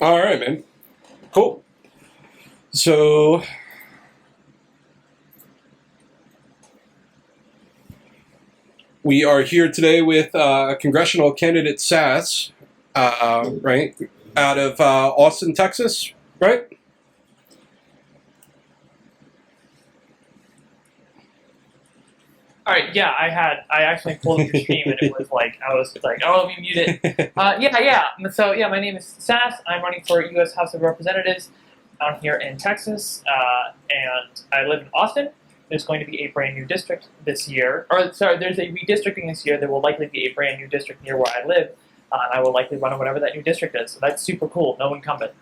All right, man. Cool. So we are here today with congressional candidate Sass, right, out of Austin, Texas, right? All right, yeah, I actually pulled up your stream and it was like, I was like, oh, let me mute it. Yeah. So, yeah, my name is Sass. I'm running for U.S. House of Representatives down here in Texas, and I live in Austin. There's going to be a brand new district this year, or sorry, there's a redistricting this year. There will likely be a brand new district near where I live, and I will likely run on whatever that new district is. So that's super cool. No incumbent.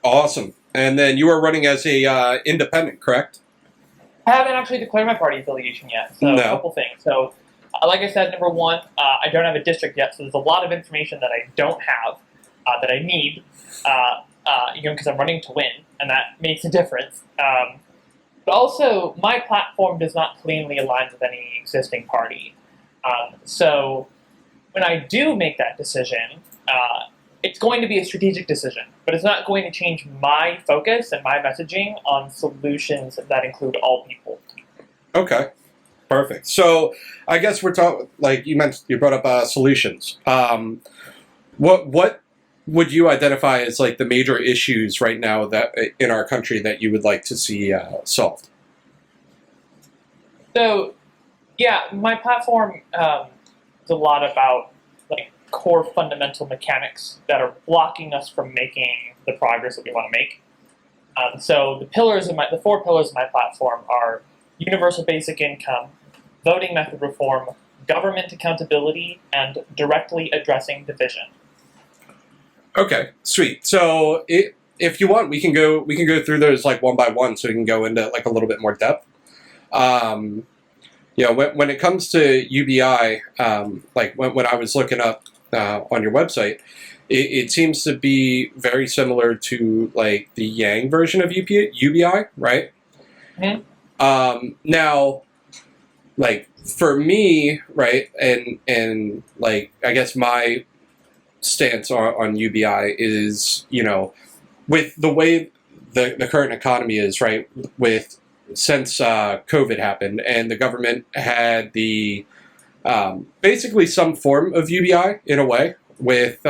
Awesome. And then you are running as a independent, correct? I haven't actually declared my party affiliation yet, so No. a couple things. So, like I said, number one, I don't have a district yet, so there's a lot of information that I don't have that I need, because I'm running to win, and that makes a difference. But also, my platform does not cleanly align with any existing party. So, when I do make that decision, it's going to be a strategic decision, but it's not going to change my focus and my messaging on solutions that include all people. Okay. Perfect. So I guess we're talking, like you mentioned, you brought up solutions. What would you identify as like the major issues right now that in our country that you would like to see solved? So, yeah, my platform is a lot about like core fundamental mechanics that are blocking us from making the progress that we want to make. So the 4 pillars of my platform are universal basic income, voting method reform, government accountability, and directly addressing division. Okay, sweet. So if you want, we can go through those like one by one, so we can go into like a little bit more depth. When it comes to UBI, like when I was looking up on your website, it seems to be very similar to like the Yang version of UBI, right? Mm-hmm. Now, like for me, right, and like I guess my stance on UBI is, with the way the current economy is, right, since COVID happened and the government had the basically some form of UBI in a way with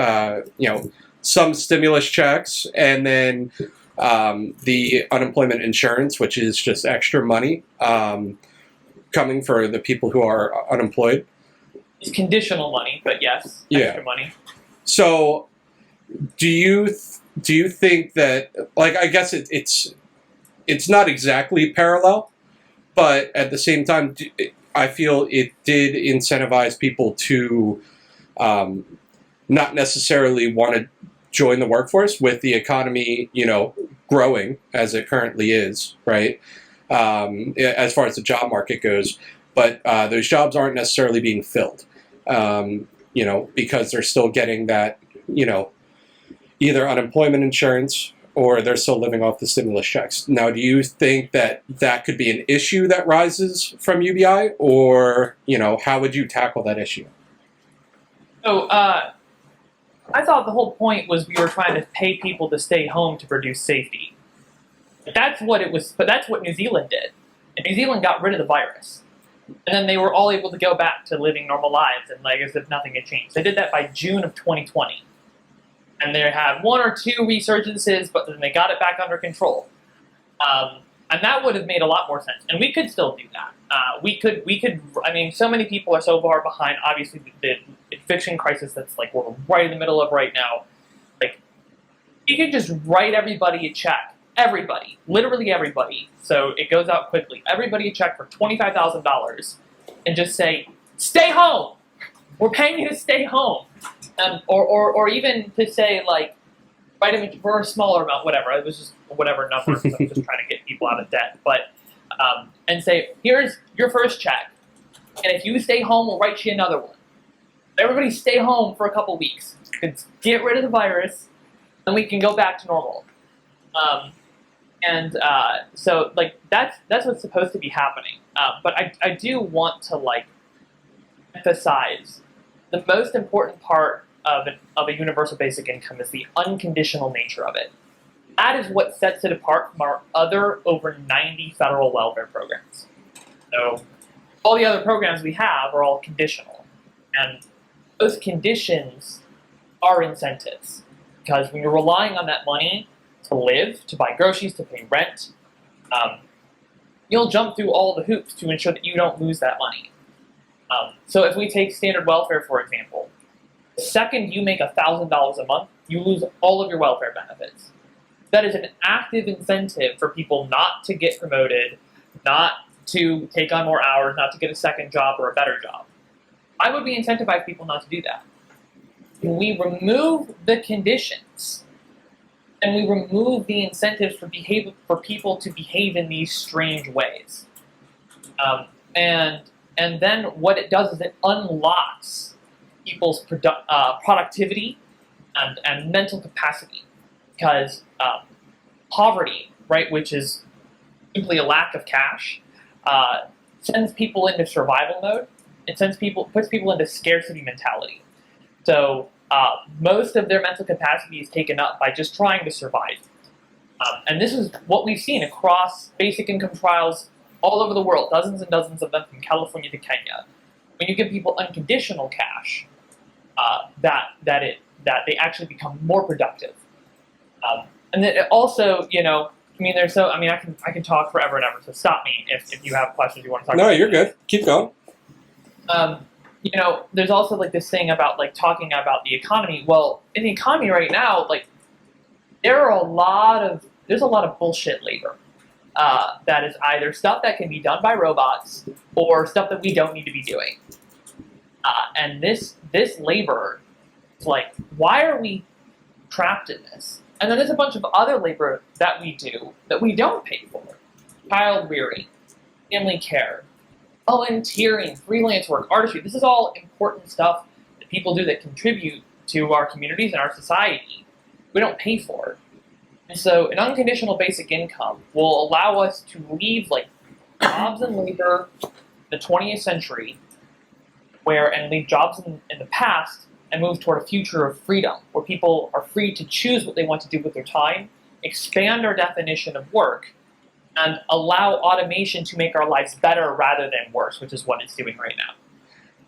some stimulus checks and then the unemployment insurance, which is just extra money coming for the people who are unemployed. It's conditional money, but yes, extra money. So, do you think that, like, I guess it's not exactly parallel, but at the same time, I feel it did incentivize people to not necessarily want to join the workforce with the economy, growing as it currently is, right? As far as the job market goes, but those jobs aren't necessarily being filled, because they're still getting that, either unemployment insurance or they're still living off the stimulus checks. Now, do you think that that could be an issue that rises from UBI, or, how would you tackle that issue? So, I thought the whole point was we were trying to pay people to stay home to produce safety. That's what it was, but that's what New Zealand did. And New Zealand got rid of the virus. And then they were all able to go back to living normal lives and like as if nothing had changed. They did that by June of 2020. And they had 1 or 2 resurgences, but then they got it back under control. And that would have made a lot more sense. And we could still do that. So many people are so far behind, obviously, the eviction crisis that's like we're right in the middle of right now. Like, you could just write everybody a check. Everybody. Literally everybody. So it goes out quickly. Everybody a check for $25,000 and just say, stay home! We're paying you to stay home. Or even to say, like, vitamin for a smaller amount, whatever. It was just whatever number, because I'm just trying to get people out of debt. But, and say, here's your first check. And if you stay home, we'll write you another one. Everybody stay home for a couple weeks. Get rid of the virus, then we can go back to normal. So, like, that's what's supposed to be happening. But I do want to, like, emphasize the most important part of a universal basic income is the unconditional nature of it. That is what sets it apart from our other over 90 federal welfare programs. So all the other programs we have are all conditional, and those conditions are incentives, because when you're relying on that money to live, to buy groceries, to pay rent, you'll jump through all the hoops to ensure that you don't lose that money. So if we take standard welfare, for example, the second you make $1,000 a month, you lose all of your welfare benefits. That is an active incentive for people not to get promoted, not to take on more hours, not to get a second job or a better job. I would be incentivize people not to do that. When we remove the conditions, and we remove the incentives for people to behave in these strange ways, and then what it does is it unlocks people's productivity and mental capacity, because poverty, right, which is simply a lack of cash, sends people into survival mode. It puts people into scarcity mentality. So most of their mental capacity is taken up by just trying to survive. And this is what we've seen across basic income trials all over the world, dozens and dozens of them from California to Kenya. When you give people unconditional cash, that they actually become more productive. And then it also, I can talk forever and ever. So stop me if you have questions you want to talk about. No, you're good. Keep going. There's also like this thing about like talking about the economy. Well, in the economy right now, like there's a lot of bullshit labor. That is either stuff that can be done by robots or stuff that we don't need to be doing. And this labor is like, why are we trapped in this? And then there's a bunch of other labor that we do that we don't pay for. Child rearing, family care, volunteering, freelance work, artistry. This is all important stuff that people do that contribute to our communities and our society. We don't pay for it. And so an unconditional basic income will allow us to leave like jobs and labor in the 20th century and leave jobs in the past and move toward a future of freedom, where people are free to choose what they want to do with their time, expand our definition of work, and allow automation to make our lives better rather than worse, which is what it's doing right now.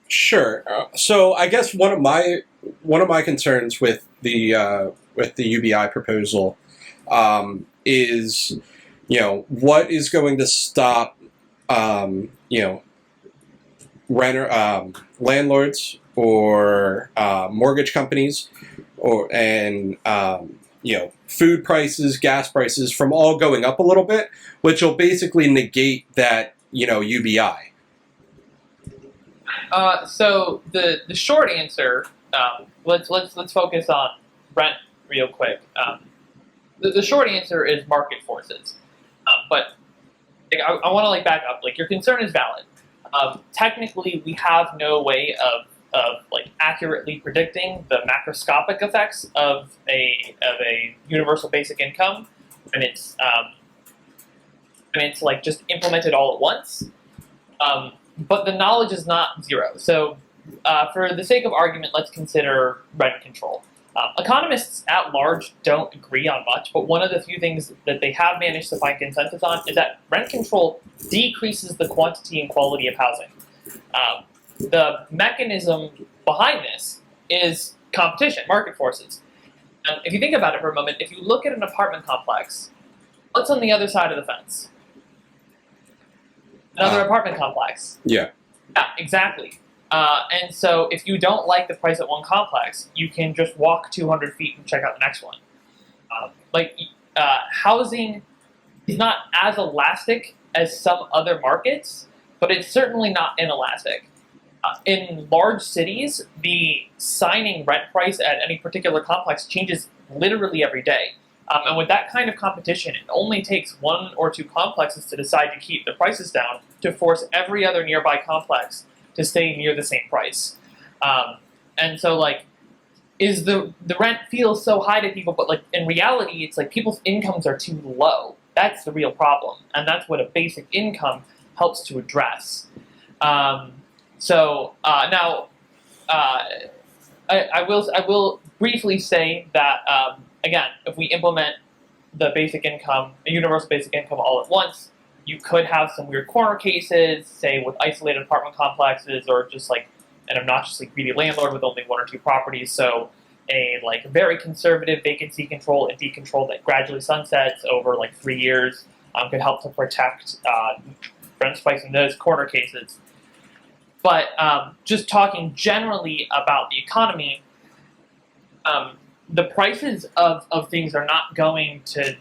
Sure. So I guess one of my concerns with the UBI proposal is, what is going to stop landlords or mortgage companies and food prices, gas prices from all going up a little bit, which will basically negate that UBI. So the short answer, let's focus on rent real quick. The short answer is market forces, but I want to back up. Your concern is valid. Technically, we have no way of accurately predicting the macroscopic effects of a universal basic income, and it's just implemented all at once. But the knowledge is not zero. So, for the sake of argument, let's consider rent control. Economists at large don't agree on much, but one of the few things that they have managed to find consensus on is that rent control decreases the quantity and quality of housing. The mechanism behind this is competition, market forces. If you think about it for a moment, if you look at an apartment complex, what's on the other side of the fence? Another apartment complex. Yeah. Yeah, exactly. And so if you don't like the price at one complex, you can just walk 200 feet and check out the next one. Housing is not as elastic as some other markets, but it's certainly not inelastic. In large cities, the signing rent price at any particular complex changes literally every day. And with that kind of competition, it only takes one or two complexes to decide to keep the prices down to force every other nearby complex to stay near the same price. And so, is the rent feels so high to people, but in reality, it's people's incomes are too low. That's the real problem, and that's what a basic income helps to address. Now, I will briefly say that again, if we implement the universal basic income all at once, you could have some weird corner cases, say with isolated apartment complexes, or just like an obnoxiously greedy landlord with only one or two properties. So a like very conservative vacancy control and decontrol that gradually sunsets over like 3 years could help to protect rent spikes in those corner cases. But just talking generally about the economy, the prices of things are not going to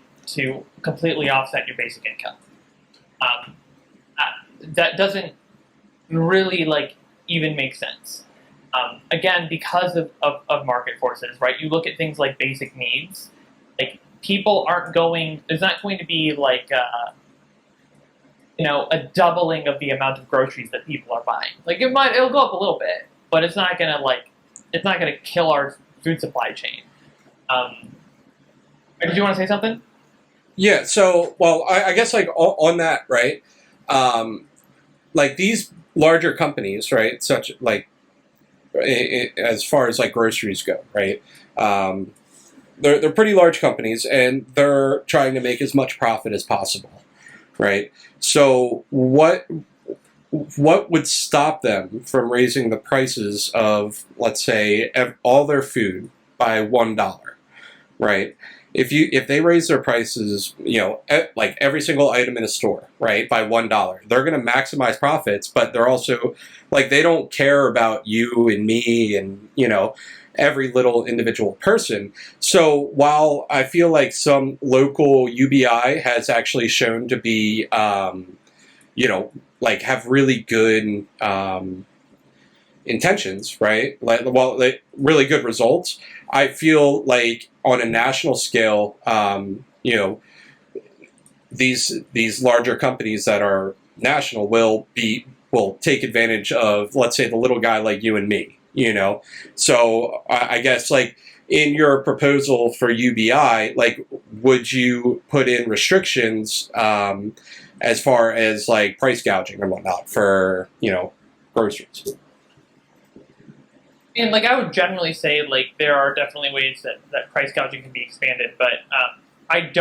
completely offset your basic income. That doesn't really like even make sense. Again, because of market forces, right? You look at things like basic needs, like people aren't going. There's not going to be like a doubling of the amount of groceries that people are buying. Like it'll go up a little bit, but it's not gonna kill our food supply chain. Did you want to say something? Yeah. So, well, I guess like on that, right? Like these larger companies, right? Such like as far as like groceries go, right? They're pretty large companies, and they're trying to make as much profit as possible, right? So what would stop them from raising the prices of, let's say, all their food by $1, right? If they raise their prices, like every single item in a store, right, by $1, they're going to maximize profits, but they're also like they don't care about you and me and every little individual person. So while I feel like some local UBI has actually shown to be, like have really good intentions, right? Like really good results. I feel like on a national scale, these larger companies that are national will take advantage of, let's say, the little guy like you and me. So I guess like in your proposal for UBI, like would you put in restrictions as far as like price gouging and whatnot for groceries? And like I would generally say, like there are definitely ways that price gouging can be expanded, but I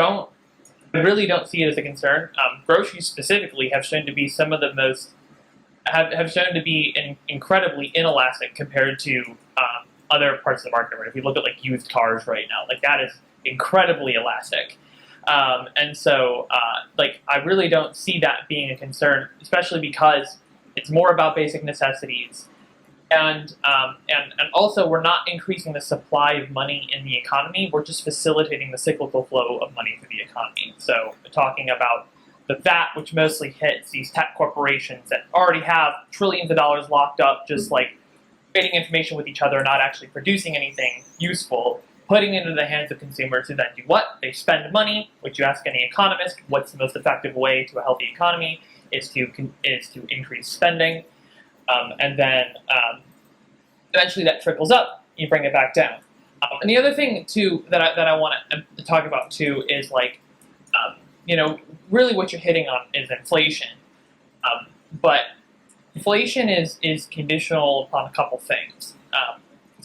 really don't see it as a concern. Groceries specifically have shown to be some of the most have shown to be incredibly inelastic compared to other parts of the market. Right? If we look at like used cars right now, like that is incredibly elastic, and so like I really don't see that being a concern, especially because it's more about basic necessities. And also, we're not increasing the supply of money in the economy. We're just facilitating the cyclical flow of money through the economy. So we're talking about the VAT, which mostly hits these tech corporations that already have trillions of dollars locked up, just like trading information with each other, not actually producing anything useful, putting it into the hands of consumers who then do what? They spend money, which you ask any economist, what's the most effective way to a healthy economy is to increase spending. And then eventually that trickles up. You bring it back down. And the other thing too that I want to talk about too is like, really what you're hitting on is inflation. But inflation is conditional upon a couple things.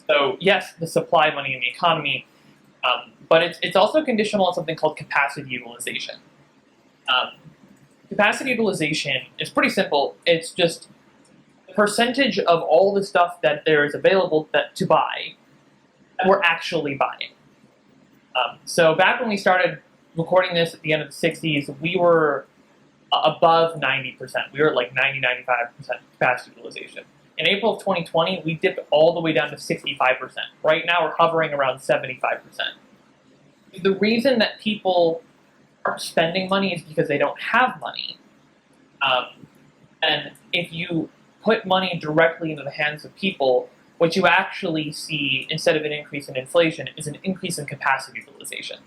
So yes, the supply of money in the economy, but it's also conditional on something called capacity utilization. Capacity utilization is pretty simple. It's just percentage of all the stuff that there is available to buy that we're actually buying. So back when we started recording this at the end of the 60s, we were above 90%. We were at like 90-95% capacity utilization. In April of 2020, we dipped all the way down to 65%. Right now, we're hovering around 75%. The reason that people aren't spending money is because they don't have money. And if you put money directly into the hands of people, what you actually see, instead of an increase in inflation, is an increase in capacity utilization.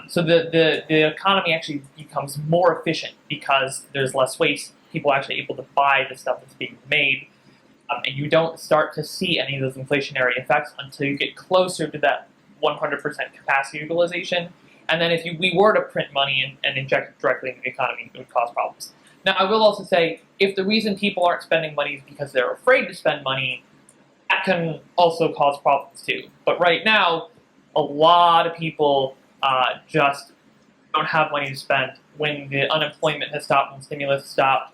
So the economy actually becomes more efficient because there's less waste. People are actually able to buy the stuff that's being made. And you don't start to see any of those inflationary effects until you get closer to that 100% capacity utilization. And then if we were to print money and inject it directly into the economy, it would cause problems. Now, I will also say, if the reason people aren't spending money is because they're afraid to spend money, that can also cause problems too. But right now, a lot of people just don't have money to spend. When the unemployment has stopped and stimulus stopped,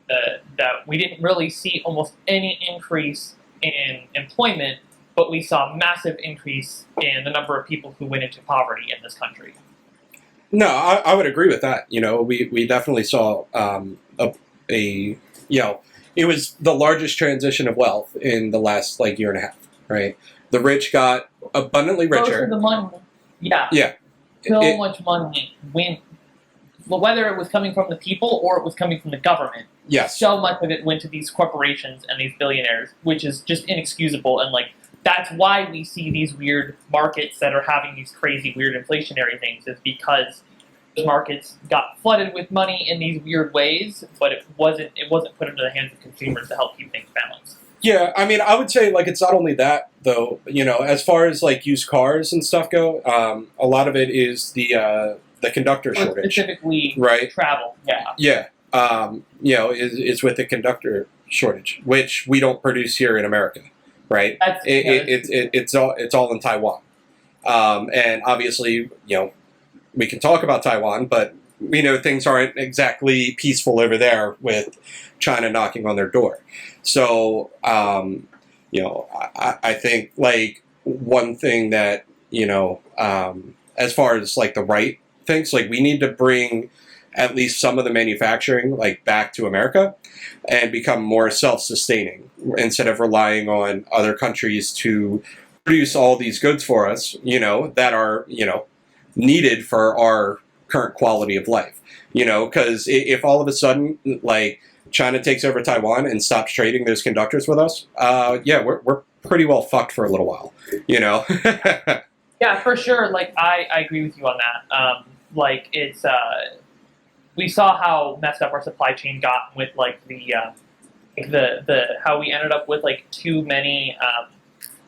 that we didn't really see almost any increase in employment, but we saw a massive increase in the number of people who went into poverty in this country. No, I would agree with that. We definitely saw it was the largest transition of wealth in the last year and a half, right? The rich got abundantly richer. Most of the money, yeah. Yeah. So much money went, whether it was coming from the people or it was coming from the government. Yes. So much of it went to these corporations and these billionaires, which is just inexcusable. And that's why we see these weird markets that are having these crazy, weird inflationary things, is because the markets got flooded with money in these weird ways, but it wasn't put into the hands of consumers to help keep things balanced. Yeah, I mean, I would say it's not only that though. As far as used cars and stuff go, a lot of it is the conductor shortage, specifically right? Travel, yeah. Yeah, is with the conductor shortage, which we don't produce here in America, right? It's all in Taiwan, and obviously, we can talk about Taiwan, but we know things aren't exactly peaceful over there with China knocking on their door. So, I think one thing that, as far as the right things, we need to bring at least some of the manufacturing back to America and become more self-sustaining instead of relying on other countries to produce all these goods for us, that are, needed for our current quality of life, because if all of a sudden China takes over Taiwan and stops trading those conductors with us, we're pretty well fucked for a little while, Yeah, for sure. I agree with you on that. It's we saw how messed up our supply chain got with the how we ended up with too many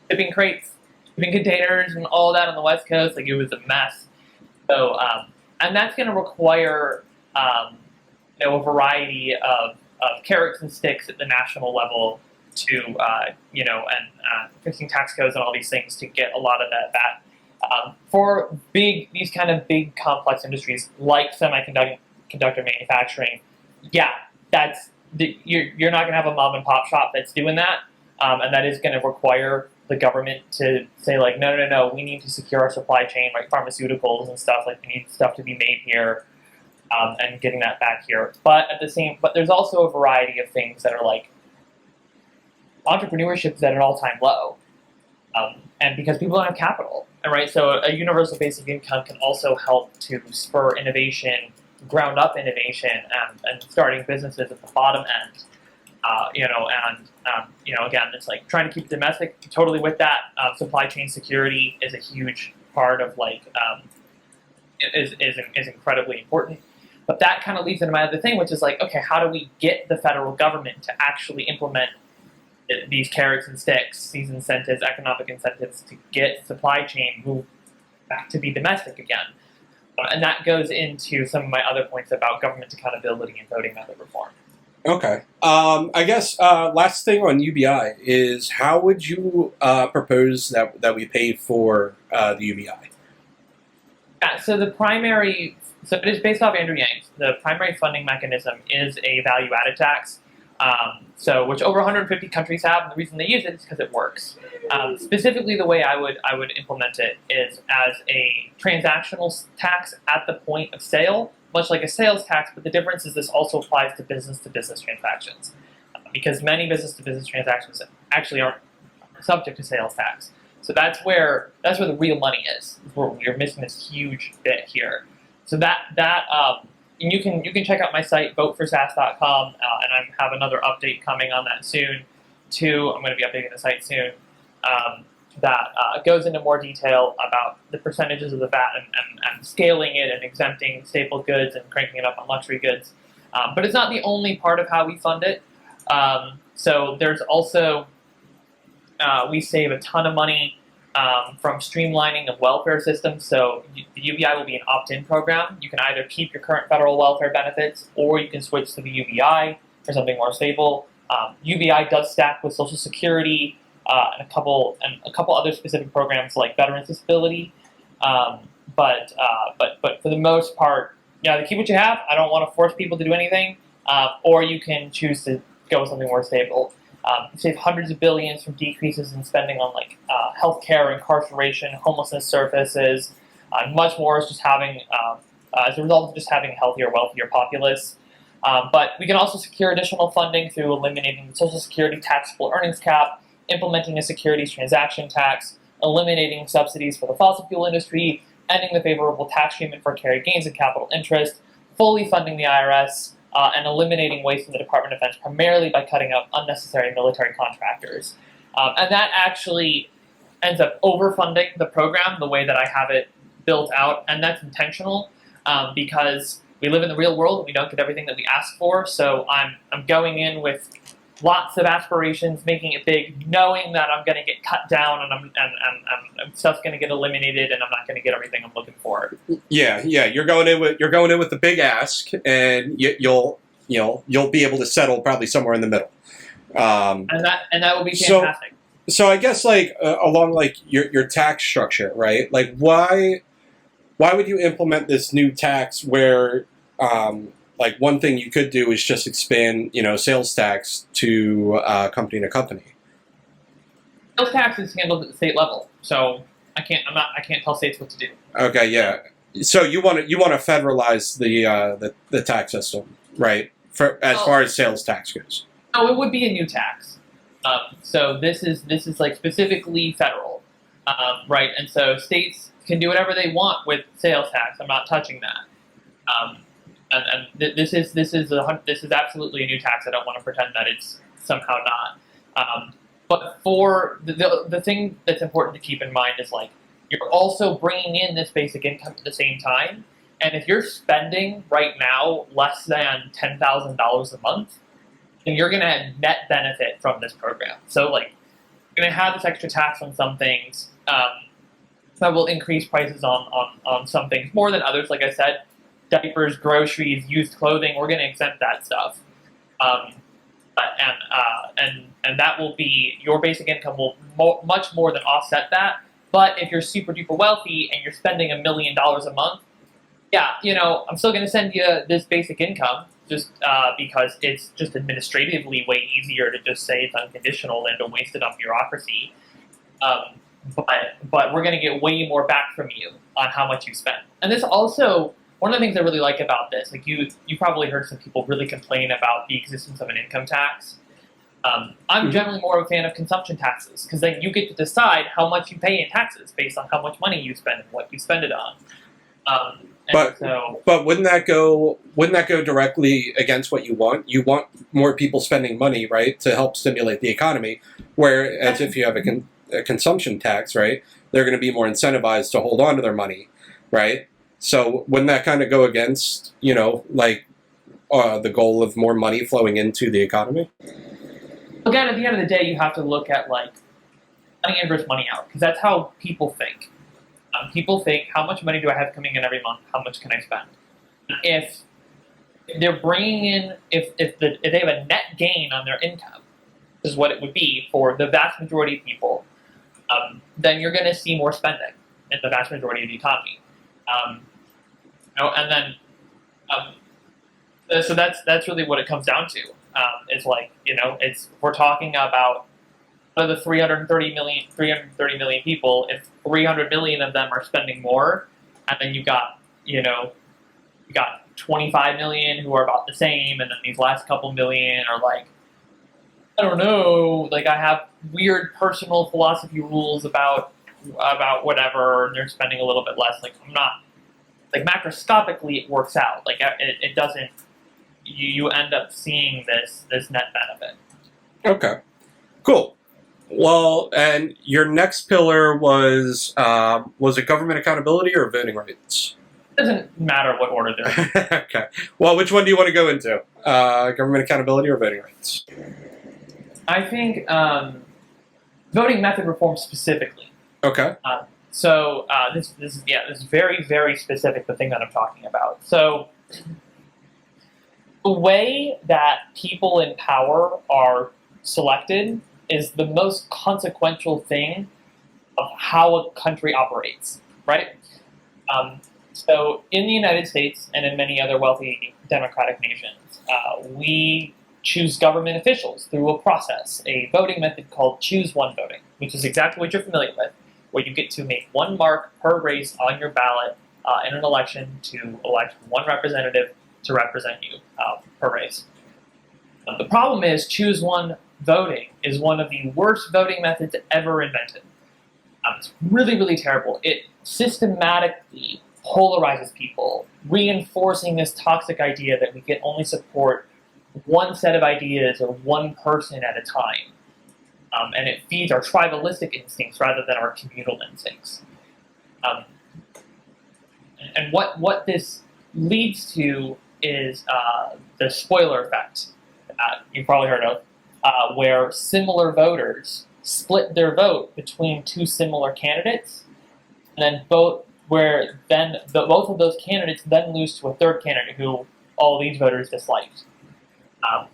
shipping crates, shipping containers, and all that on the West Coast. It was a mess. So, and that's going to require, a variety of carrots and sticks at the national level to, fixing tax codes and all these things to get a lot of that. For these kind of big complex industries like semiconductor manufacturing, you're not going to have a mom and pop shop that's doing that, and that is going to require the government to say no, we need to secure our supply chain, pharmaceuticals and stuff. We need stuff to be made here, and getting that back here. But there's also a variety of things that are entrepreneurship is at an all-time low, and because people don't have capital, so a universal basic income can also help to spur innovation, ground up innovation, and starting businesses at the bottom end. Again, it's trying to keep domestic. Totally with that. Supply chain security is a huge part of is incredibly important. But that kind of leads into my other thing, which is okay, how do we get the federal government to actually implement these carrots and sticks, these incentives, economic incentives, to get supply chain moved back to be domestic again? And that goes into some of my other points about government accountability and voting method reform. Okay. I guess last thing on UBI is, how would you propose that we pay for the UBI? Yeah, so it is based off Andrew Yang's. The primary funding mechanism is a value-added tax, which over 150 countries have, and the reason they use it is because it works. Specifically, the way I would implement it is as a transactional tax at the point of sale, much like a sales tax, but the difference is this also applies to business transactions, because many business-to-business transactions actually aren't subject to sales tax. So that's where the real money is. You're missing this huge bit here. So and you can check out my site, voteforsass.com, and I have another update coming on that soon too. I'm going to be updating the site soon. That goes into more detail about the percentages of the VAT and scaling it and exempting staple goods and cranking it up on luxury goods. But it's not the only part of how we fund it. So there's also, we save a ton of money from streamlining of welfare systems. So the UBI will be an opt-in program. You can either keep your current federal welfare benefits, or you can switch to the UBI for something more stable. UBI does stack with Social Security and a couple other specific programs like Veterans Disability. But for the most part, yeah, to keep what you have. I don't want to force people to do anything, or you can choose to go with something more stable. Save hundreds of billions from decreases in spending on like healthcare, incarceration, homelessness services, and much more is just having as a result of just having a healthier, wealthier populace. But we can also secure additional funding through eliminating the Social Security taxable earnings cap, implementing a securities transaction tax, eliminating subsidies for the fossil fuel industry, ending the favorable tax treatment for carried gains and capital interest, fully funding the IRS, and eliminating waste in the Department of Defense primarily by cutting out unnecessary military contractors. And that actually ends up overfunding the program the way that I have it built out, and that's intentional because we live in the real world and we don't get everything that we ask for. So I'm going in with lots of aspirations, making it big, knowing that I'm going to get cut down and stuff's going to get eliminated, and I'm not going to get everything I'm looking for. Yeah. You're going in with the big ask, and you'll be able to settle probably somewhere in the middle. And that will be fantastic. So I guess like along like your tax structure, right? Like why would you implement this new tax where like one thing you could do is just expand, sales tax to company to company. Sales tax is handled at the state level, so I can't tell states what to do. Okay, yeah. So you want to federalize the tax system, right? As far as sales tax goes. No, it would be a new tax. So this is like specifically federal, right? And so states can do whatever they want with sales tax. I'm not touching that. And this is absolutely a new tax. I don't want to pretend that it's somehow not. But for the thing that's important to keep in mind is like you're also bringing in this basic income at the same time. And if you're spending right now less than $10,000 a month, then you're going to have net benefit from this program. So like you're going to have this extra tax on some things that will increase prices on some things more than others. Like I said, diapers, groceries, used clothing, we're going to exempt that stuff. And that will be, your basic income will much more than offset that. But if you're super duper wealthy and you're spending $1 million a month, yeah, I'm still going to send you this basic income just because it's just administratively way easier to just say it's unconditional than to waste it on bureaucracy. But we're going to get way more back from you on how much you spend. And this also, one of the things I really like about this, like you probably heard some people really complain about the existence of an income tax. I'm generally more of a fan of consumption taxes because then you get to decide how much you pay in taxes based on how much money you spend and what you spend it on. But wouldn't that go directly against what you want? You want more people spending money, right, to help stimulate the economy. Whereas if you have a consumption tax, right, they're going to be more incentivized to hold on to their money, right? So wouldn't that kind of go against, the goal of more money flowing into the economy? Again, at the end of the day, you have to look at like money in versus money out because that's how people think. People think, how much money do I have coming in every month? How much can I spend? If they're bringing in, if they have a net gain on their income, this is what it would be for the vast majority of people, then you're going to see more spending in the vast majority of the economy. And then, so that's really what it comes down to. It's like, we're talking about of the 330 million people, if 300 million of them are spending more, and then you got 25 million who are about the same, and then these last couple million are like, I don't know, like I have weird personal philosophy rules about whatever, and they're spending a little bit less. Like I'm not, like macroscopically it works out. Like it doesn't. You end up seeing this net benefit. Okay, cool. Well, and your next pillar was it government accountability or voting rights? It doesn't matter what order they're in. Okay. Well, which one do you want to go into? Government accountability or voting rights? I think voting method reform specifically. Okay. So this is very, very specific, the thing that I'm talking about. So The way that people in power are selected is the most consequential thing of how a country operates, right? So in the United States and in many other wealthy democratic nations, we choose government officials through a process, a voting method called choose one voting, which is exactly what you're familiar with, where you get to make one mark per race on your ballot in an election to elect one representative to represent you per race. The problem is choose one voting is one of the worst voting methods ever invented. It's really, really terrible. It systematically polarizes people, reinforcing this toxic idea that we can only support one set of ideas or one person at a time. And it feeds our tribalistic instincts rather than our communal instincts. And what this leads to is the spoiler effect you've probably heard of, where similar voters split their vote between two similar candidates, and then both of those candidates then lose to a third candidate who all these voters disliked.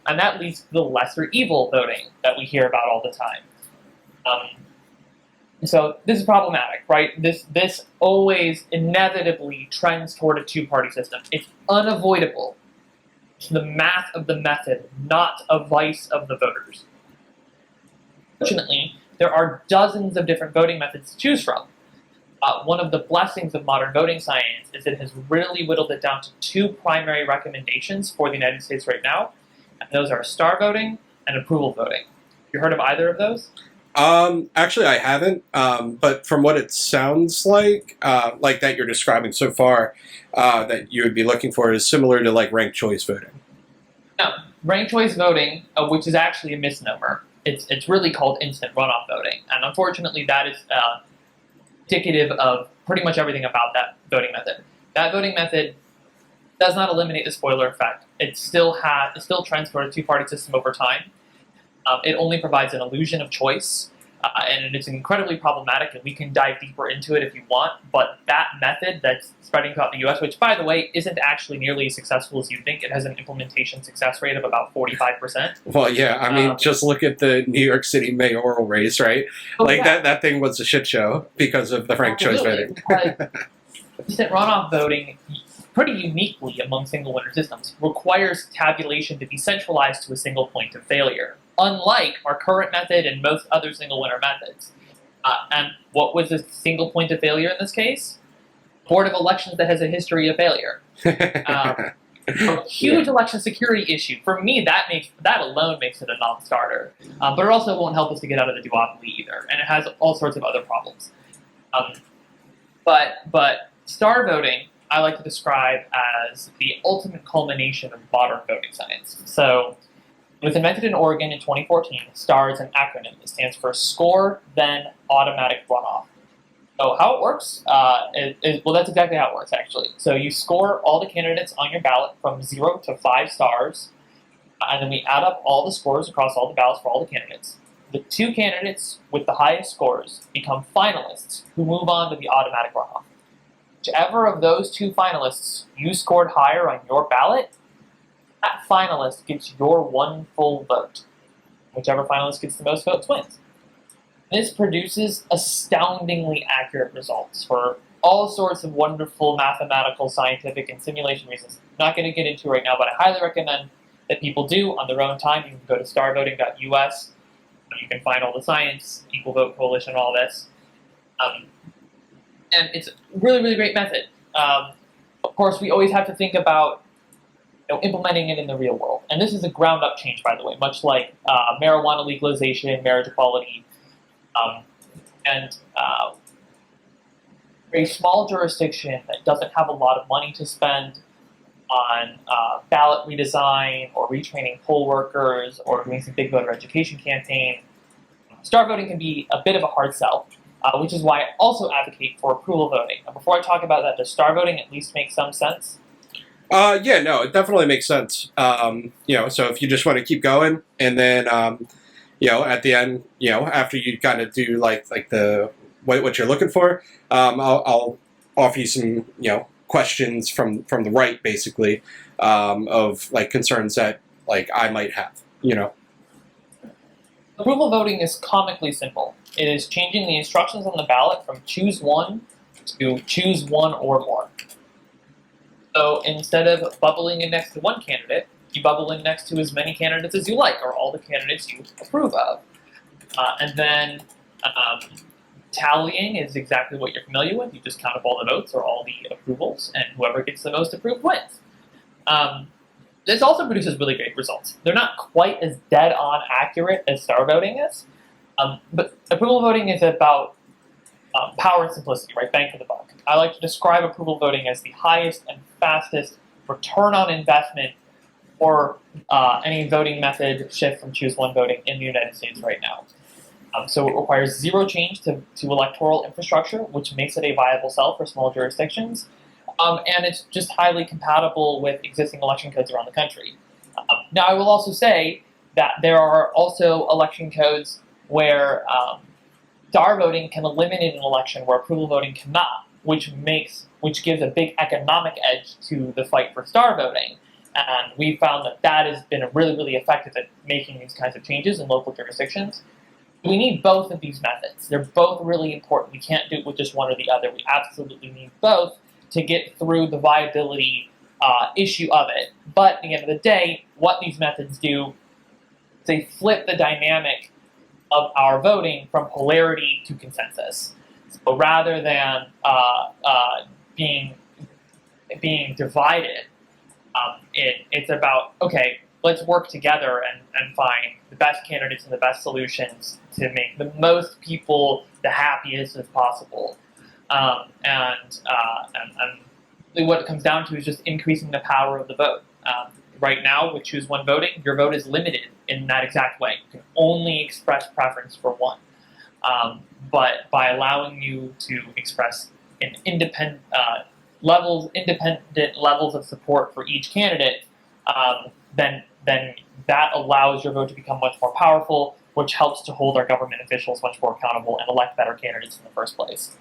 And that leads to the lesser evil voting that we hear about all the time. So this is problematic, right? This always inevitably trends toward a two-party system. It's unavoidable. It's the math of the method, not a vice of the voters. Fortunately, there are dozens of different voting methods to choose from. One of the blessings of modern voting science is it has really whittled it down to two primary recommendations for the United States right now, and those are star voting and approval voting. You heard of either of those? Actually, I haven't. But from what it sounds like that you're describing so far, that you would be looking for is similar to like ranked choice voting. No, ranked choice voting, which is actually a misnomer. It's really called instant runoff voting, and unfortunately, that is indicative of pretty much everything about that voting method. That voting method does not eliminate the spoiler effect. It still trends toward a two-party system over time. It only provides an illusion of choice, and it's incredibly problematic, and we can dive deeper into it if you want, but that method that's spreading throughout the US, which, by the way, isn't actually nearly as successful as you think. It has an implementation success rate of about 45%. Well, yeah, I mean, just look at the New York City mayoral race, right? That thing was a shit show because of the ranked choice voting. Instant runoff voting, pretty uniquely among single winner systems, requires tabulation to be centralized to a single point of failure, unlike our current method and most other single winner methods. And what was the single point of failure in this case? Board of Elections that has a history of failure. A huge election security issue. For me, that alone makes it a non-starter. But it also won't help us to get out of the duopoly either, and it has all sorts of other problems. But star voting, I like to describe as the ultimate culmination of modern voting science. So, it was invented in Oregon in 2014. STAR is an acronym. It stands for Score, Then Automatic Runoff. So how it works, well, that's exactly how it works, actually. So you score all the candidates on your ballot from 0 to 5 stars, and then we add up all the scores across all the ballots for all the candidates. The two candidates with the highest scores become finalists who move on to the automatic runoff. Whichever of those two finalists you scored higher on your ballot, that finalist gets your one full vote. Whichever finalist gets the most votes wins. This produces astoundingly accurate results for all sorts of wonderful mathematical, scientific, and simulation reasons. I'm not going to get into right now, but I highly recommend that people do on their own time. You can go to starvoting.us. You can find all the science, Equal Vote Coalition, all this. And it's a really, really great method. Of course, we always have to think about implementing it in the real world. And this is a ground-up change, by the way, much like marijuana legalization, marriage equality, and a small jurisdiction that doesn't have a lot of money to spend on ballot redesign or retraining poll workers or doing some big voter education campaign. Star voting can be a bit of a hard sell, which is why I also advocate for approval voting. Now, before I talk about that, does star voting at least make some sense? Yeah, no, it definitely makes sense. So if you just want to keep going, and then at the end, after you kind of do like the what you're looking for, I'll offer you some questions from the right, basically, of like concerns that like I might have. Approval voting is comically simple. It is changing the instructions on the ballot from choose one to choose one or more. So instead of bubbling in next to one candidate, you bubble in next to as many candidates as you like, or all the candidates you approve of. And then tallying is exactly what you're familiar with. You just count up all the votes or all the approvals, and whoever gets the most approved wins. This also produces really great results. They're not quite as dead-on accurate as star voting is, but approval voting is about power and simplicity, right? Bang for the buck. I like to describe approval voting as the highest and fastest return on investment for any voting method shift from choose one voting in the United States right now. So it requires zero change to electoral infrastructure, which makes it a viable sell for small jurisdictions. And it's just highly compatible with existing election codes around the country. Now, I will also say that there are also election codes where star voting can eliminate an election where approval voting cannot, which gives a big economic edge to the fight for star voting. And we found that has been really, really effective at making these kinds of changes in local jurisdictions. We need both of these methods. They're both really important. We can't do it with just one or the other. We absolutely need both to get through the viability issue of it. But at the end of the day, what these methods do is they flip the dynamic of our voting from polarity to consensus. So rather than being divided, it's about, okay, let's work together and find the best candidates and the best solutions to make the most people the happiest as possible. And what it comes down to is just increasing the power of the vote. Right now, with choose one voting, your vote is limited in that exact way. You can only express preference for one. But by allowing you to express an independent levels of support for each candidate, then that allows your vote to become much more powerful, which helps to hold our government officials much more accountable and elect better candidates in the first place.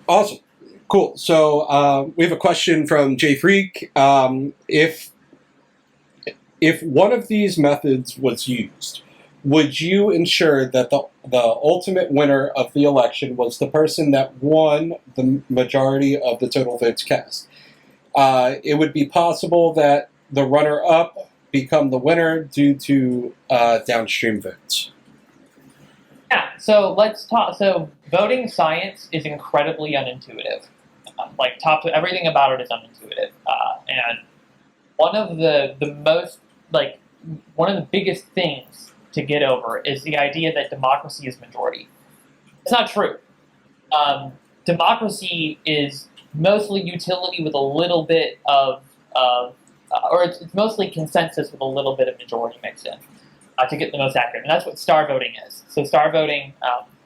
Awesome. Cool. So we have a question from Jay Freak. If one of these methods was used, would you ensure that the ultimate winner of the election was the person that won the majority of the total votes cast? It would be possible that the runner-up become the winner due to downstream votes. Yeah, so let's talk. So voting science is incredibly unintuitive. Everything about it is unintuitive. And one of the biggest things to get over is the idea that democracy is majority. It's not true. Democracy is mostly utility with a little bit it's mostly consensus with a little bit of majority mixed in to get the most accurate. And that's what star voting is. So star voting,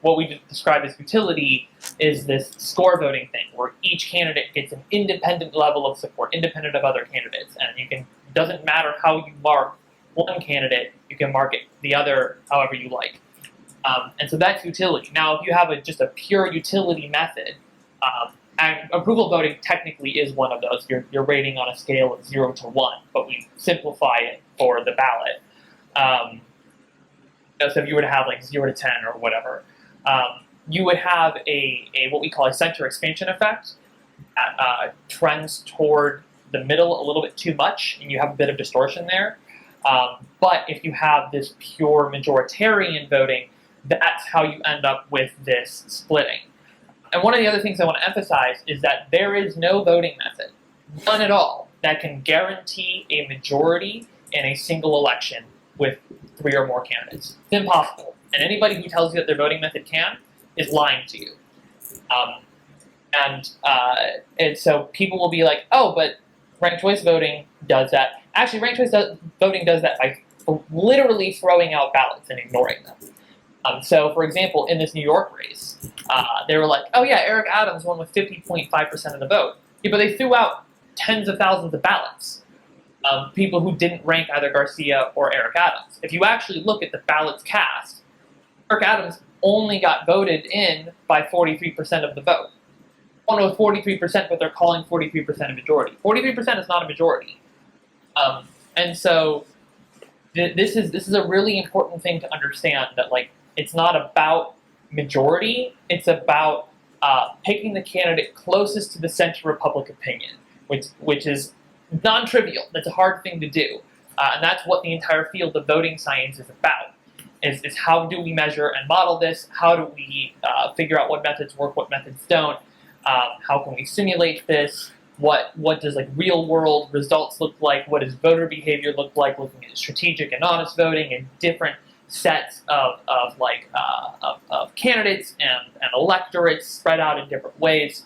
what we describe as utility, is this score voting thing where each candidate gets an independent level of support, independent of other candidates. And it doesn't matter how you mark one candidate, you can mark it the other however you like. And so that's utility. Now, if you have just a pure utility method, and approval voting technically is one of those. You're rating on a scale of 0 to 1, but we simplify it for the ballot. So if you were to have 0 to 10 or whatever, you would have a what we call a center expansion effect that trends toward the middle a little bit too much, and you have a bit of distortion there. But if you have this pure majoritarian voting, that's how you end up with this splitting. And one of the other things I want to emphasize is that there is no voting method, none at all, that can guarantee a majority in a single election with 3 or more candidates. It's impossible. And anybody who tells you that their voting method can is lying to you. And so people will be like, oh, but ranked choice voting does that. Actually, ranked choice voting does that by literally throwing out ballots and ignoring them. So, for example, in this New York race, they were like, oh yeah, Eric Adams won with 50.5% of the vote. Yeah, but they threw out tens of thousands of ballots of people who didn't rank either Garcia or Eric Adams. If you actually look at the ballots cast, Eric Adams only got voted in by 43% of the vote. oh no, 43%, but they're calling 43% a majority. 43% is not a majority. And so this is a really important thing to understand, that like it's not about majority, it's about picking the candidate closest to the center of public opinion, which is non-trivial. That's a hard thing to do, and that's what the entire field of voting science is about. Is how do we measure and model this? How do we figure out what methods work, what methods don't? How can we simulate this? What does like real world results look like? What does voter behavior look like? Looking at strategic and honest voting and different sets of candidates and electorates spread out in different ways.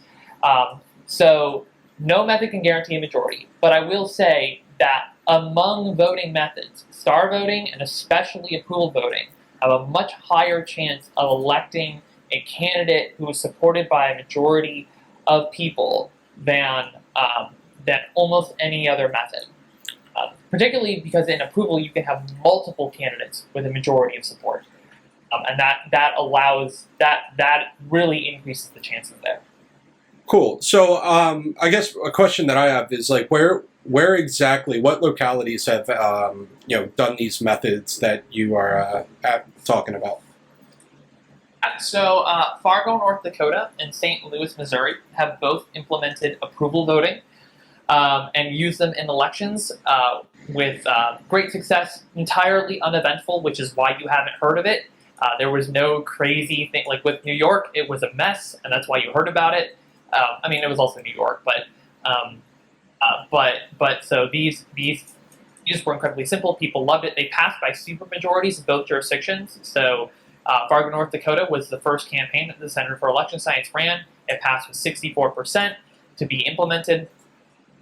So no method can guarantee a majority, but I will say that among voting methods, star voting and especially approval voting have a much higher chance of electing a candidate who is supported by a majority of people than almost any other method. Particularly because in approval you can have multiple candidates with a majority of support, and that allows that really increases the chances there. Cool. So I guess a question that I have is like where exactly, what localities have done these methods that you are talking about? So Fargo, North Dakota, and St. Louis, Missouri have both implemented approval voting and used them in elections with great success, entirely uneventful, which is why you haven't heard of it. There was no crazy thing. Like with New York, it was a mess, and that's why you heard about it. I mean, it was also New York, but so these were incredibly simple. People loved it. They passed by supermajorities in both jurisdictions. So Fargo, North Dakota was the first campaign that the Center for Election Science ran. It passed with 64% to be implemented,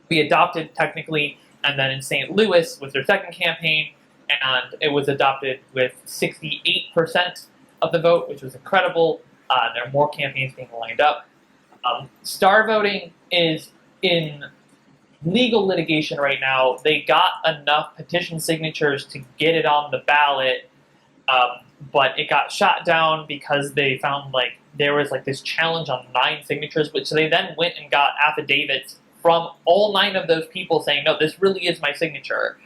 be adopted technically, and then in St. Louis was their second campaign, and it was adopted with 68% of the vote, which was incredible. There are more campaigns being lined up. Star voting is in legal litigation right now. They got enough petition signatures to get it on the ballot, but it got shot down because they found like there was like this challenge on 9 signatures, which so they then went and got affidavits from all 9 of those people saying, no, this really is my signature.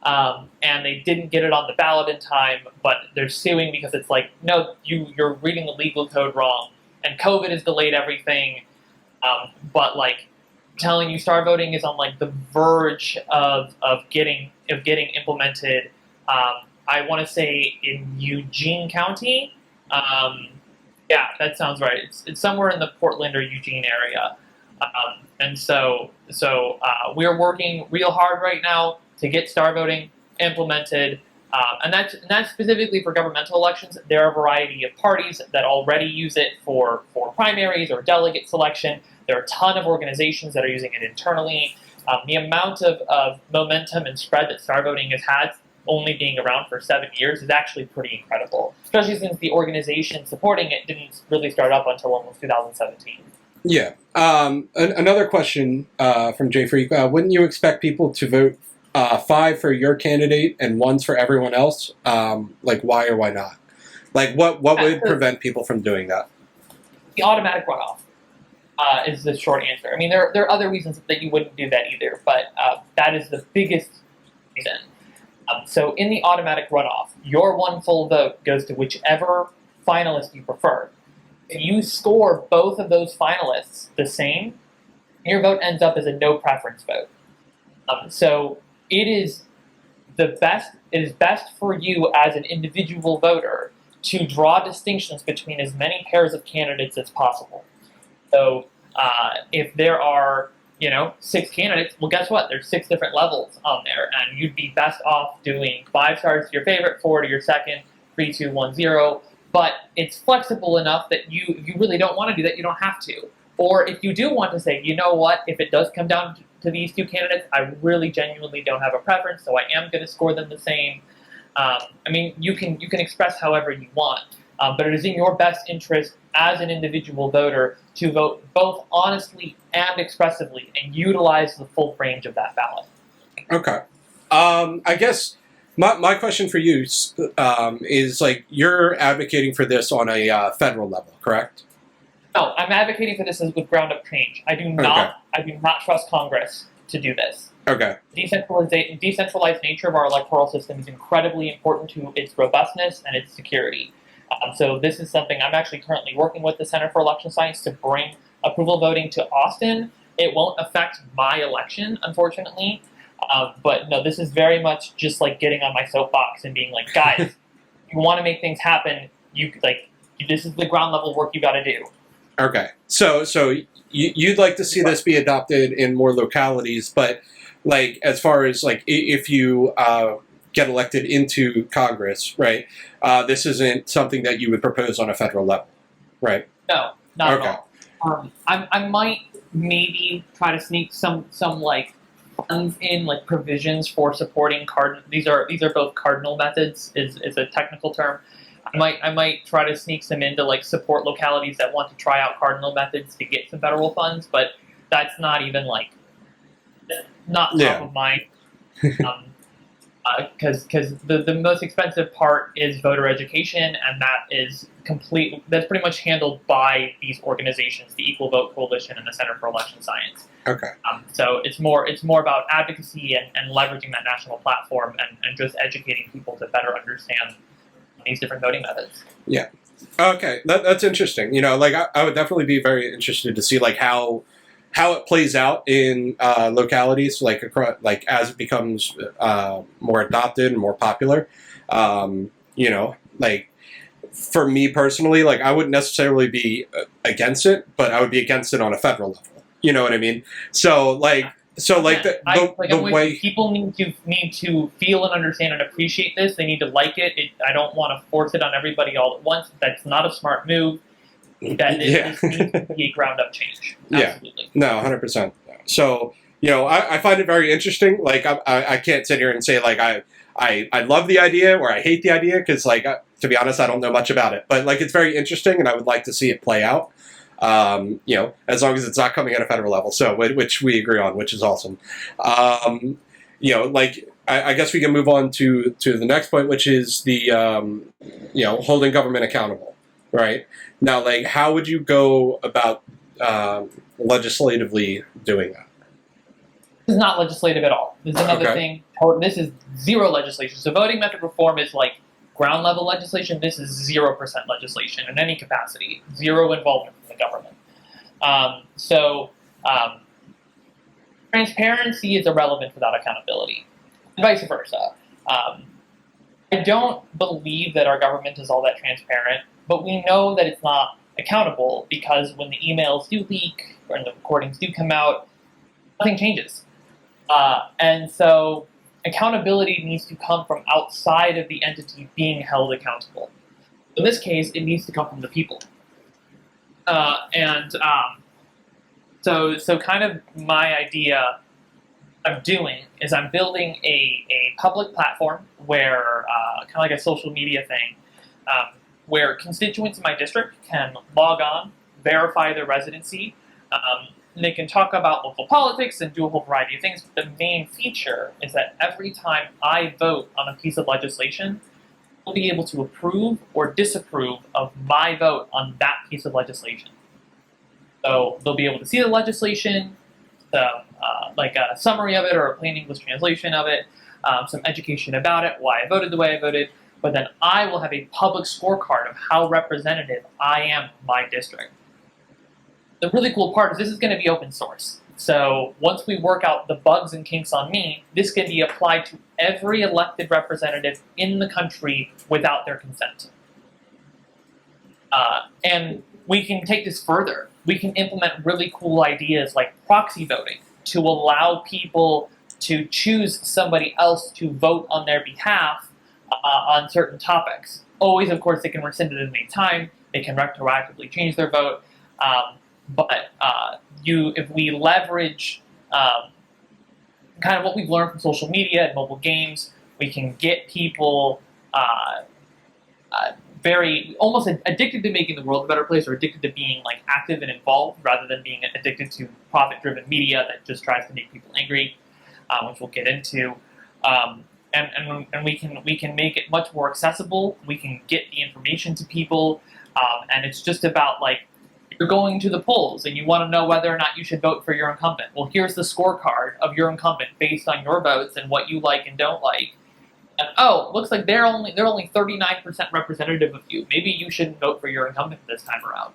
And they didn't get it on the ballot in time, but they're suing because it's like, no, you're reading the legal code wrong, and COVID has delayed everything. But like telling you star voting is on like the verge of getting implemented. I want to say in Eugene County. Yeah, that sounds right. It's somewhere in the Portland or Eugene area. And so we're working real hard right now to get star voting implemented. And that's specifically for governmental elections. There are a variety of parties that already use it for primaries or delegate selection. There are a ton of organizations that are using it internally. The amount of momentum and spread that star voting has had, only being around for 7 years, is actually pretty incredible, especially since the organization supporting it didn't really start up until almost 2017. Yeah. Another question from Jay Freak. Wouldn't you expect people to vote 5 for your candidate and 1 for everyone else? Like, why or why not? Like, what would prevent people from doing that? The automatic runoff is the short answer. I mean, there are other reasons that you wouldn't do that either, but that is the biggest reason. So in the automatic runoff, your 1 full vote goes to whichever finalist you prefer. If you score both of those finalists the same, your vote ends up as a no preference vote. So it is best for you as an individual voter to draw distinctions between as many pairs of candidates as possible. So if there are 6 candidates, well, guess what? There's 6 different levels on there, and you'd be best off doing 5 stars to your favorite, 4 to your second, 3, 2, 1, 0. But it's flexible enough that if you really don't want to do that, you don't have to. Or if you do want to say, you know what, if it does come down to these 2 candidates, I really genuinely don't have a preference, so I am going to score them the same. I mean, you can express however you want, but it is in your best interest as an individual voter to vote both honestly and expressively and utilize the full range of that ballot. Okay. I guess my question for you is like, you're advocating for this on a federal level, correct? No, I'm advocating for this as with ground up change. I do not trust Congress to do this. Okay. Decentralized nature of our electoral system is incredibly important to its robustness and its security. So this is something I'm actually currently working with the Center for Election Science to bring approval voting to Austin. It won't affect my election, unfortunately. But no, this is very much just like getting on my soapbox and being like, guys, you want to make things happen, this is the ground level work you got to do. Okay. So you'd like to see this be adopted in more localities, but like as far as like if you get elected into Congress, right? This isn't something that you would propose on a federal level, right? No, not at all. I might maybe try to sneak some like funds in, like provisions for supporting these are both cardinal methods is a technical term. I might try to sneak some in to like support localities that want to try out cardinal methods to get some federal funds, but that's not even like not top of mind. Because the most expensive part is voter education, and that's pretty much handled by these organizations, the Equal Vote Coalition and the Center for Election Science. Okay. So it's more about advocacy and leveraging that national platform and just educating people to better understand these different voting methods. Yeah. Okay, that's interesting. You know, like I would definitely be very interested to see like how it plays out in localities, like across, like as it becomes more adopted and more popular. You know, like for me personally, like I wouldn't necessarily be against it, but I would be against it on a federal level. You know what I mean? So like the way people need to feel and understand and appreciate this, they need to like it. I don't want to force it on everybody all at once. That's not a smart move. That this needs to be a ground up change. Absolutely. Yeah. No, 100%. So, you know, I find it very interesting. Like, I can't sit here and say, like, I love the idea or I hate the idea because, like, to be honest, I don't know much about it. But, like, it's very interesting and I would like to see it play out, you know, as long as it's not coming at a federal level. So, which we agree on, which is awesome. You know, like, I guess we can move on to the next point, which is the, you know, holding government accountable, right? Now, like, how would you go about legislatively doing that? This is not legislative at all. This is another thing. This is zero legislation. So voting method reform is like ground level legislation. This is 0% legislation in any capacity. Zero involvement from the government. Transparency is irrelevant without accountability, and vice versa. I don't believe that our government is all that transparent, but we know that it's not accountable because when the emails do leak or the recordings do come out, nothing changes. And so accountability needs to come from outside of the entity being held accountable. In this case, it needs to come from the people. So kind of my idea I'm doing is I'm building a public platform where, kind of like a social media thing, where constituents in my district can log on, verify their residency, and they can talk about local politics and do a whole variety of things. But the main feature is that every time I vote on a piece of legislation, they'll be able to approve or disapprove of my vote on that piece of legislation. So they'll be able to see the legislation, like a summary of it or a plain English translation of it, some education about it, why I voted the way I voted, but then I will have a public scorecard of how representative I am of my district. The really cool part is this is going to be open source. So once we work out the bugs and kinks on me, this can be applied to every elected representative in the country without their consent. And we can take this further. We can implement really cool ideas like proxy voting to allow people to choose somebody else to vote on their behalf on certain topics. Always, of course, they can rescind it at any time. They can retroactively change their vote. But if we leverage kind of what we've learned from social media and mobile games, we can get people very almost addicted to making the world a better place, or addicted to being like active and involved, rather than being addicted to profit-driven media that just tries to make people angry, which we'll get into. And we can make it much more accessible. We can get the information to people, and it's just about like you're going to the polls and you want to know whether or not you should vote for your incumbent. Well, here's the scorecard of your incumbent based on your votes and what you like and don't like. And oh, looks like they're only 39% representative of you. Maybe you shouldn't vote for your incumbent this time around.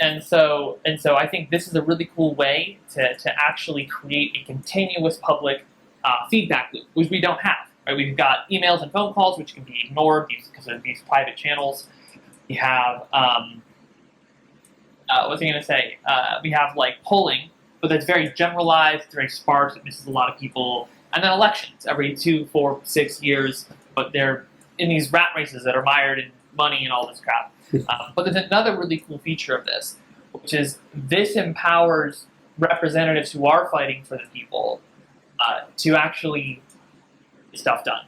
And so I think this is a really cool way to actually create a continuous public feedback loop, which we don't have. Right? We've got emails and phone calls, which can be ignored because of these private channels. We have what was I going to say? We have like polling, but that's very generalized, very sparse. It misses a lot of people. And then elections every 2, 4, 6 years, but they're in these rat races that are mired in money and all this crap. But there's another really cool feature of this, which is this empowers representatives who are fighting for the people to actually get stuff done.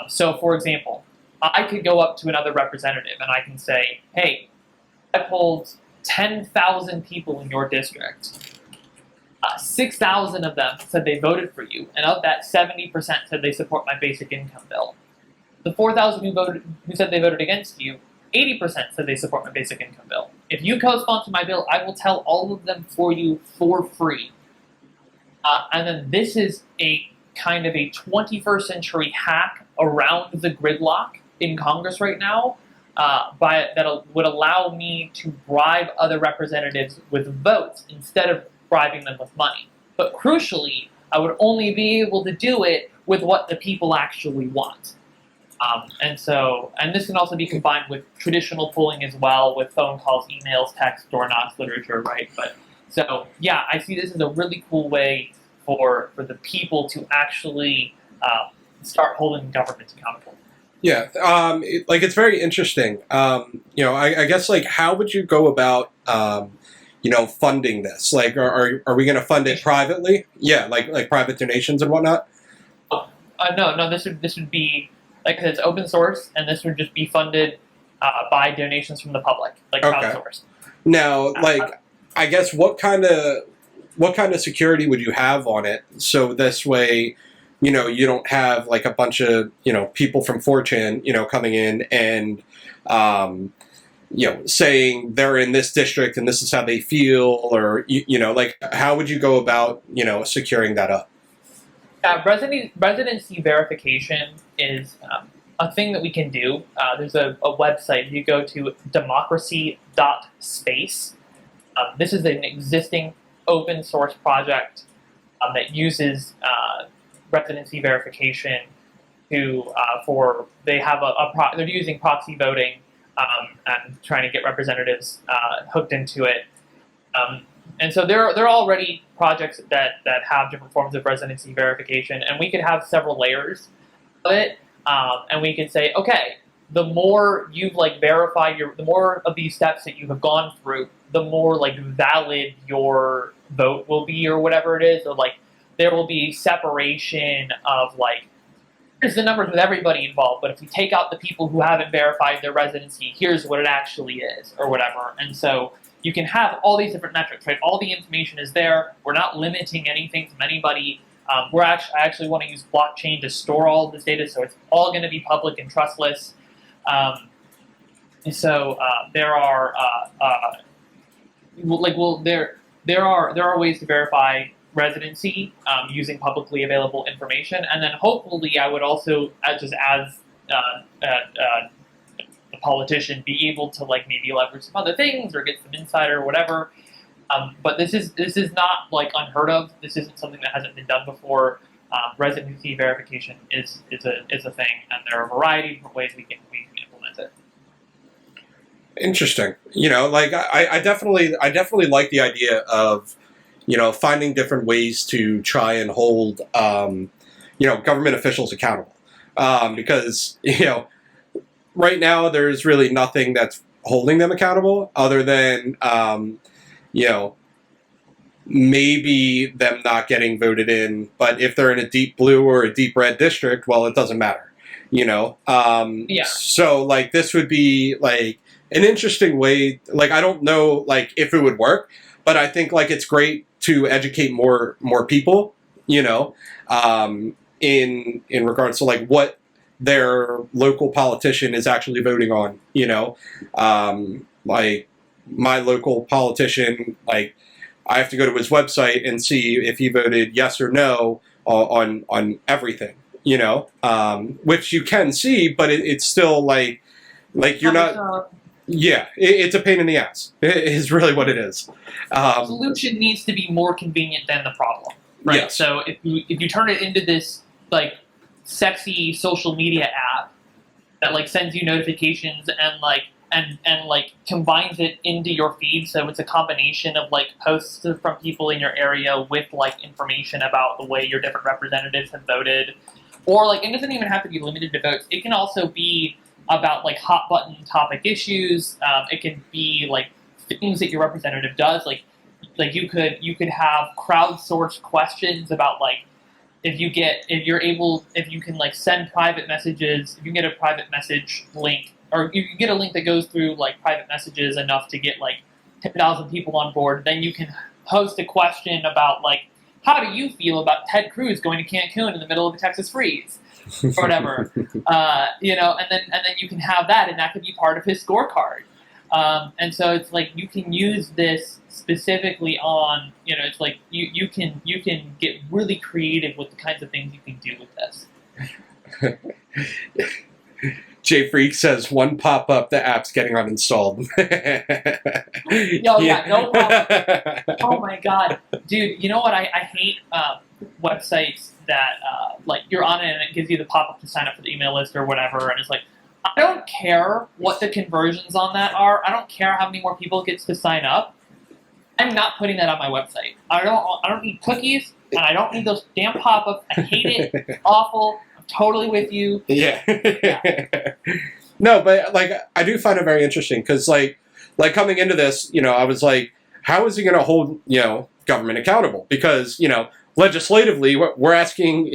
So, for example, I could go up to another representative and I can say, hey, I polled 10,000 people in your district. 6,000 of them said they voted for you, and of that, 70% said they support my basic income bill. The 4,000 who said they voted against you, 80% said they support my basic income bill. If you co-sponsor my bill, I will tell all of them for you for free. And then this is a kind of a 21st century hack around the gridlock in Congress right now that would allow me to bribe other representatives with votes instead of bribing them with money. But crucially, I would only be able to do it with what the people actually want. And this can also be combined with traditional polling as well, with phone calls, emails, text, door knocks, literature, right? But so yeah, I see this as a really cool way for the people to actually start holding governments accountable. Yeah, it's very interesting. I guess how would you go about funding this? Like, are we going to fund it privately? Yeah, like private donations and whatnot. No. This would be, like I said, it's open source, and this would just be funded by donations from the public, like crowdsourced. Now, I guess what kind of security would you have on it? So this way, you don't have like a bunch of people from 4chan coming in and saying they're in this district and this is how they feel, or how would you go about securing that up? Residency verification is a thing that we can do. There's a website. You go to democracy.space. This is an existing open source project that uses residency verification they have they're using proxy voting and trying to get representatives hooked into it. And so there are already projects that have different forms of residency verification, and we could have several layers of it, and we could say, okay, the more you've verified the more of these steps that you have gone through, the more valid your vote will be, or whatever it is, or there will be separation of here's the numbers with everybody involved, but if we take out the people who haven't verified their residency, here's what it actually is, or whatever. And so you can have all these different metrics, right? All the information is there. We're not limiting anything from anybody. I actually want to use blockchain to store all of this data, so it's all going to be public and trustless. And so there are there are ways to verify residency using publicly available information, and then hopefully I would also as a politician be able to maybe leverage some other things or get some insight or whatever. But this is not unheard of. This isn't something that hasn't been done before. Residency verification is a thing, and there are a variety of different ways we can implement it. Interesting. I definitely like the idea of finding different ways to try and hold government officials accountable, because right now there's really nothing that's holding them accountable other than maybe them not getting voted in. But if they're in a deep blue or a deep red district, well, it doesn't matter. Yeah. So this would be an interesting way. I don't know if it would work, but I think it's great to educate more people, in regards to what their local politician is actually voting on, my local politician, like, I have to go to his website and see if he voted yes or no on everything, which you can see, but it's still like you're not. Yeah, it's a pain in the ass. Is really what it is. The solution needs to be more convenient than the problem, right? Yes. So if you turn it into this like sexy social media app that like sends you notifications and like combines it into your feed, so it's a combination of like posts from people in your area with like information about the way your different representatives have voted, or like it doesn't even have to be limited to votes. It can also be about like hot button topic issues. It can be like things that your representative does. Like you could have crowdsourced questions about like if you can like send private messages. If you get a private message link, or you can get a link that goes through like private messages enough to get like 10,000 people on board, then you can host a question about like, how do you feel about Ted Cruz going to Cancun in the middle of a Texas freeze? Or whatever, and then you can have that, and that could be part of his scorecard. And so it's like you can use this specifically on, it's like you can get really creative with the kinds of things you can do with this. J Freak says one pop up, the app's getting uninstalled. No problem. Oh my god, dude! You know what? I hate websites that like you're on it and it gives you the pop up to sign up for the email list or whatever, and it's like, I don't care what the conversions on that are. I don't care how many more people gets to sign up. I'm not putting that on my website. I don't need cookies, and I don't need those damn pop ups. I hate it. It's awful. I'm totally with you. Yeah. No, but like I do find it very interesting because like coming into this, I was like, how is he going to hold government accountable? Because legislatively, we're asking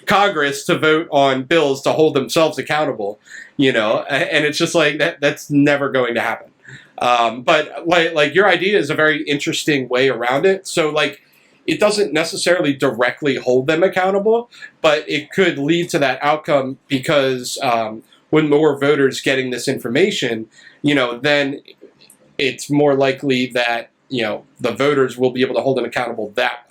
Congress to vote on bills to hold themselves accountable, and it's just like that's never going to happen. But like your idea is a very interesting way around it. So like it doesn't necessarily directly hold them accountable, but it could lead to that outcome because when more voters getting this information, then it's more likely that the voters will be able to hold them accountable that way.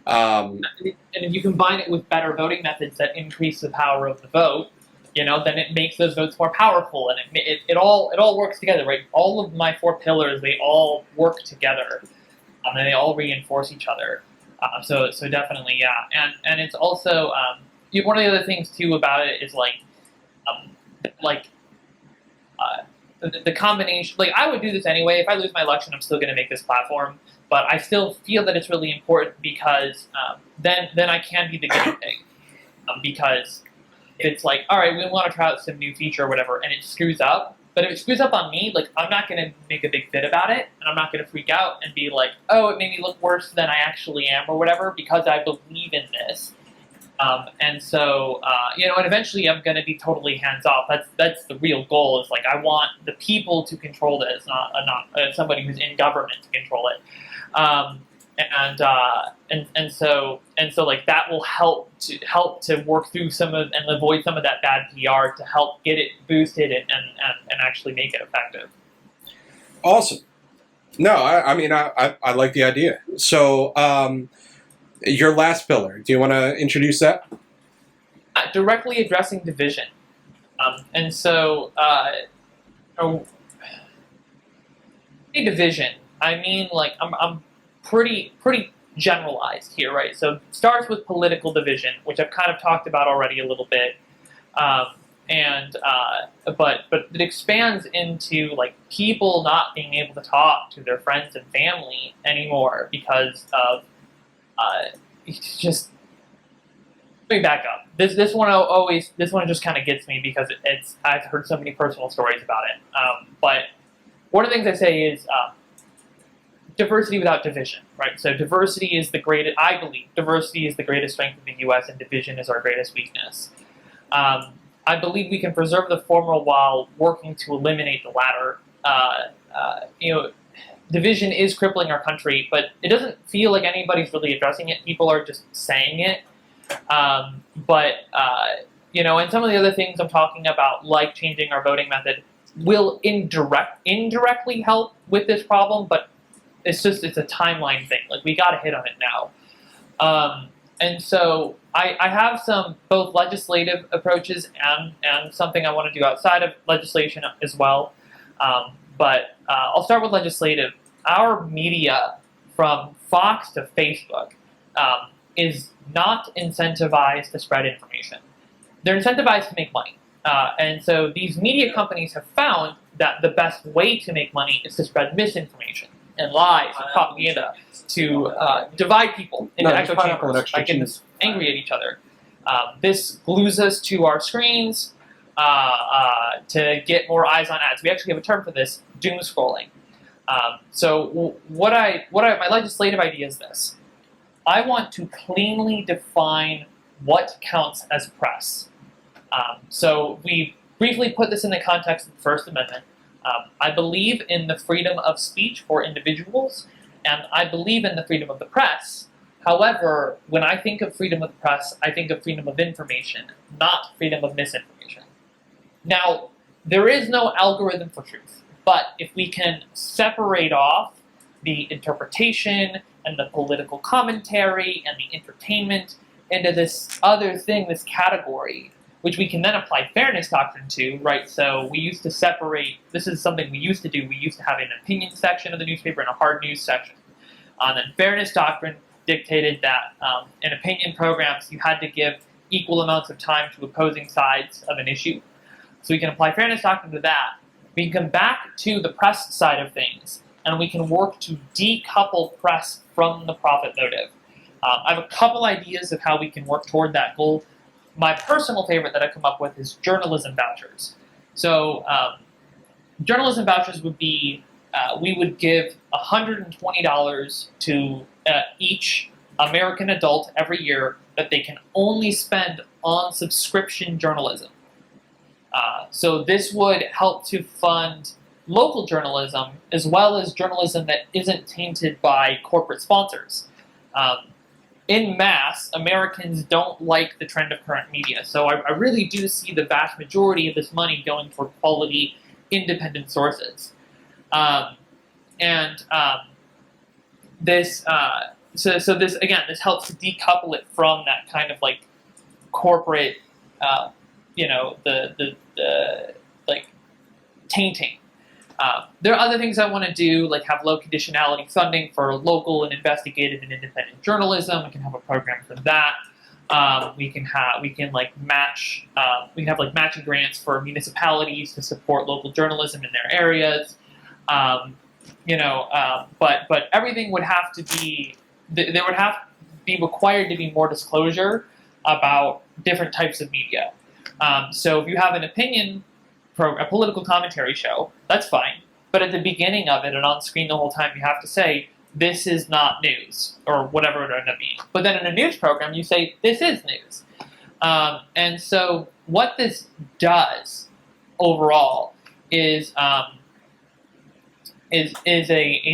And if you combine it with better voting methods that increase the power of the vote, then it makes those votes more powerful, and it all works together, right? All of my 4 pillars, they all work together, and they all reinforce each other. So definitely, yeah. And it's also one of the other things too about it is the combination. Like I would do this anyway. If I lose my election, I'm still going to make this platform. But I still feel that it's really important because then I can be the guinea pig. Because if it's like, all right, we want to try out some new feature or whatever, and it screws up. But if it screws up on me, like I'm not going to make a big fit about it, and I'm not going to freak out and be like, oh, it made me look worse than I actually am or whatever, because I believe in this. And so, and eventually I'm going to be totally hands off. That's the real goal. Is like I want the people to control this, not somebody who's in government to control it. And so like that will help to work through and avoid some of that bad PR to help get it boosted and actually make it effective. Awesome. No, I like the idea. So, your last pillar, do you want to introduce that? Directly addressing division. And so, division. I mean, like I'm pretty generalized here, right? So it starts with political division, which I've kind of talked about already a little bit, but it expands into like people not being able to talk to their friends and family anymore because of it's just. Let me back up. This one just kind of gets me because I've heard so many personal stories about it. But one of the things I say is diversity without division, right? So diversity is I believe diversity is the greatest strength of the U.S. and division is our greatest weakness. I believe we can preserve the former while working to eliminate the latter. Division is crippling our country, but it doesn't feel like anybody's really addressing it. People are just saying it. And some of the other things I'm talking about, like changing our voting method, will indirectly help with this problem, but it's a timeline thing. Like, we got to hit on it now. And so I have some both legislative approaches and something I want to do outside of legislation as well. But I'll start with legislative. Our media, from Fox to Facebook, is not incentivized to spread information. They're incentivized to make money. And so these media companies have found that the best way to make money is to spread misinformation and lies and propaganda to divide people into echo chambers by getting us angry at each other. This glues us to our screens to get more eyes on ads. We actually have a term for this: doom scrolling. So my legislative idea is this: I want to cleanly define what counts as press. So we briefly put this in the context of the First Amendment. I believe in the freedom of speech for individuals, and I believe in the freedom of the press. However, when I think of freedom of the press, I think of freedom of information, not freedom of misinformation. Now, there is no algorithm for truth, but if we can separate off the interpretation and the political commentary and the entertainment into this other thing, this category, which we can then apply fairness doctrine to, right? So we used to separate, this is something we used to do, we used to have an opinion section of the newspaper and a hard news section. And then fairness doctrine dictated that in opinion programs, you had to give equal amounts of time to opposing sides of an issue. So we can apply fairness doctrine to that. We can come back to the press side of things, and we can work to decouple press from the profit motive. I have a couple ideas of how we can work toward that goal. My personal favorite that I come up with is journalism vouchers. So journalism vouchers would be, we would give $120 to each American adult every year that they can only spend on subscription journalism. So this would help to fund local journalism as well as journalism that isn't tainted by corporate sponsors. In mass, Americans don't like the trend of current media, so I really do see the vast majority of this money going toward quality, independent sources. This again, this helps to decouple it from that kind of like corporate, the like tainting. There are other things I want to do, like have low conditionality funding for local and investigative and independent journalism. We can have a program for that. We can have matching grants for municipalities to support local journalism in their areas. But everything would have to be, there would have to be required to be more disclosure about different types of media. So if you have an opinion a political commentary show, that's fine. But at the beginning of it and on screen the whole time, you have to say, this is not news, or whatever it end up being. But then in a news program, you say, this is news. And so what this does overall is a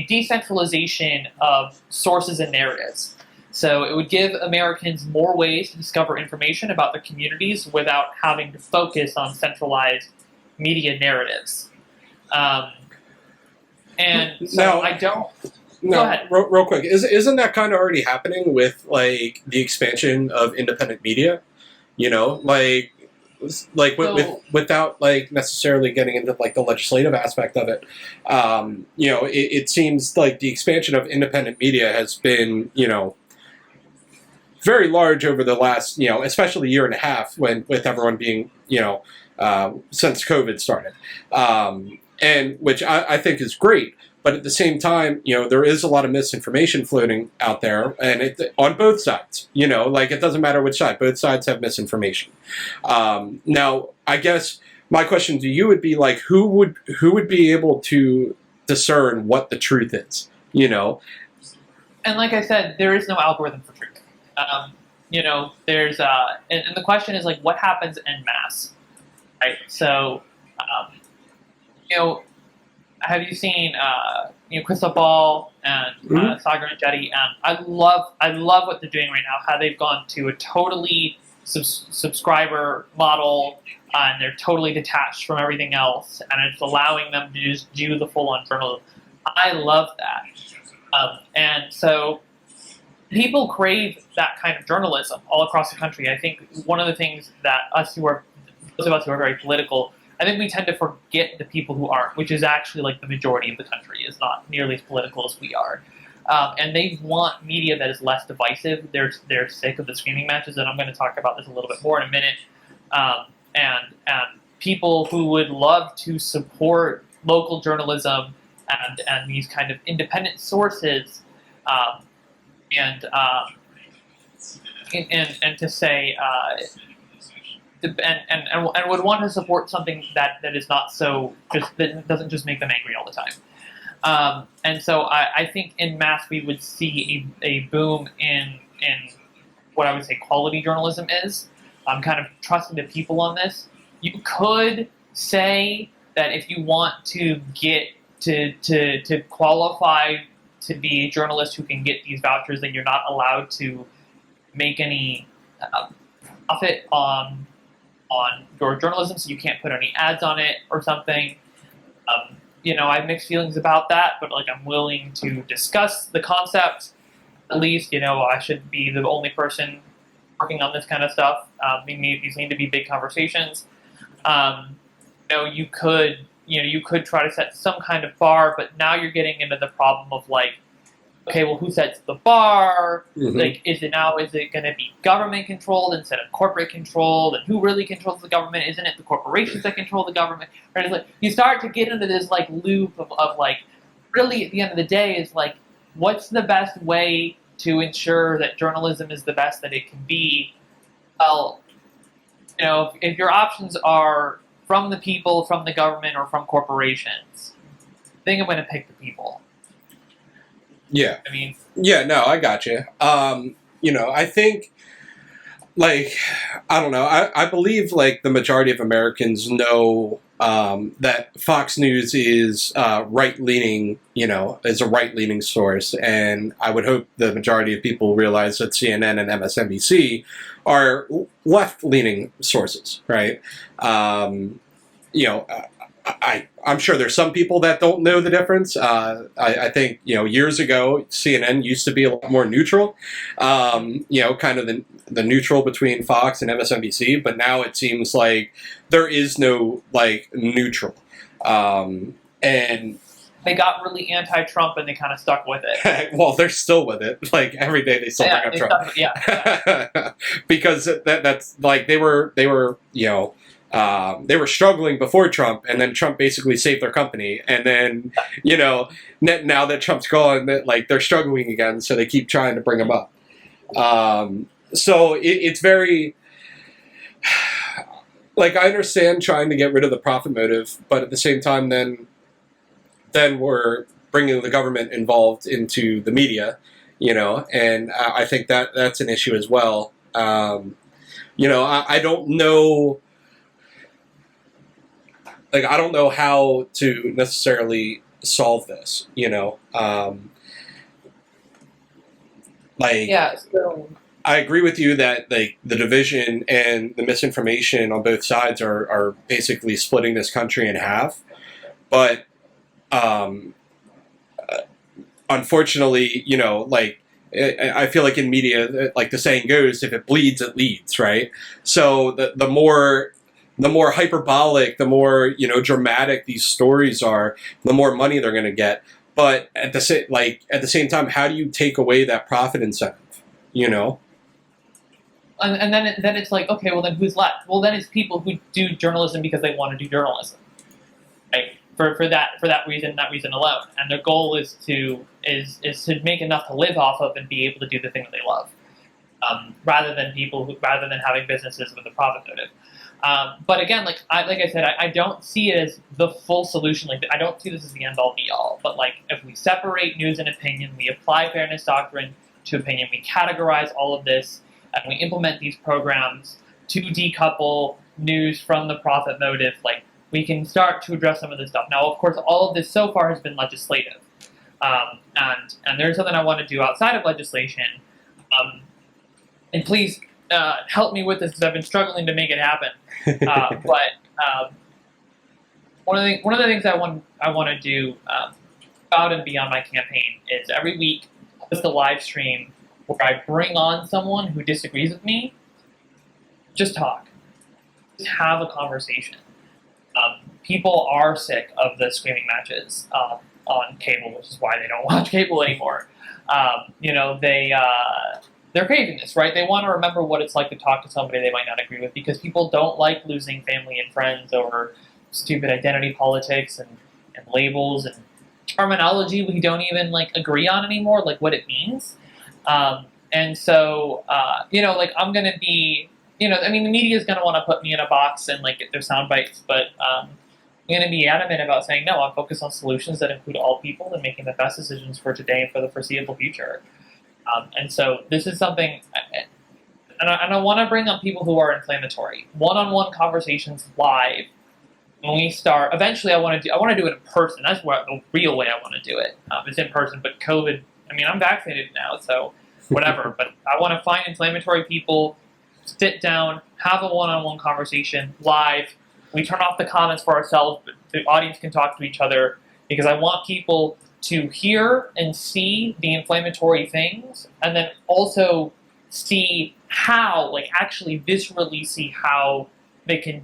decentralization of sources and narratives. So it would give Americans more ways to discover information about their communities without having to focus on centralized media narratives. And so now, I don't... No, Go ahead. Real quick. Isn't that kind of already happening with like the expansion of independent media? Without like necessarily getting into like the legislative aspect of it. It seems like the expansion of independent media has been, very large over the last, especially year and a half with everyone being, since COVID started, and which I think is great. But at the same time, there is a lot of misinformation floating out there, and on both sides. It doesn't matter which side; both sides have misinformation. Now, I guess my question to you would be like, who would be able to discern what the truth is? And like I said, there is no algorithm for truth. There's and the question is like, what happens en masse, right? So, have you seen Crystal Ball and Sagar and Jetty? And I love what they're doing right now. How they've gone to a totally subscriber model, and they're totally detached from everything else, and it's allowing them to just do the full-on journalism. I love that. And so people crave that kind of journalism all across the country. I think one of the things that those of us who are very political, I think we tend to forget the people who aren't, which is actually like the majority of the country is not nearly as political as we are. And they want media that is less divisive. They're sick of the screaming matches, and I'm going to talk about this a little bit more in a minute. And people who would love to support local journalism and these kind of independent sources, and to say and would want to support something that is not so that doesn't just make them angry all the time. And so I think in mass we would see a boom in what I would say quality journalism is. I'm kind of trusting the people on this. You could say that if you want to get to qualify to be a journalist who can get these vouchers, then you're not allowed to make any profit on your journalism, so you can't put any ads on it or something. I have mixed feelings about that, but like I'm willing to discuss the concept. At least, I shouldn't be the only person working on this kind of stuff. These need to be big conversations. You could try to set some kind of bar, but now you're getting into the problem of like, okay, well, who sets the bar? Mm-hmm. Like, is it going to be government controlled instead of corporate controlled? And who really controls the government? Isn't it the corporations that control the government? Right? It's like you start to get into this like loop of like, really at the end of the day is like, what's the best way to ensure that journalism is the best that it can be? Well, if your options are from the people, from the government, or from corporations, I think I'm going to pick the people. Yeah. I mean... Yeah, no, I got you. I think, like, I don't know. I believe, like, the majority of Americans know that Fox News is right-leaning, is a right-leaning source. And I would hope the majority of people realize that CNN and MSNBC are left-leaning sources, right? I'm sure there's some people that don't know the difference. I think, years ago, CNN used to be a lot more neutral, kind of the neutral between Fox and MSNBC, but now it seems like there is no, like, neutral. And they got really anti-Trump and they kind of stuck with it. Well, they're still with it. Like, every day they still bring up Trump. Yeah. Because that's, like, they were struggling before Trump, and then Trump basically saved their company. And then, now that Trump's gone, like they're struggling again, so they keep trying to bring him up. So it's very, like, I understand trying to get rid of the profit motive, but at the same time, then we're bringing the government involved into the media, and I think that's an issue as well. I don't know. Like, I don't know how to necessarily solve this, Yeah, so... I agree with you that, like, the division and the misinformation on both sides are basically splitting this country in half. But, unfortunately, I feel like in media, like the saying goes, if it bleeds, it leads, right? So the more hyperbolic, the more, dramatic these stories are, the more money they're going to get. But at the same time, how do you take away that profit incentive? And then it's like, okay, well then who's left? Well, then it's people who do journalism because they want to do journalism, right? For that reason alone. And their goal is to make enough to live off of and be able to do the thing that they love, rather than having businesses with a profit motive. But again, like I said, I don't see it as the full solution. Like, I don't see this as the end-all be-all. But like, if we separate news and opinion, we apply fairness doctrine to opinion, we categorize all of this, and we implement these programs to decouple news from the profit motive, like, we can start to address some of this stuff. Now, of course, all of this so far has been legislative, and there's something I want to do outside of legislation. And please, help me with this because I've been struggling to make it happen. But one of the things I want to do about and beyond my campaign is every week just a live stream where I bring on someone who disagrees with me. Just talk. Just have a conversation. People are sick of the screaming matches on cable, which is why they don't watch cable anymore. They're craving this, right? They want to remember what it's like to talk to somebody they might not agree with, because people don't like losing family and friends over stupid identity politics and labels and terminology we don't even agree on anymore, like what it means. And so, I'm going to be, the media is going to want to put me in a box and get their sound bites, but I'm going to be adamant about saying, no, I'm focused on solutions that include all people and making the best decisions for today and for the foreseeable future. And so this is something, and I want to bring up people who are inflammatory. One-on-one conversations live. When we start, eventually I want to do it in person. That's the real way I want to do it. It's in person, but COVID, I'm vaccinated now, so whatever. But I want to find inflammatory people, sit down, have a one-on-one conversation live. We turn off the comments for ourselves, but the audience can talk to each other, because I want people to hear and see the inflammatory things, and then also see how, actually viscerally see how they can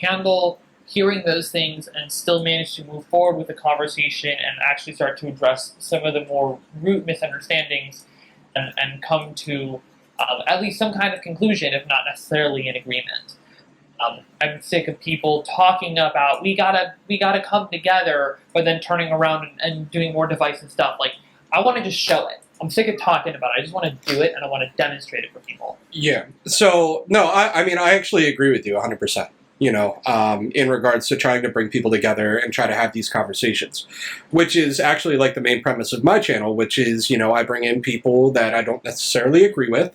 handle hearing those things and still manage to move forward with the conversation and actually start to address some of the more root misunderstandings and come to at least some kind of conclusion, if not necessarily an agreement. I'm sick of people talking about we gotta come together, but then turning around and doing more divisive stuff. I want to just show it. I'm sick of talking about it. I just want to do it, and I want to demonstrate it for people. Yeah. So, no, I actually agree with you 100%, in regards to trying to bring people together and try to have these conversations, which is actually the main premise of my channel, which is, I bring in people that I don't necessarily agree with,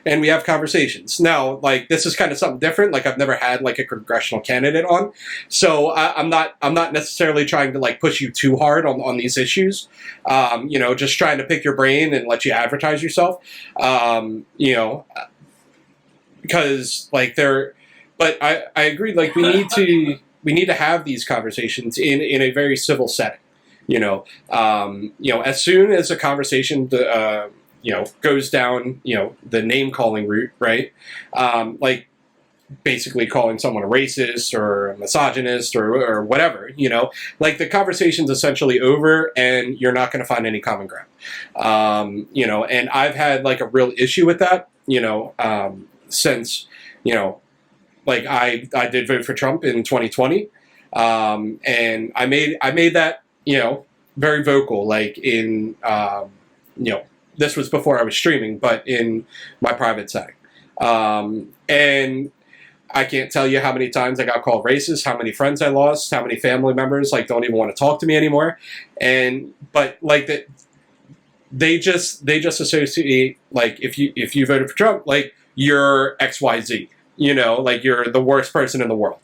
and we have conversations. Now, this is kind of something different. I've never had a congressional candidate on, so I'm not necessarily trying to push you too hard on these issues. Just trying to pick your brain and let you advertise yourself. Because they're. But I agree. We need to have these conversations in a very civil setting. As soon as a conversation goes down the name calling route, right? Basically calling someone a racist or a misogynist or whatever. The conversation's essentially over, and you're not going to find any common ground. And I've had a real issue with that. Since I did vote for Trump in 2020, and I made that very vocal. This was before I was streaming, but in my private setting, and I can't tell you how many times I got called racist, how many friends I lost, how many family members don't even want to talk to me anymore, but they just associate if you voted for Trump, you're XYZ. You're the worst person in the world.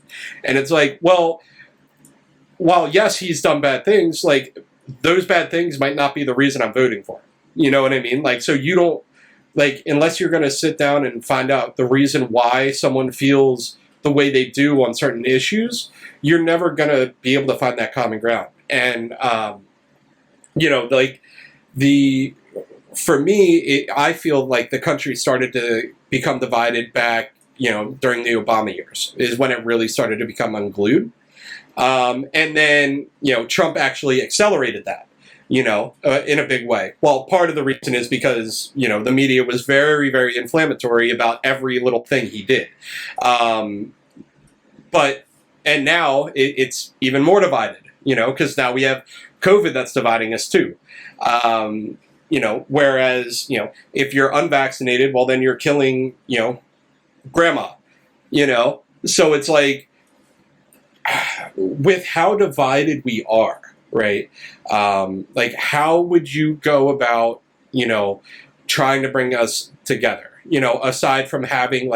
And it's well, while yes, he's done bad things, those bad things might not be the reason I'm voting for him. You know what I mean? So you don't, unless you're going to sit down and find out the reason why someone feels the way they do on certain issues, you're never going to be able to find that common ground. And, for me, I feel the country started to become divided back, during the Obama years is when it really started to become unglued. And then, Trump actually accelerated that, in a big way. Well, part of the reason is because, the media was very, very inflammatory about every little thing he did. And now it's even more divided, because now we have COVID that's dividing us too. Whereas, if you're unvaccinated, well, then you're killing, grandma, so it's with how divided we are, right? How would you go about, trying to bring us together, aside from having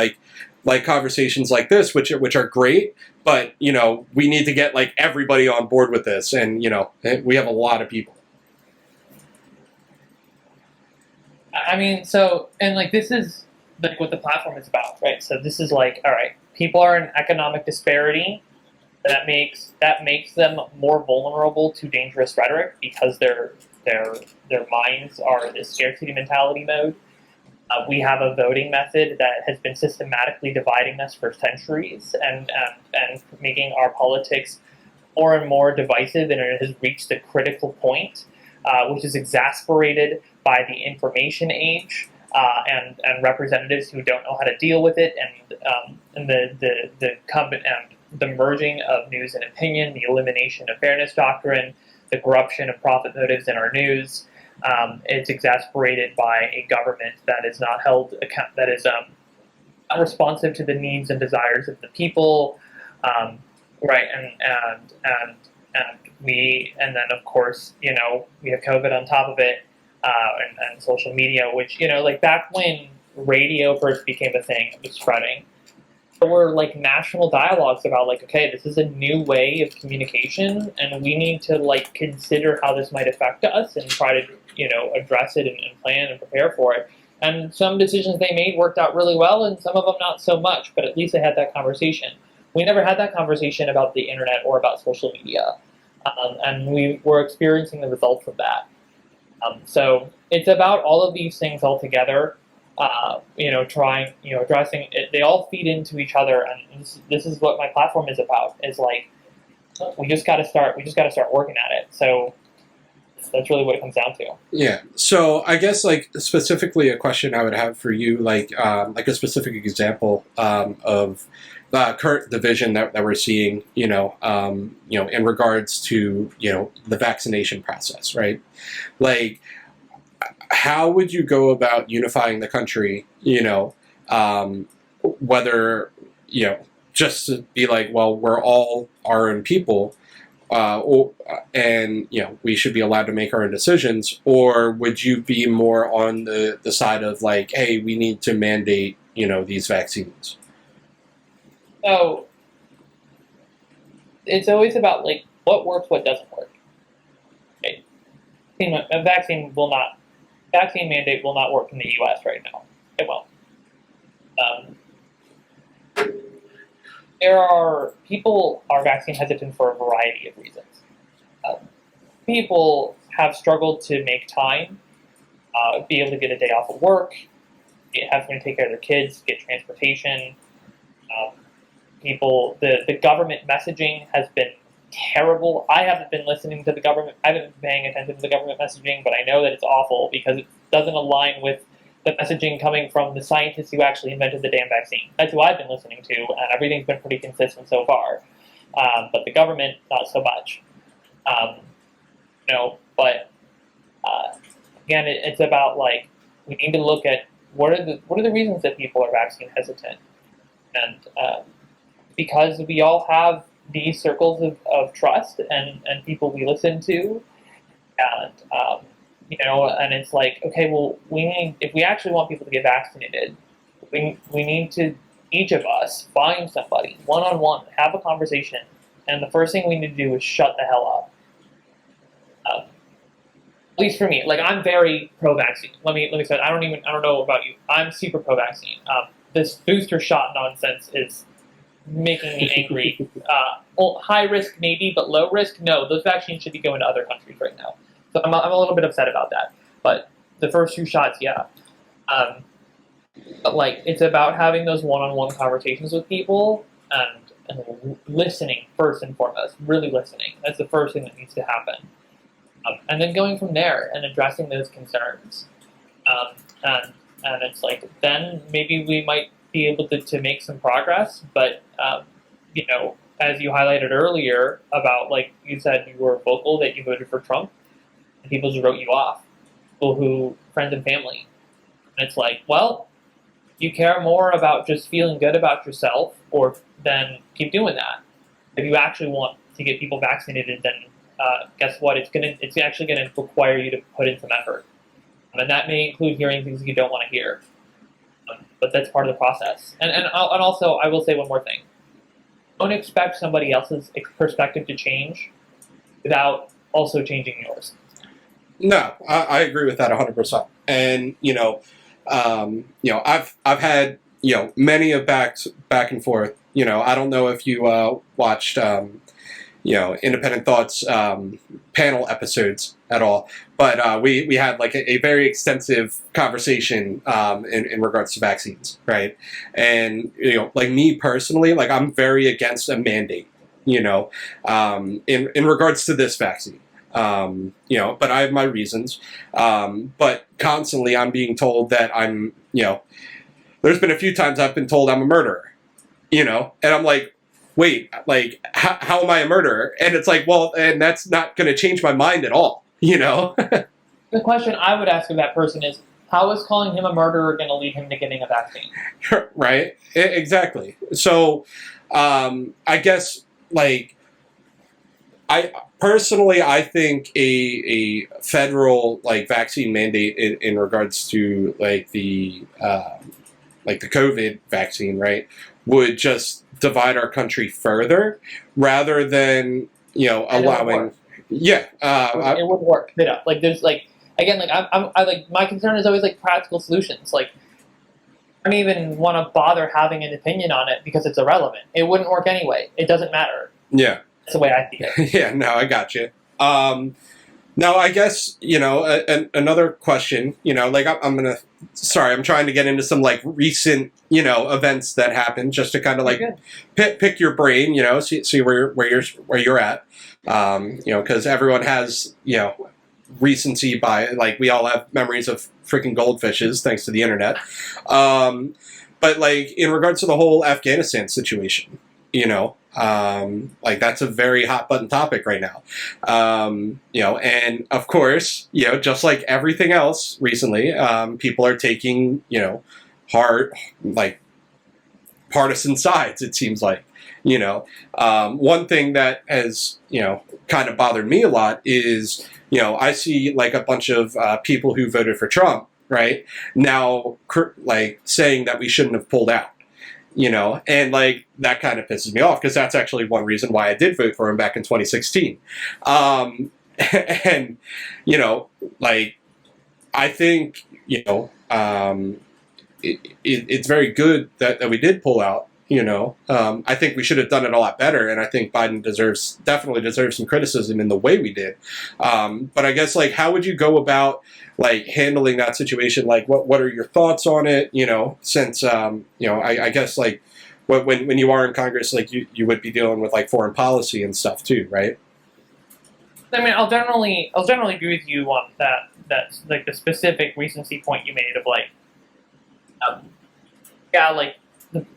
conversations like this, which are great, but, we need to get everybody on board with this. And, we have a lot of people. This is like what the platform is about, right? So this is like, all right, people are in economic disparity. That makes them more vulnerable to dangerous rhetoric because their minds are in this scarcity mentality mode. We have a voting method that has been systematically dividing us for centuries and making our politics more and more divisive, and it has reached a critical point, which is exasperated by the information age and representatives who don't know how to deal with it, and the merging of news and opinion, the elimination of fairness doctrine, the corruption of profit motives in our news. It's exasperated by a government that is not held account, that is not responsive to the needs and desires of the people, right? And then of course, you know, we have COVID on top of it, and social media, which, you know, like back when radio first became a thing, it was spreading. There were like national dialogues about like, okay, this is a new way of communication, and we need to like consider how this might affect us and try to, you know, address it and plan and prepare for it. And some decisions they made worked out really well, and some of them not so much. But at least they had that conversation. We never had that conversation about the internet or about social media, and we were experiencing the results of that. So it's about all of these things all together. You know, trying, you know, addressing it. They all feed into each other, and this is what my platform is about. Is like we just got to start working at it. So that's really what it comes down to. Yeah. So I guess like specifically a question I would have for you, like a specific example of current division that we're seeing, you know, in regards to, you know, the vaccination process, right? Like, how would you go about unifying the country, you know, whether, you know, just to be like, well, we're all our own people, and, you know, we should be allowed to make our own decisions, or would you be more on the side of like, hey, we need to mandate, you know, these vaccines? So it's always about like what works, what doesn't work. Okay. A vaccine mandate will not work in the U.S. right now. It won't. People are vaccine hesitant for a variety of reasons. People have struggled to make time, be able to get a day off of work, have to take care of their kids, get transportation. The government messaging has been terrible. I haven't been listening to the government. I haven't been paying attention to the government messaging, but I know that it's awful because it doesn't align with the messaging coming from the scientists who actually invented the damn vaccine. That's who I've been listening to, and everything's been pretty consistent so far. But the government, not so much. But again, it's about like we need to look at what are the reasons that people are vaccine hesitant, and because we all have these circles of trust and people we listen to, and and it's like, okay, well, if we actually want people to get vaccinated, we need to, each of us, find somebody one-on-one, have a conversation, and the first thing we need to do is shut the hell up. At least for me, like I'm very pro-vaccine. Let me say, I don't know about you. I'm super pro-vaccine. This booster shot nonsense is making me angry. High risk maybe, but low risk, no. Those vaccines should be going to other countries right now. So I'm a little bit upset about that. But the first 2 shots, yeah. But like it's about having those one-on-one conversations with people and listening first and foremost. Really listening. That's the first thing that needs to happen. And then going from there and addressing those concerns. And it's like then maybe we might be able to make some progress, but as you highlighted earlier about, like you said, you were vocal that you voted for Trump, and people just wrote you off, friends and family. And it's like, well, you care more about just feeling good about yourself, or then keep doing that. If you actually want to get people vaccinated, then guess what? It's actually gonna require you to put in some effort, and that may include hearing things you don't want to hear. But that's part of the process. And also, I will say one more thing. Don't expect somebody else's perspective to change without also changing yours. No, I agree with that 100%. And, I've had many of back and forth. I don't know if you watched Independent Thoughts panel episodes at all, but we had like a very extensive conversation in regards to vaccines, right? And like me personally, like I'm very against a mandate, in regards to this vaccine. But I have my reasons. But constantly I'm being told that there's been a few times I've been told I'm a murderer, and I'm like, wait, like, how am I a murderer? And it's like, well, and that's not going to change my mind at all, The question I would ask of that person is, how is calling him a murderer going to lead him to getting a vaccine? Right? Exactly. So, I guess, like, I think a federal like vaccine mandate in regards to like the COVID vaccine, right, would just divide our country further rather than allowing. Yeah, it wouldn't work. Like there's like again like I like my concern is always like practical solutions. Like I don't even want to bother having an opinion on it because it's irrelevant. It wouldn't work anyway. It doesn't matter. Yeah. That's the way I see it. Yeah, no, I got you. Now, I guess, another question, like I'm trying to get into some like recent, events that happened just to kind of like pick your brain, see where you're at. Because everyone has, recency bias, like we all have memories of freaking goldfishes thanks to the internet. But like in regards to the whole Afghanistan situation, like that's a very hot button topic right now. And of course, just like everything else recently, people are taking, hard, like partisan sides, it seems like, one thing that has, kind of bothered me a lot is, I see like a bunch of people who voted for Trump, right, now like saying that we shouldn't have pulled out. And like that kind of pisses me off because that's actually one reason why I did vote for him back in 2016. And like I think it's very good that we did pull out. I think we should have done it a lot better, and I think Biden definitely deserves some criticism in the way we did. But I guess like how would you go about like handling that situation? Like what are your thoughts on it? Since I guess like when you are in Congress, like you would be dealing with like foreign policy and stuff too, right? I mean, I'll generally agree with you on that. That's like the specific recency point you made of like, like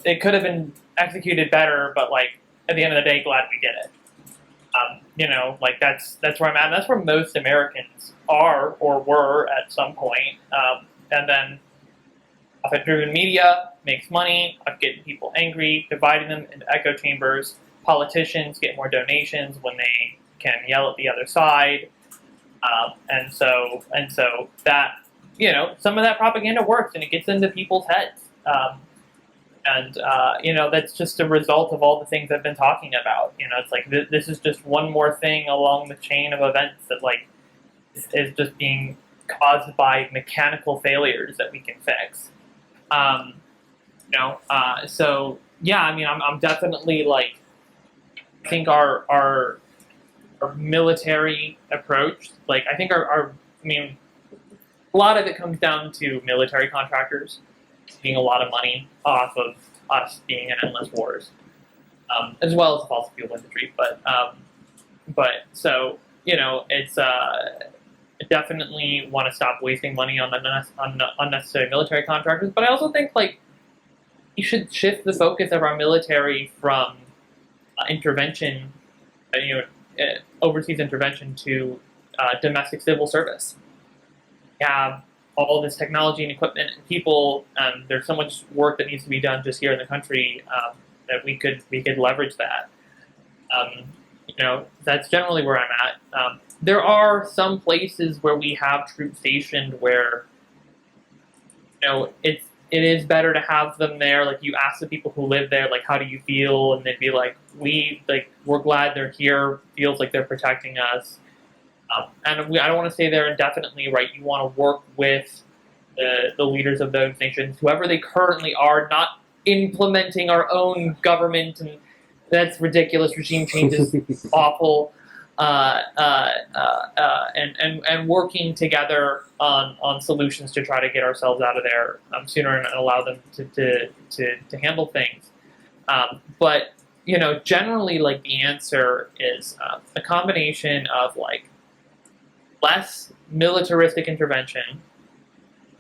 it could have been executed better, but like at the end of the day, glad we did it. Like that's where I'm at. And that's where most Americans are or were at some point. And then profit-driven media makes money of getting people angry, dividing them into echo chambers. Politicians get more donations when they can yell at the other side. And so that, some of that propaganda works and it gets into people's heads. That's just a result of all the things I've been talking about. It's like this is just one more thing along the chain of events that like is just being caused by mechanical failures that we can fix. So yeah, I mean, I'm definitely like, I think our military approach, like I think a lot of it comes down to military contractors making a lot of money off of us being in endless wars, as well as the fossil fuel industry. But so it's definitely want to stop wasting money on unnecessary military contractors. But I also think like you should shift the focus of our military from intervention, overseas intervention to domestic civil service. We have all this technology and equipment and people. There's so much work that needs to be done just here in the country that we could leverage that. That's generally where I'm at. There are some places where we have troops stationed where it is better to have them there. Like you ask the people who live there, like how do you feel, and they'd be like, we're glad they're here. Feels like they're protecting us. And I don't want to stay there indefinitely, right? You want to work with the leaders of those nations, whoever they currently are, not implementing our own government, and that's ridiculous. Regime change is awful. And working together on solutions to try to get ourselves out of there sooner and allow them to handle things. But generally, like, the answer is a combination of like less militaristic intervention,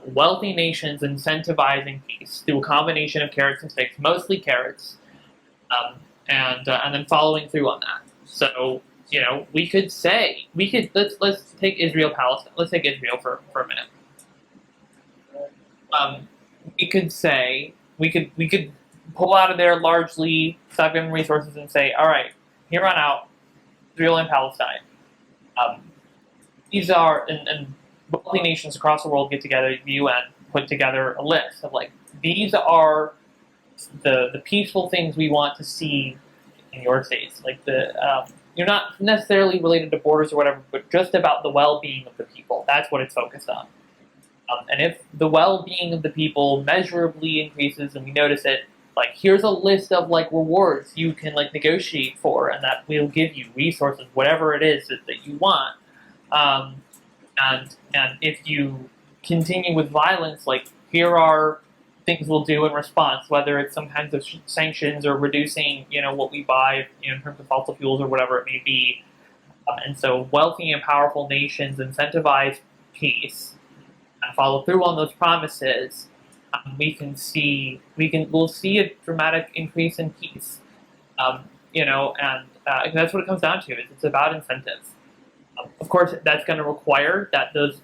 wealthy nations incentivizing peace through a combination of carrots and sticks, mostly carrots, and then following through on that. So we could let's take Israel Palestine. Let's take Israel for a minute. We could say we could pull out of there largely suck in resources and say, all right, here on out, Israel and Palestine. These are and wealthy nations across the world get together. The UN put together a list of like, these are the peaceful things we want to see in your states. Like you're not necessarily related to borders or whatever, but just about the well-being of the people. That's what it's focused on. And if the well-being of the people measurably increases, and we notice it, like, here's a list of like rewards you can like negotiate for, and that will give you resources, whatever it is that you want. And if you continue with violence, like, here are things we'll do in response, whether it's some kinds of sanctions or reducing, what we buy, in terms of fossil fuels or whatever it may be. And so wealthy and powerful nations incentivize peace and follow through on those promises. We'll see a dramatic increase in peace. And that's what it comes down to. Is it's about incentives. Of course, that's going to require that those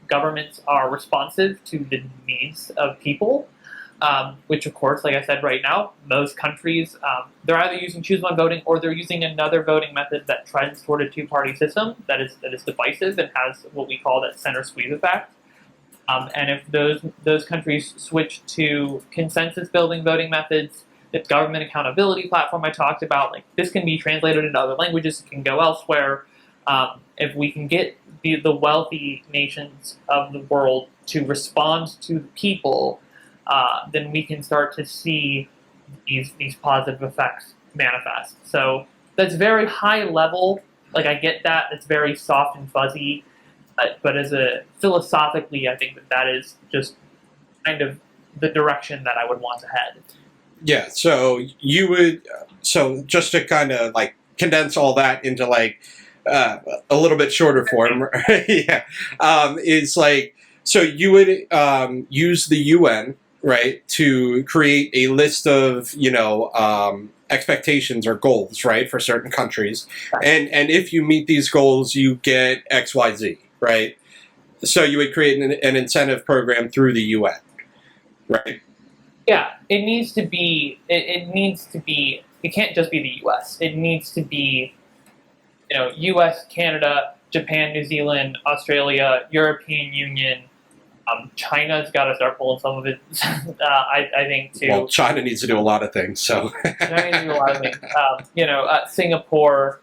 governments are responsive to the needs of people. Which, of course, like I said, right now, most countries, they're either using choose-one voting or they're using another voting method that trends toward a two-party system that is divisive and has what we call that center squeeze effect. And if those countries switch to consensus-building voting methods, this government accountability platform I talked about, like, this can be translated into other languages, it can go elsewhere. If we can get the wealthy nations of the world to respond to the people, then we can start to see these positive effects manifest. So that's very high level. Like, I get that. It's very soft and fuzzy. But philosophically, I think that is just kind of the direction that I would want to head. Yeah, so just to kind of like condense all that into like a little bit shorter form, right? Yeah, is like, so you would use the UN, right, to create a list of expectations or goals, right, for certain countries, and if you meet these goals, you get X, Y, Z, right? So you would create an incentive program through the UN, right? Yeah, it needs to be. It needs to be. It can't just be the U.S. It needs to be, U.S., Canada, Japan, New Zealand, Australia, European Union. China's got to start pulling some of it. I think too. Well, China needs to do a lot of things. So China needs to do a lot of things. Singapore,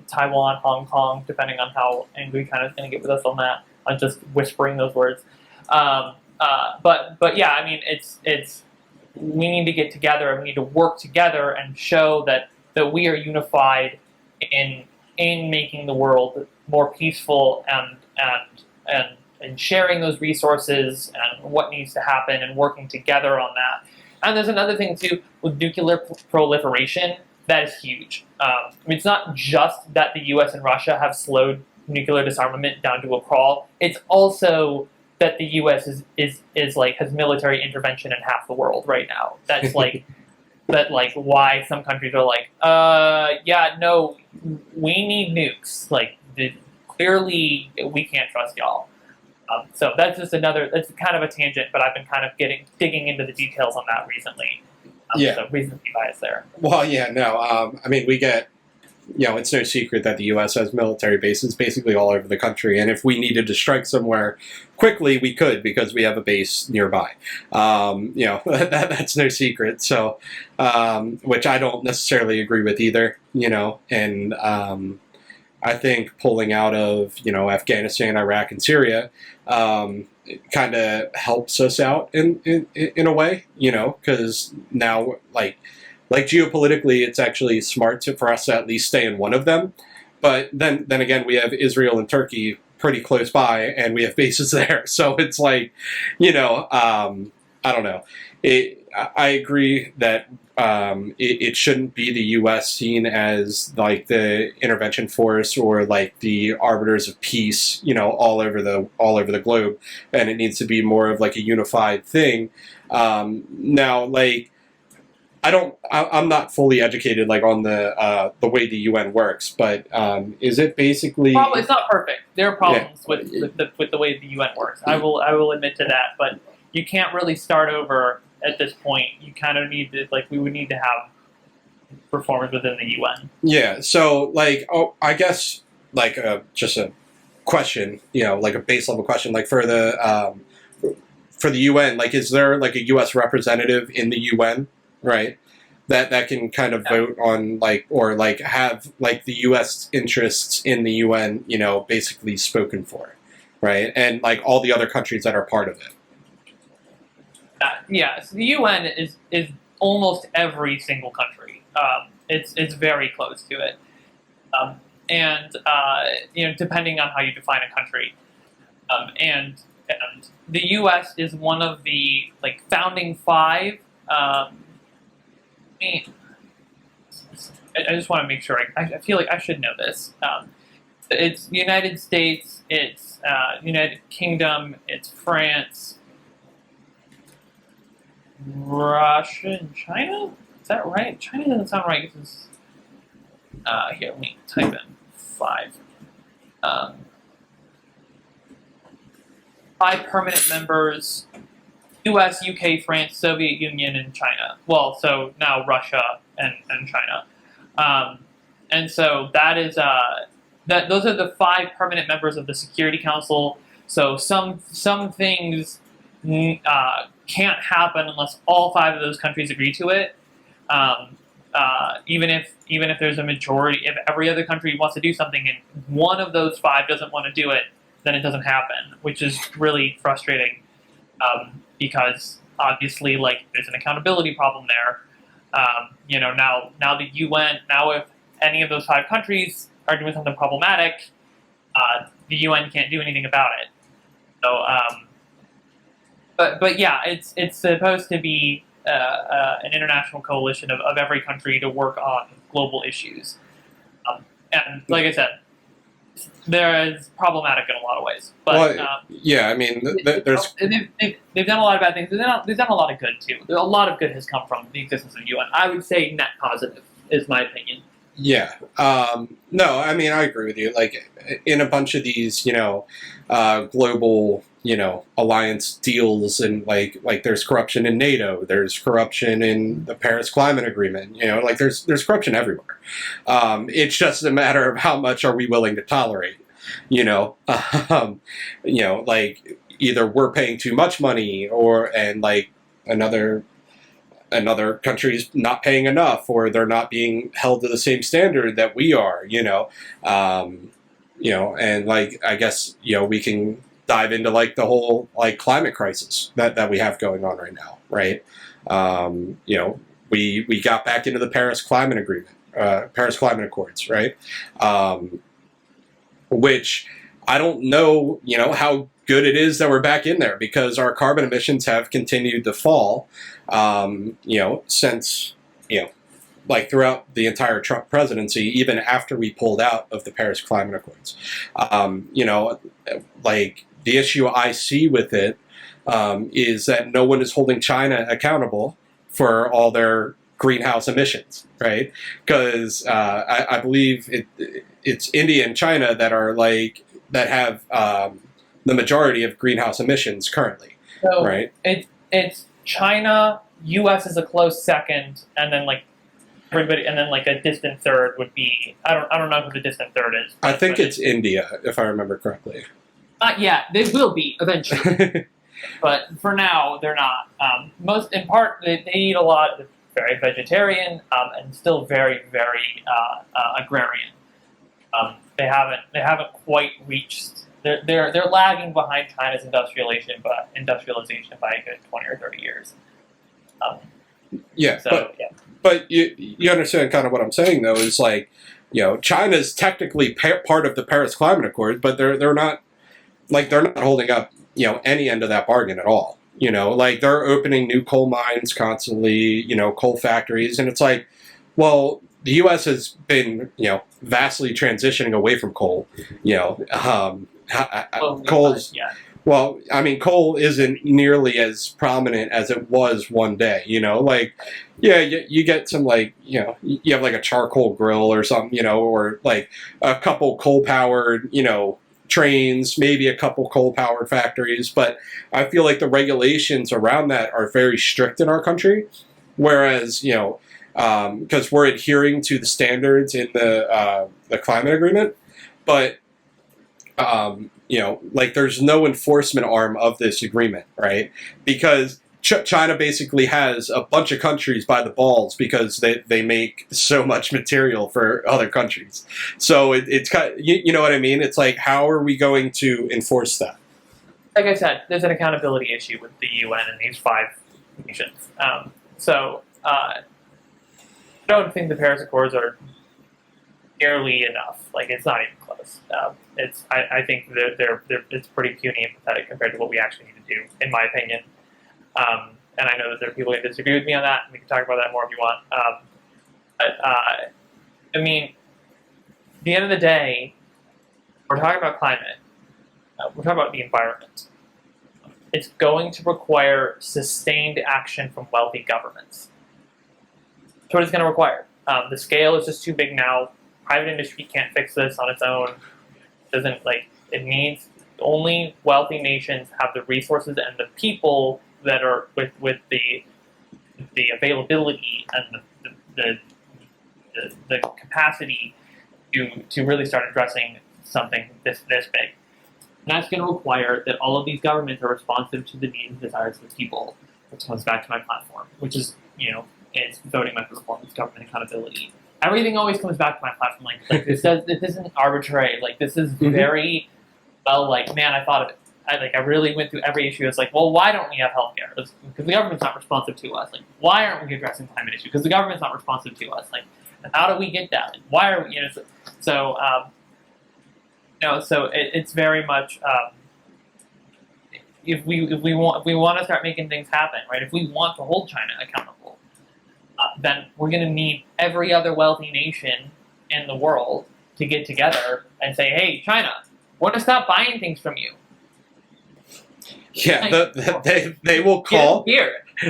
Taiwan, Hong Kong, depending on how angry China's going to get with us on that. I'm just whispering those words. But yeah, I mean, it's we need to get together and we need to work together and show that we are unified in making the world more peaceful and sharing those resources and what needs to happen and working together on that. And there's another thing too with nuclear proliferation that is huge. It's not just that the U.S. and Russia have slowed nuclear disarmament down to a crawl. It's also that the U.S. is like has military intervention in half the world right now. That's like why some countries are like, yeah, no, we need nukes. Like, clearly we can't trust y'all. So that's just that's kind of a tangent, but I've been kind of digging into the details on that recently. So recency bias there. Well, yeah, no, I mean, we get, it's no secret that the U.S. has military bases basically all over the country, and if we needed to strike somewhere quickly, we could because we have a base nearby. That's no secret. So, which I don't necessarily agree with either. And I think pulling out of Afghanistan, Iraq, and Syria kind of helps us out in a way, because now like geopolitically, it's actually smart for us to at least stay in one of them. But then again, we have Israel and Turkey pretty close by, and we have bases there. So it's like, I don't know. I agree that it shouldn't be the U.S. seen as like the intervention force or like the arbiters of peace, all over the globe, and it needs to be more of like a unified thing. Now, like, I'm not fully educated like on the way the UN works, but is it basically? Probably it's not perfect. There are problems with the way the UN works. I will admit to that, but you can't really start over at this point. You kind of need to we would need to have reformers within the UN. Yeah. So I guess just a question, like a base level question, like for the UN, like is there like a U.S. representative in the UN? Right, that can kind of vote on have like the U.S. interests in the UN, basically spoken for, right, and like all the other countries that are part of it. So the UN is almost every single country. It's very close to it, and depending on how you define a country, and the U.S. is one of the founding five. I just want to make sure. I feel like I should know this. It's the United States, it's United Kingdom, it's France, Russia, and China? Is that right? China doesn't sound right. Here, let me type in 5. 5 permanent members. U.S., UK, France, Soviet Union, and China. Well, so now Russia and China. And so that is those are the 5 permanent members of the Security Council. So some things can't happen unless all 5 of those countries agree to it. Even if there's a majority, if every other country wants to do something and one of those 5 doesn't want to do it, then it doesn't happen, which is really frustrating. Because obviously, there's an accountability problem there. Now the UN, now if any of those 5 countries are doing something problematic, the UN can't do anything about it. So, but yeah, it's supposed to be an international coalition of every country to work on global issues. And like I said, there is problematic in a lot of ways. But yeah, I mean, they've done a lot of bad things. They've done a lot of good too. A lot of good has come from the existence of the UN. I would say net positive is my opinion. Yeah. No, I mean, I agree with you. Like in a bunch of these, global, alliance deals, and like there's corruption in NATO, there's corruption in the Paris Climate Agreement, there's corruption everywhere. It's just a matter of how much are we willing to tolerate, either we're paying too much money and another country's not paying enough, or they're not being held to the same standard that we are, and I guess, we can dive into the whole climate crisis that we have going on right now, right? We got back into the Paris Climate Agreement, Paris Climate Accords, right? Which I don't know, how good it is that we're back in there, because our carbon emissions have continued to fall, since, throughout the entire Trump presidency, even after we pulled out of the Paris Climate Accords. The issue I see with it is that no one is holding China accountable for all their greenhouse emissions, right? Because I believe it's India and China that are that have the majority of greenhouse emissions currently, so right? It's China, U.S. is a close second, and then everybody, and then a distant third would be I don't know who the distant third is. I think it's India, if I remember correctly. Yeah, they will be eventually, but for now they're not. Most in part they eat a lot. They're very vegetarian and still very very agrarian. they haven't quite reached. They're lagging behind China's industrialization by a good 20 or 30 years. Yeah, So but you understand kind of what I'm saying though is like, China's technically part of the Paris Climate Accord, but they're not holding up any end of that bargain at all. Like they're opening new coal mines constantly, coal factories, and it's like, well, the U.S. has been vastly transitioning away from coal. Coal's Well, I mean, coal isn't nearly as prominent as it was one day, like, yeah, you get some, like, you have like a charcoal grill or something, or like a couple coal-powered, trains, maybe a couple coal-powered factories, but I feel like the regulations around that are very strict in our country, whereas, because we're adhering to the standards in the climate agreement, but like there's no enforcement arm of this agreement, right? Because China basically has a bunch of countries by the balls because they make so much material for other countries. So it's kind of, you know what I mean? It's like, how are we going to enforce that? Like I said, there's an accountability issue with the UN and these 5 nations. I don't think the Paris Accords are nearly enough. Like, it's not even close. I think it's pretty puny and pathetic compared to what we actually need to do, in my opinion. And I know that there are people who disagree with me on that, and we can talk about that more if you want. I mean, at the end of the day, we're talking about climate. We're talking about the environment. It's going to require sustained action from wealthy governments. That's what it's going to require. The scale is just too big now. Private industry can't fix this on its own. It needs only wealthy nations have the resources and the people that are with the availability and the capacity to really start addressing something this big. And that's going to require that all of these governments are responsive to the needs and desires of the people, which comes back to my platform, which is, it's voting method reform, it's government accountability. Everything always comes back to my platform. Like this isn't arbitrary. Like, this is very well. Like, man, I thought of it. I really went through every issue. It's like, well, why don't we have healthcare? Because the government's not responsive to us. Like, why aren't we addressing climate issue? Because the government's not responsive to us. Like, how do we get that? Like, why are we? So it's very much. If we want to start making things happen, right? If we want to hold China accountable, then we're going to need every other wealthy nation in the world to get together and say, hey, China, we're going to stop buying things from you. Yeah, they will call.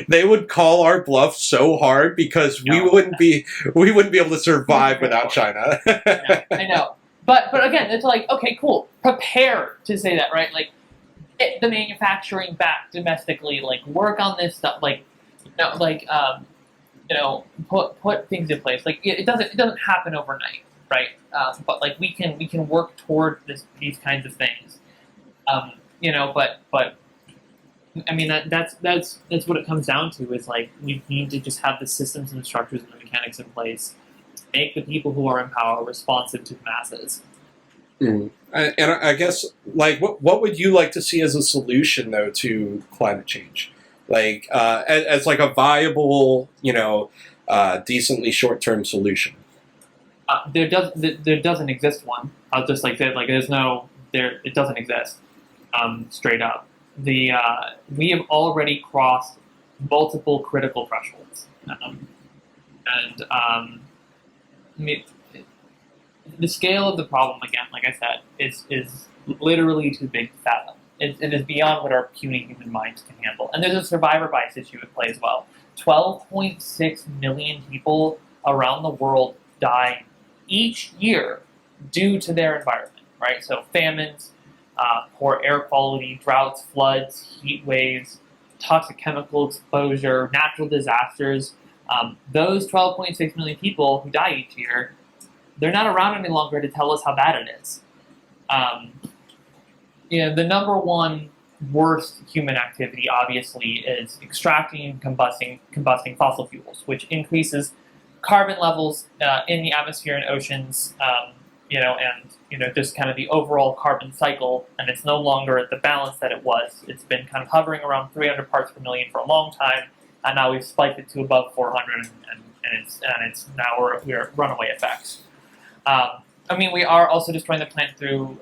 They would call our bluff so hard because we wouldn't be able to survive without China. I know. But again, it's like, okay, cool. Prepare to say that, right? Like, get the manufacturing back domestically. Like, work on this stuff. Like, put things in place. Like, it doesn't happen overnight, right? But like, we can work toward these kinds of things. But I mean, that's what it comes down to, is like, we need to just have the systems and the structures and the mechanics in place, make the people who are in power responsive to the masses. And I guess, like, what would you like to see as a solution, though, to climate change? Like, as like a viable, decently short-term solution? There doesn't exist one. I'll just say, like, it doesn't exist. Straight up. We have already crossed multiple critical thresholds. The scale of the problem, again, like I said, is literally too big to fathom. It is beyond what our puny human minds can handle. And there's a survivor bias issue at play as well. 12.6 million people around the world die each year due to their environment, right? So famines, poor air quality, droughts, floods, heat waves, toxic chemical exposure, natural disasters. Those 12.6 million people who die each year, they're not around any longer to tell us how bad it is. The number one worst human activity, obviously, is extracting and combusting fossil fuels, which increases carbon levels in the atmosphere and oceans and just kind of the overall carbon cycle, and it's no longer at the balance that it was. It's been kind of hovering around 300 parts per million for a long time, and now we've spiked it to above 400, and it's now we're runaway effects. We are also destroying the planet through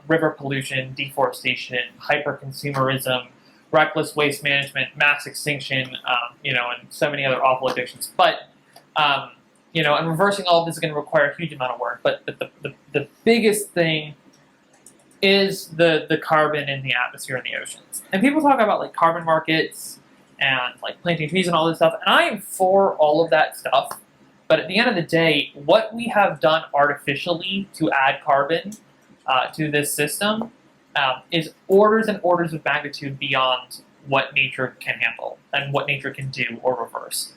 river pollution, deforestation, hyper-consumerism, reckless waste management, mass extinction, and so many other awful addictions. But and reversing all of this is going to require a huge amount of work. But the biggest thing is the carbon in the atmosphere and the oceans. And people talk about like carbon markets and like planting trees and all this stuff, and I am for all of that stuff. But at the end of the day, what we have done artificially to add carbon to this system is orders and orders of magnitude beyond what nature can handle and what nature can do or reverse.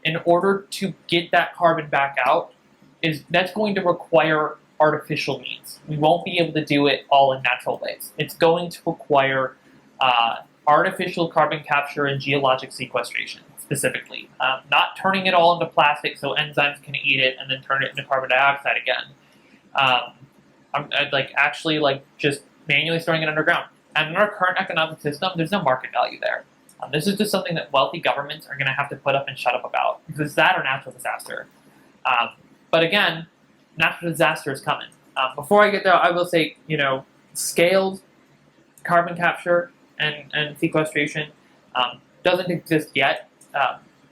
In order to get that carbon back out, that's going to require artificial means. We won't be able to do it all in natural ways. It's going to require artificial carbon capture and geologic sequestration, specifically. Not turning it all into plastic so enzymes can eat it and then turn it into carbon dioxide again. I'd just manually storing it underground. And in our current economic system, there's no market value there. This is just something that wealthy governments are going to have to put up and shut up about, because it's that or natural disaster. But again, natural disaster is coming. Before I get there, I will say, scaled carbon capture and sequestration doesn't exist yet,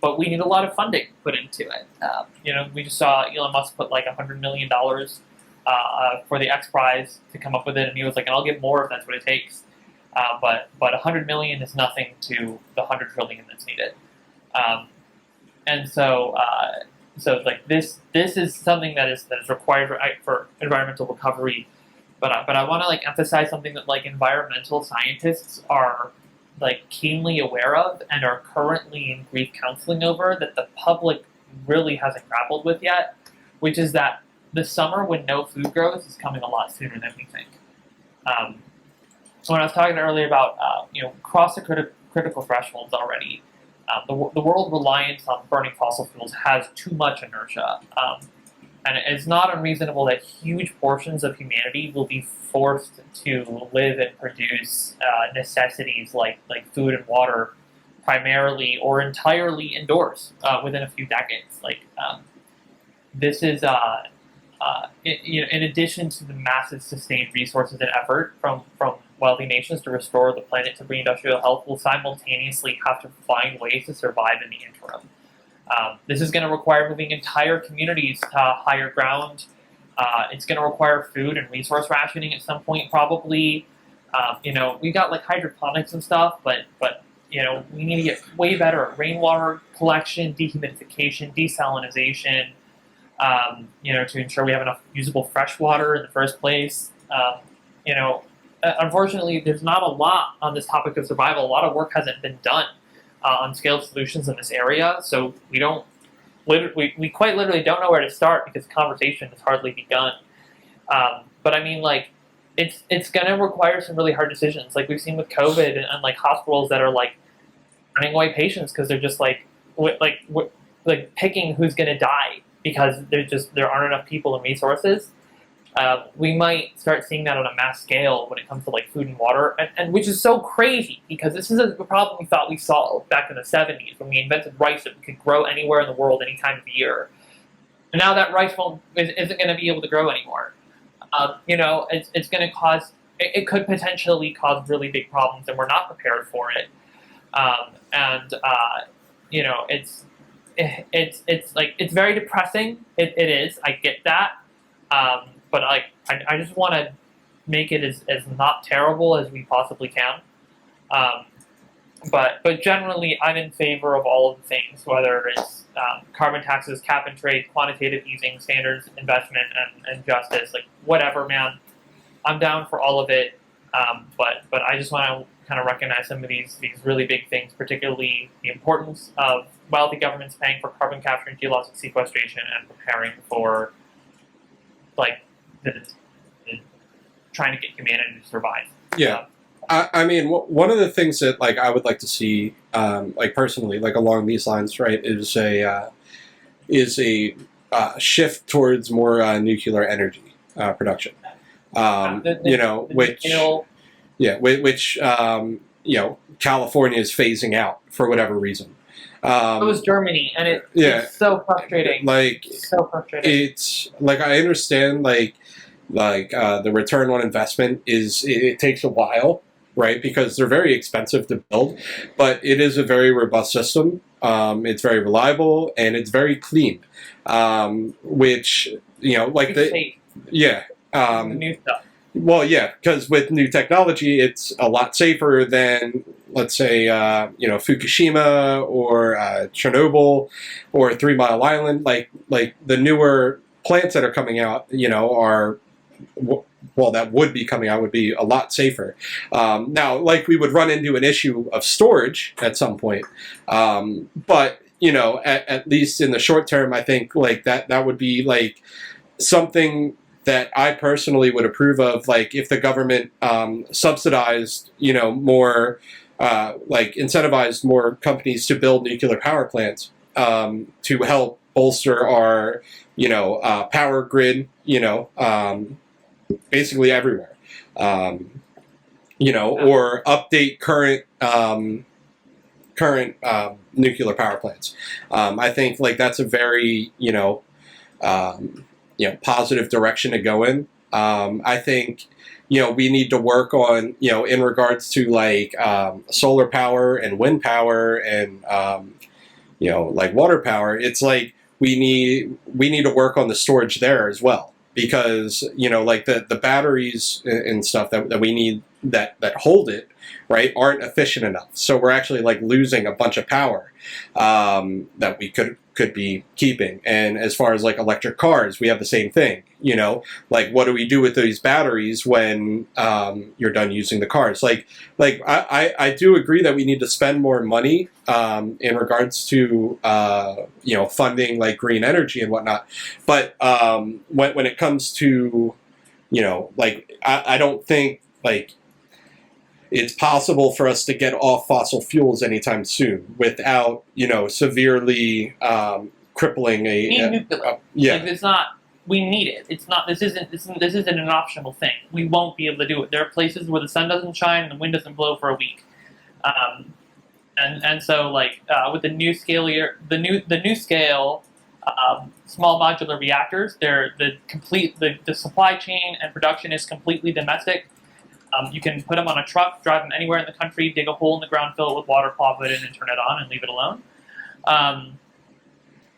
but we need a lot of funding put into it. We just saw Elon Musk put like $100 million for the X Prize to come up with it, and he was like, and I'll give more if that's what it takes. But $100 million is nothing to the $100 trillion that's needed, and so this is something that is required for environmental recovery. But I want to emphasize something that environmental scientists are keenly aware of and are currently in grief counseling over, that the public really hasn't grappled with yet, which is that the summer when no food grows is coming a lot sooner than we think. So when I was talking earlier about, cross the critical thresholds already, the world reliance on burning fossil fuels has too much inertia. And it's not unreasonable that huge portions of humanity will be forced to live and produce necessities like food and water primarily or entirely indoors within a few decades. This is in addition to the massive sustained resources and effort from wealthy nations to restore the planet to pre-industrial health, will simultaneously have to find ways to survive in the interim. This is going to require moving entire communities to higher ground. It's going to require food and resource rationing at some point, probably. We got hydroponics and stuff, but we need to get way better at rainwater collection, dehumidification, desalinization. To ensure we have enough usable fresh water in the first place. Unfortunately, there's not a lot on this topic of survival. A lot of work hasn't been done on scaled solutions in this area, so we quite literally don't know where to start because the conversation has hardly begun. But it's going to require some really hard decisions, like we've seen with COVID and hospitals that are turning away patients because they're just picking who's going to die because there aren't enough people and resources. We might start seeing that on a mass scale when it comes to food and water, and which is so crazy because this is a problem we thought we solved back in the 70s when we invented rice that we could grow anywhere in the world any time of the year. And now that rice isn't going to be able to grow anymore. It's going to cause, it could potentially cause really big problems, and we're not prepared for it. It's very depressing. It is. I get that. But I just want to make it as not terrible as we possibly can. But generally, I'm in favor of all of the things, whether it's carbon taxes, cap and trade, quantitative easing, standards, investment, and justice. Whatever, man. I'm down for all of it. But I just want to kind of recognize some of these really big things, particularly the importance of wealthy governments paying for carbon capture and geologic sequestration and preparing for trying to get humanity to survive. Yeah. One of the things that I would like to see, personally, along these lines, right, is a shift towards more nuclear energy. production. The Which scale, which California is phasing out for whatever reason. it was Germany, and it's so frustrating. Like So frustrating. it's like I understand the return on investment it takes a while, right? Because they're very expensive to build, but it is a very robust system. It's very reliable and it's very clean, which It's safe. yeah. The new stuff. Well, yeah, because with new technology, it's a lot safer than, let's say, Fukushima or Chernobyl or 3 Mile Island. Like the newer plants that are coming out, that would be coming out would be a lot safer. Now, like we would run into an issue of storage at some point, but at least in the short term, I think like that would be like something that I personally would approve of, like if the government subsidized, more, incentivized more companies to build nuclear power plants to help bolster our, power grid, basically everywhere, or update current nuclear power plants. I think like that's a very, positive direction to go in. I think, we need to work on, in regards to like solar power and wind power and, like water power. It's like we need to work on the storage there as well, because, like the batteries and stuff that we need that hold it, right, aren't efficient enough. So we're actually like losing a bunch of power that we could be keeping. And as far as like electric cars, we have the same thing. Like what do we do with these batteries when you're done using the cars? Like I do agree that we need to spend more money in regards to funding like green energy and whatnot. But when it comes to I don't think like it's possible for us to get off fossil fuels anytime soon without, severely crippling We need nuclear. yeah. Like, it's not. We need it. It's not. This isn't an optional thing. We won't be able to do it. There are places where the sun doesn't shine and the wind doesn't blow for a week, and so like with the new scale small modular reactors, the supply chain and production is completely domestic. You can put them on a truck, drive them anywhere in the country, dig a hole in the ground, fill it with water, pop it in, and turn it on, and leave it alone. And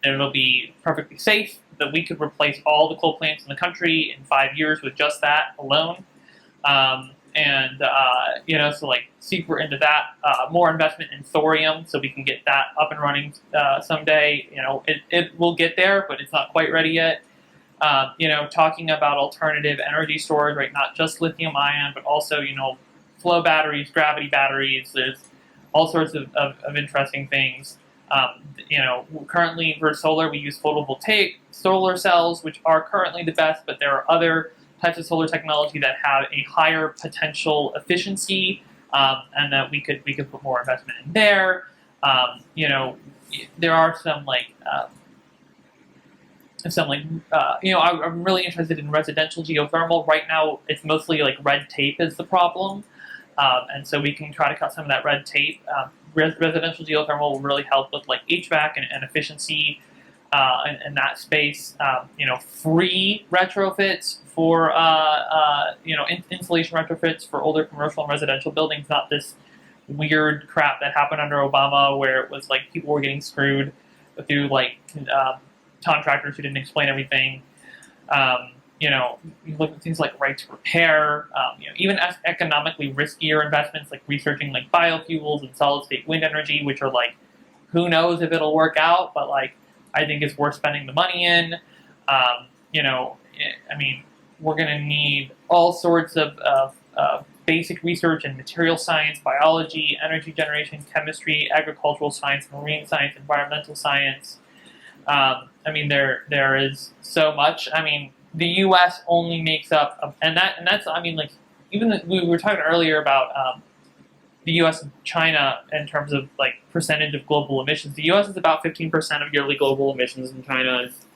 it'll be perfectly safe. That we could replace all the coal plants in the country in 5 years with just that alone. So like super into that. More investment in thorium, so we can get that up and running someday. It will get there, but it's not quite ready yet. Talking about alternative energy storage, right? Not just lithium ion, but also, flow batteries, gravity batteries. There's all sorts of interesting things. Currently for solar, we use photovoltaic solar cells, which are currently the best, but there are other types of solar technology that have a higher potential efficiency, and that we could put more investment in there. There are some I'm really interested in residential geothermal. Right now, it's mostly like red tape is the problem, and so we can try to cut some of that red tape. Residential geothermal will really help with like HVAC and efficiency in that space. Free retrofits for insulation retrofits for older commercial and residential buildings. Not this weird crap that happened under Obama, where it was like people were getting screwed through like contractors who didn't explain everything. You look at things like right to repair, even economically riskier investments like researching like biofuels and solid state wind energy, which are like, who knows if it'll work out, but like, I think it's worth spending the money in. We're going to need all sorts of basic research in material science, biology, energy generation, chemistry, agricultural science, marine science, environmental science. There is so much. The U.S. only makes up, we were talking earlier about the U.S. and China in terms of like percentage of global emissions. The U.S. is about 15% of yearly global emissions, and China is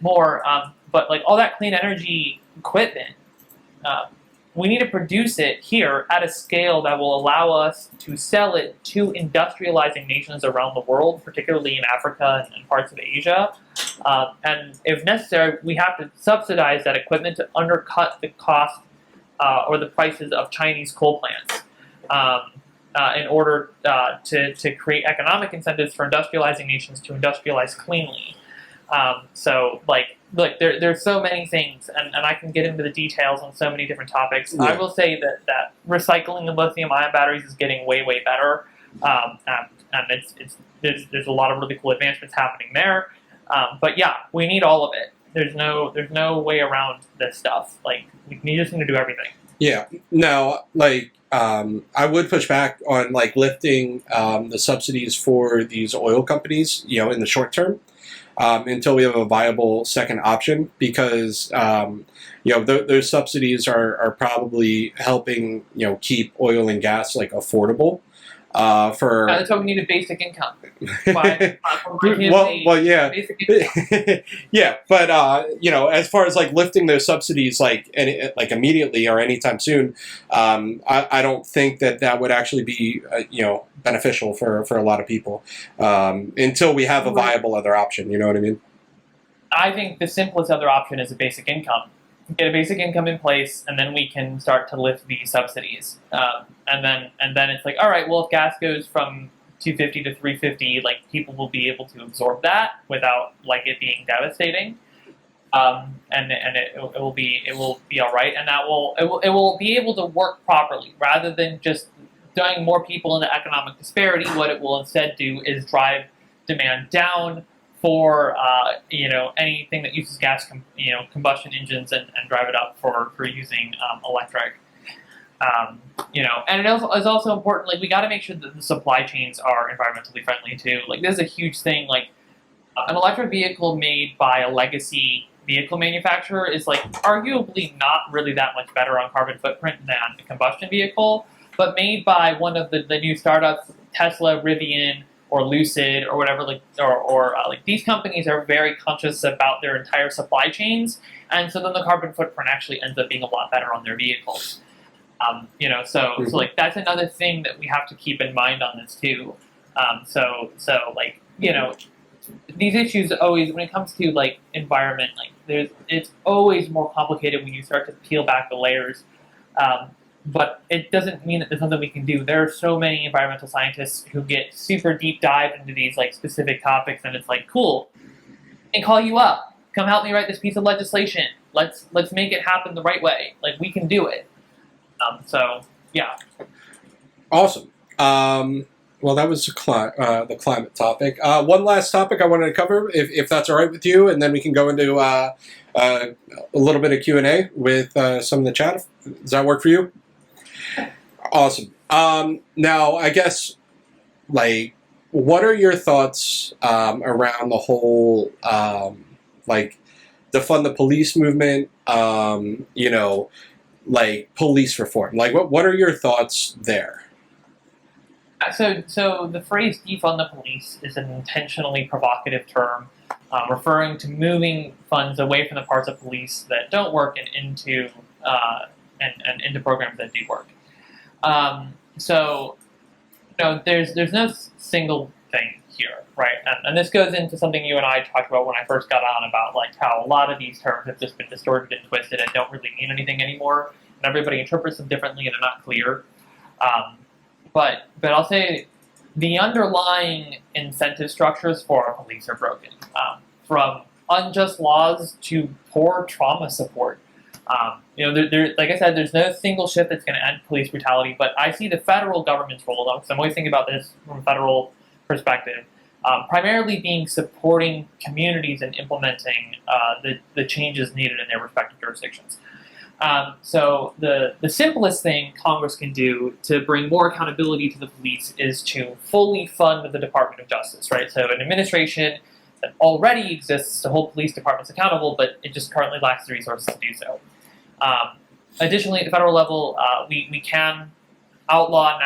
more. but like all that clean energy equipment, we need to produce it here at a scale that will allow us to sell it to industrializing nations around the world, particularly in Africa and parts of Asia. And if necessary, we have to subsidize that equipment to undercut the cost or the prices of Chinese coal plants in order to create economic incentives for industrializing nations to industrialize cleanly. So, look, there's so many things, and I can get into the details on so many different topics. Yeah. I will say that recycling of lithium-ion batteries is getting way, way better, and there's a lot of really cool advancements happening there. But yeah, we need all of it. There's no way around this stuff. Like, we just need to do everything. Yeah. Now, like, I would push back on like lifting the subsidies for these oil companies, in the short term. Until we have a viable second option, because those subsidies are probably helping keep oil and gas like affordable for. That's why we need a basic income. Well, yeah, basic income. yeah, but as far as like lifting those subsidies like immediately or anytime soon, I don't think that would actually be beneficial for a lot of people until we have a viable other option. You know what I mean? I think the simplest other option is a basic income. Get a basic income in place, and then we can start to lift these subsidies. And then it's like, all right, well, if gas goes from $2.50 to $3.50, like people will be able to absorb that without like it being devastating. And it will be all right, and it will be able to work properly rather than just throwing more people into economic disparity. What it will instead do is drive demand down for anything that uses gas combustion engines and drive it up for using electric. And it is also important. Like, we got to make sure that the supply chains are environmentally friendly too. Like, this is a huge thing. Like, an electric vehicle made by a legacy vehicle manufacturer is like arguably not really that much better on carbon footprint than a combustion vehicle, but made by one of the new startups, Tesla, Rivian, or Lucid, or whatever, like these companies are very conscious about their entire supply chains, and so then the carbon footprint actually ends up being a lot better on their vehicles. So like that's another thing that we have to keep in mind on this too. These issues always, when it comes to like environment, like it's always more complicated when you start to peel back the layers. But it doesn't mean that there's nothing we can do. There are so many environmental scientists who get super deep dive into these like specific topics, and it's like, cool, and call you up, come help me write this piece of legislation. Let's make it happen the right way. Like, we can do it. So yeah. Awesome. Well, that was the climate topic. One last topic I wanted to cover, if that's all right with you, and then we can go into a little bit of Q&A with some of the chat. Does that work for you? Awesome. Now, I guess, like, what are your thoughts around the whole, defund the police movement, like police reform? Like, what are your thoughts there? So the phrase defund the police is an intentionally provocative term referring to moving funds away from the parts of police that don't work and into programs that do work. There's no single thing here, right? And this goes into something you and I talked about when I first got on, about like how a lot of these terms have just been distorted and twisted and don't really mean anything anymore, and everybody interprets them differently and they're not clear. But I'll say the underlying incentive structures for our police are broken, from unjust laws to poor trauma support. Like I said, there's no single shift that's going to end police brutality, but I see the federal government's role, because I'm always thinking about this from a federal perspective, primarily being supporting communities and implementing the changes needed in their respective jurisdictions. So the simplest thing Congress can do to bring more accountability to the police is to fully fund the Department of Justice, right? So an administration that already exists to hold police departments accountable, but it just currently lacks the resources to do so. Additionally, at the federal level, we can outlaw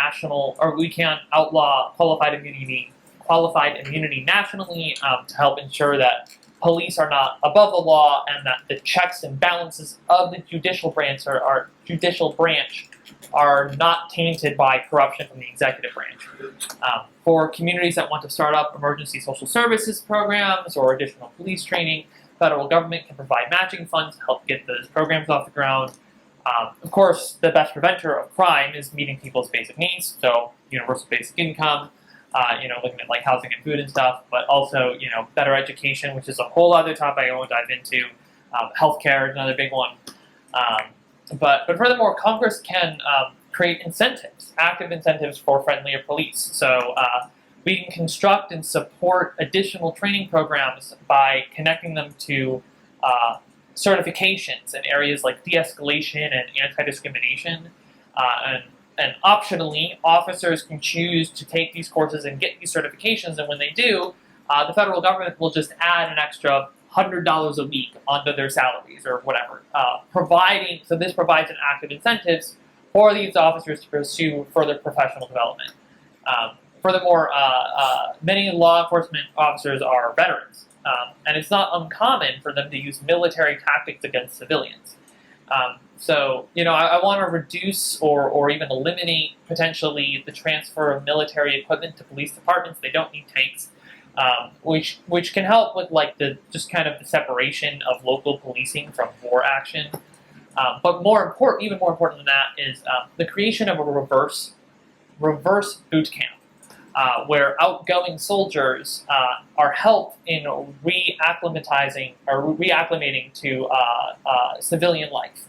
qualified immunity nationally to help ensure that police are not above the law and that the checks and balances of the judicial branch are not tainted by corruption from the executive branch. For communities that want to start up emergency social services programs or additional police training, federal government can provide matching funds to help get those programs off the ground. Of course, the best preventer of crime is meeting people's basic needs, so universal basic income, looking at like housing and food and stuff, but also, better education, which is a whole other topic I won't dive into. Healthcare is another big one. But furthermore, Congress can create incentives, active incentives for friendlier police. So we can construct and support additional training programs by connecting them to certifications in areas like de-escalation and anti-discrimination. And optionally, officers can choose to take these courses and get these certifications, and when they do, the federal government will just add an extra $100 a week onto their salaries or whatever, so this provides an active incentives for these officers to pursue further professional development. Furthermore, many law enforcement officers are veterans, and it's not uncommon for them to use military tactics against civilians. So, I want to reduce or even eliminate potentially the transfer of military equipment to police departments. They don't need tanks, which can help with the separation of local policing from war action. But even more important than that is the creation of a reverse boot camp, where outgoing soldiers are helped in reacclimating to civilian life.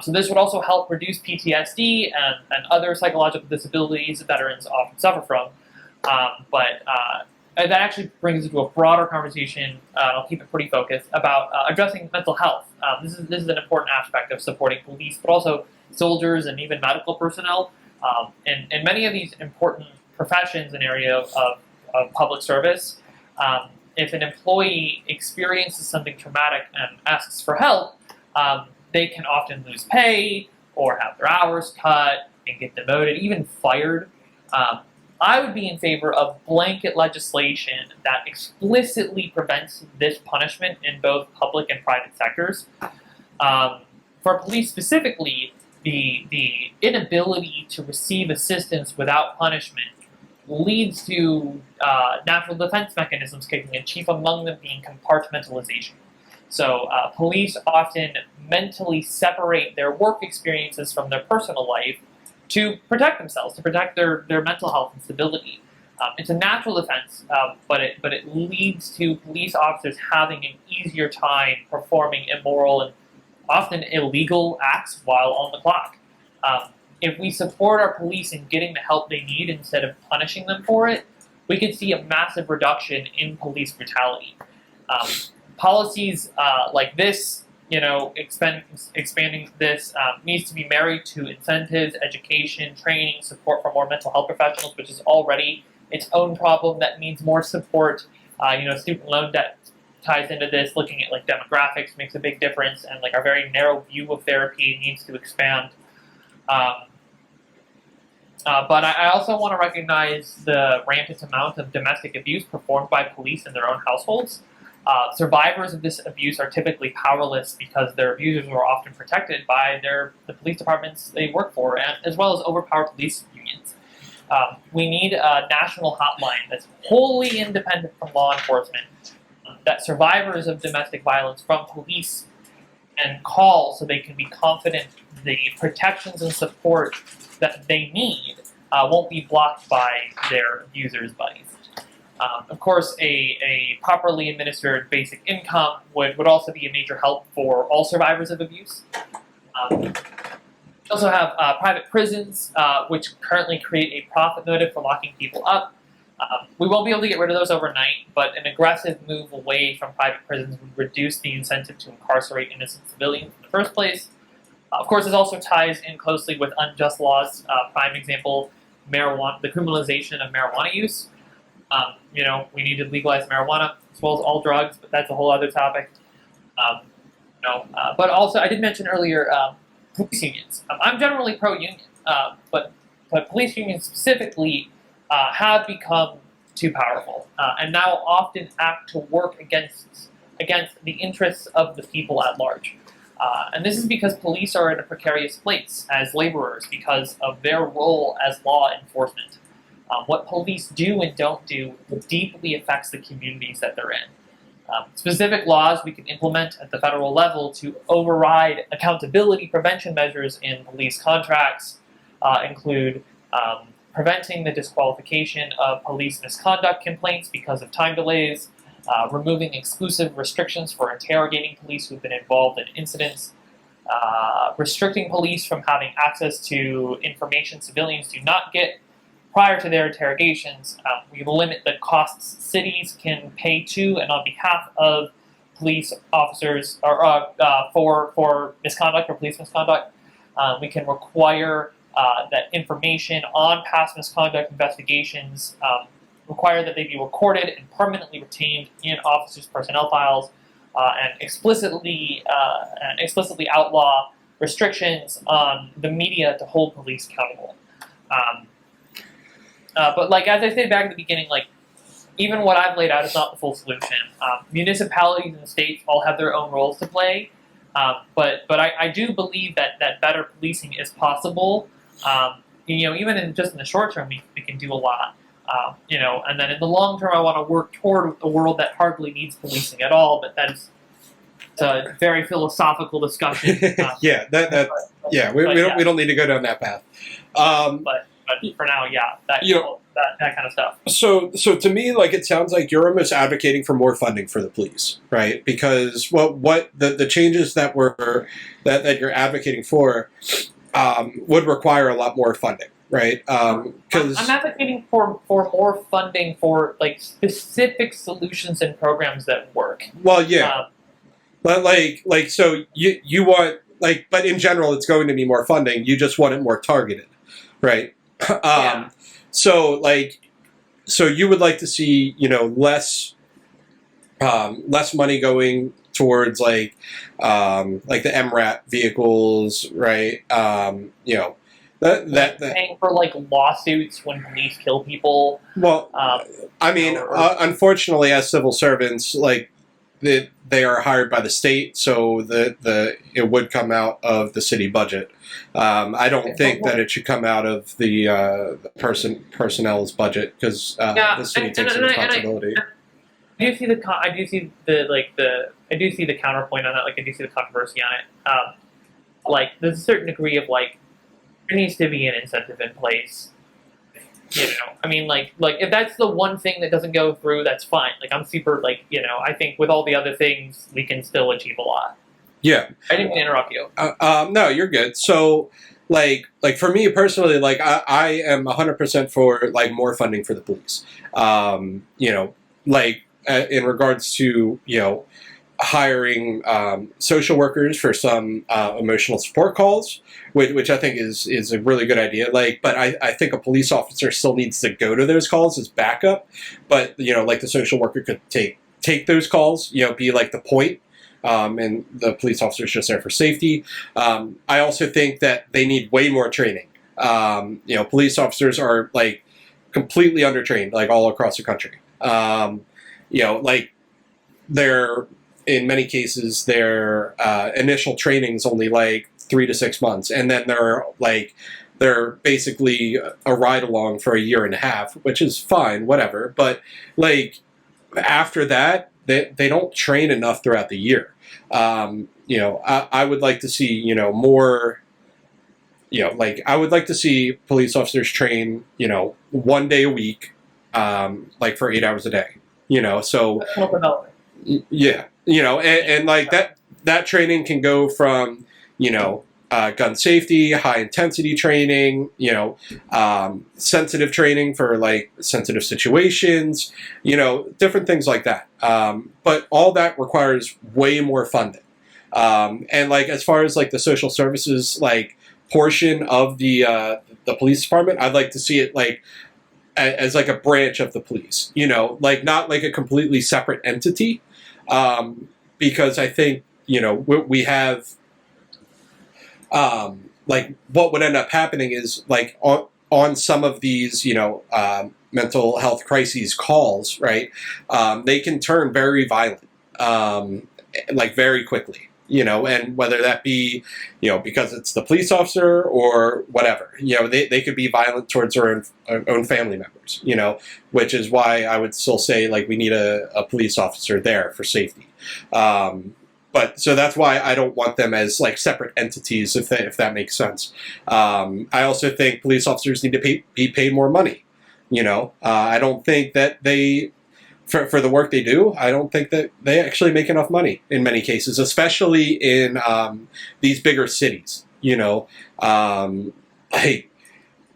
So this would also help reduce PTSD and other psychological disabilities veterans often suffer from. But that actually brings us to a broader conversation, I'll keep it pretty focused, about addressing mental health. This is an important aspect of supporting police, but also soldiers and even medical personnel. In many of these important professions and areas of public service, if an employee experiences something traumatic and asks for help, they can often lose pay or have their hours cut and get demoted, even fired. I would be in favor of blanket legislation that explicitly prevents this punishment in both public and private sectors. For police specifically, the inability to receive assistance without punishment leads to natural defense mechanisms kicking in, chief among them being compartmentalization. So police often mentally separate their work experiences from their personal life to protect themselves, to protect their mental health and stability. It's a natural defense, but it leads to police officers having an easier time performing immoral and often illegal acts while on the clock. If we support our police in getting the help they need instead of punishing them for it, we could see a massive reduction in police brutality. Policies like this, expanding this needs to be married to incentives, education, training, support for more mental health professionals, which is already its own problem that needs more support. Student loan debt ties into this. Looking at demographics makes a big difference, and our very narrow view of therapy needs to expand. But I also want to recognize the rampant amount of domestic abuse performed by police in their own households. Survivors of this abuse are typically powerless because their abusers are often protected by the police departments they work for, and as well as overpowered police unions. We need a national hotline that's wholly independent from law enforcement, that survivors of domestic violence from police and call so they can be confident the protections and support that they need won't be blocked by their abusers' buddies. Of course, a properly administered basic income would also be a major help for all survivors of abuse. We also have private prisons, which currently create a profit motive for locking people up. We won't be able to get rid of those overnight, but an aggressive move away from private prisons would reduce the incentive to incarcerate innocent civilians in the first place. Of course, this also ties in closely with unjust laws. Prime example, marijuana, the criminalization of marijuana use. We need to legalize marijuana as well as all drugs, but that's a whole other topic. But also, I did mention earlier police unions. I'm generally pro-union, but police unions specifically have become too powerful and now often act to work against against the interests of the people at large. And this is because police are in a precarious place as laborers because of their role as law enforcement. What police do and don't do deeply affects the communities that they're in. Specific laws we can implement at the federal level to override accountability prevention measures in police contracts include preventing the disqualification of police misconduct complaints because of time delays, removing exclusive restrictions for interrogating police who've been involved in incidents, restricting police from having access to information civilians do not get prior to their interrogations. We limit the costs cities can pay to and on behalf of police officers or for misconduct or police misconduct. We can require that information on past misconduct investigations require that they be recorded and permanently retained in officers' personnel files, and explicitly outlaw restrictions on the media to hold police accountable. But like as I said back at the beginning, like even what I've laid out is not the full solution. Municipalities and states all have their own roles to play, but I do believe that better policing is possible. Even in the short term, we can do a lot. And then in the long term, I want to work toward a world that hardly needs policing at all. But that's a very philosophical discussion. We don't need to go down that path. But for now, that kind of stuff. So to me, like it sounds like you're almost advocating for more funding for the police, right? Because what the changes that you're advocating for would require a lot more funding. Right, because I'm advocating for more funding for like specific solutions and programs that work. Well, yeah, but so you want but in general, it's going to be more funding. You just want it more targeted, right? So you would like to see less money going towards like the MRAP vehicles, right? That paying for like lawsuits when police kill people. Well, unfortunately, as civil servants, they are hired by the state, so it would come out of the city budget. I don't think that it should come out of the personnel's budget because the city takes responsibility. I do see the counterpoint on that. Like I do see the controversy on it. There's a certain degree of there needs to be an incentive in place. If that's the one thing that doesn't go through, that's fine. I'm super, I think with all the other things, we can still achieve a lot. Yeah. I didn't mean to interrupt you. No, you're good. So, for me personally, I am 100% for, more funding for the police. In regards to, hiring social workers for some emotional support calls, which I think is a really good idea. But I think a police officer still needs to go to those calls as backup. But the social worker could take those calls, be the point, and the police officer is just there for safety. I also think that they need way more training. Police officers are completely undertrained, all across the country. They're in many cases, their initial training is only 3 to 6 months, and then they're basically a ride along for a year and a half, which is fine, whatever. But after that, they don't train enough throughout the year. I would like to see more. I would like to see police officers train 1 day a week, for 8 hours a day. So yeah. And that training can go from, gun safety, high intensity training, sensitive training for sensitive situations, different things like that. But all that requires way more funding. And as far as the social services portion of the police department, I'd like to see it as a branch of the police, not a completely separate entity. Because I think, we have, what would end up happening is on some of these, mental health crises calls, right? They can turn very violent. like very quickly. And whether that be, because it's the police officer or whatever, they could be violent towards their own family members, which is why I would still say, like, we need a police officer there for safety. But so that's why I don't want them as like separate entities, if that makes sense. I also think police officers need to be paid more money. I don't think that they, for the work they do, I don't think that they actually make enough money in many cases, especially in these bigger cities. Like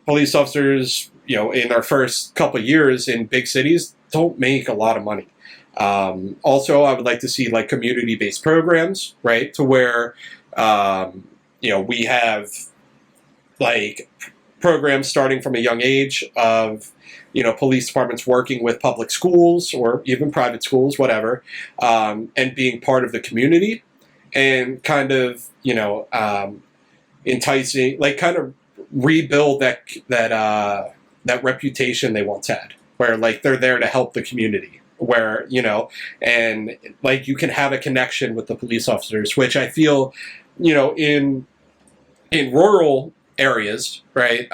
police officers, in their first couple of years in big cities don't make a lot of money. Also, I would like to see like community-based programs, right, to where we have like programs starting from a young age of police departments working with public schools or even private schools, whatever, and being part of the community and kind of enticing, like kind of rebuild that reputation they once had, where like they're there to help the community, where and like you can have a connection with the police officers, which I feel in rural areas, right?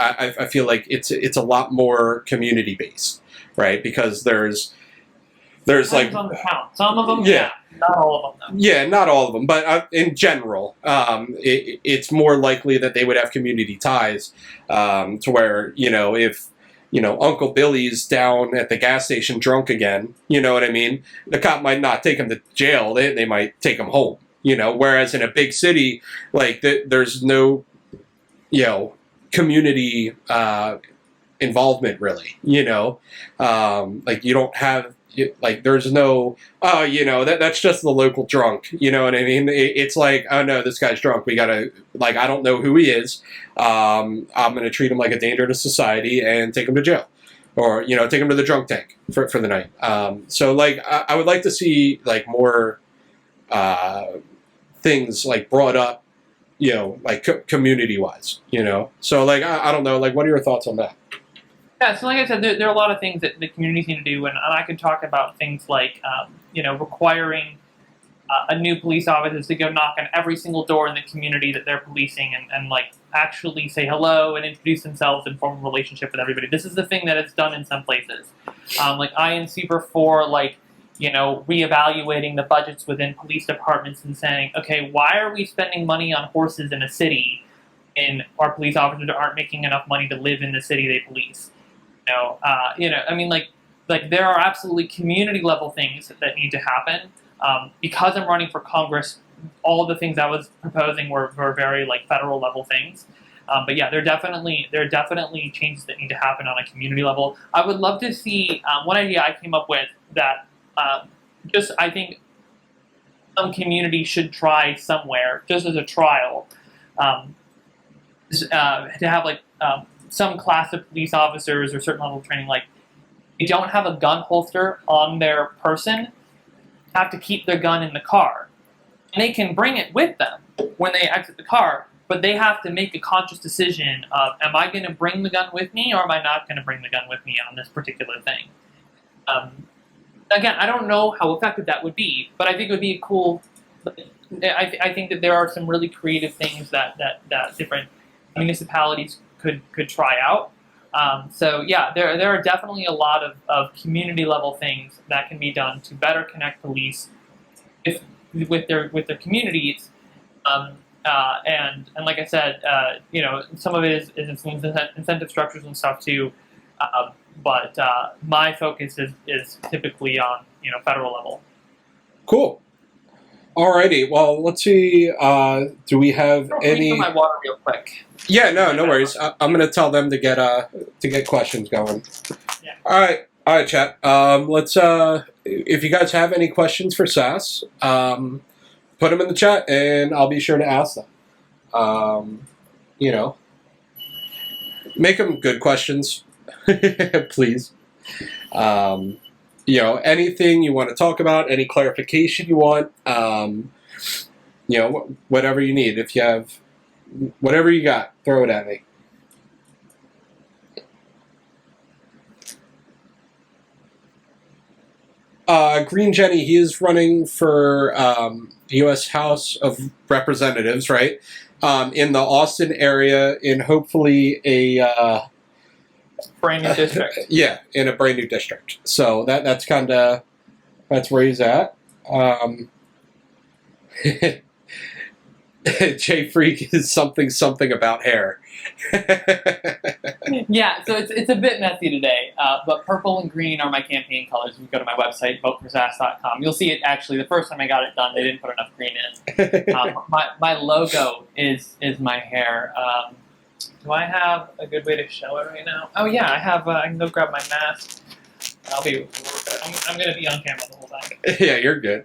I feel like it's a lot more community based, right? Because there's like on the count. Some of them, yeah, not all of them. Though. Yeah, not all of them, but in general, it's more likely that they would have community ties to where if Uncle Billy's down at the gas station drunk again, you know what I mean? The cop might not take him to jail; they might take him home. Whereas in a big city, like there's no community involvement really. Like you don't have. Like there's no that's just the local drunk, you know what I mean? It's like, oh no, this guy's drunk, we gotta, like, I don't know who he is, I'm gonna treat him like a danger to society and take him to jail, or take him to the drunk tank for the night. So like I would like to see like more things like brought up, like community wise, so like I don't know, like what are your thoughts on that? Yeah, so like I said, there are a lot of things that the communities need to do, and I can talk about things like, requiring a new police officer to go knock on every single door in the community that they're policing and like actually say hello and introduce themselves and form a relationship with everybody. This is the thing that it's done in some places. Like I am super for like, reevaluating the budgets within police departments and saying, okay, why are we spending money on horses in a city and our police officers aren't making enough money to live in the city they police? I mean, like there are absolutely community level things that need to happen. Because I'm running for Congress, all of the things I was proposing were very like federal level things. But yeah, there are definitely changes that need to happen on a community level. I would love to see one idea I came up with that I think some community should try somewhere just as a trial to have like some class of police officers or certain level of training, like they don't have a gun holster on their person, have to keep their gun in the car. And they can bring it with them when they exit the car, but they have to make a conscious decision of, am I going to bring the gun with me or am I not going to bring the gun with me on this particular thing? Again, I don't know how effective that would be, but I think it would be a cool... I think that there are some really creative things that different municipalities could try out. So yeah, there are definitely a lot of community level things that can be done to better connect police with their communities. And like I said, some of it is incentive structures and stuff too. But my focus is typically on federal level. Cool. Alrighty, well, let's see, do we have any... my water real quick. Yeah, no worries. I'm going to tell them to get questions going. Yeah. Alright, chat. Let's, if you guys have any questions for Sass, put them in the chat, and I'll be sure to ask them. Make them good questions, please. Anything you want to talk about, any clarification you want, whatever you need. If you have whatever you got, throw it at me. Green Jenny, he is running for the U.S. House of Representatives, right? In the Austin area, in hopefully a brand new district. Yeah, in a brand new district. So that's kind of where he's at. J Freak is something about hair. Yeah, so it's a bit messy today, but purple and green are my campaign colors. If you go to my website, voteforsass.com, you'll see it actually. The first time I got it done, they didn't put enough green in. My logo is my hair. Do I have a good way to show it right now? Oh yeah, I have. I can go grab my mask. I'm going to be on camera the whole time. Yeah, you're good.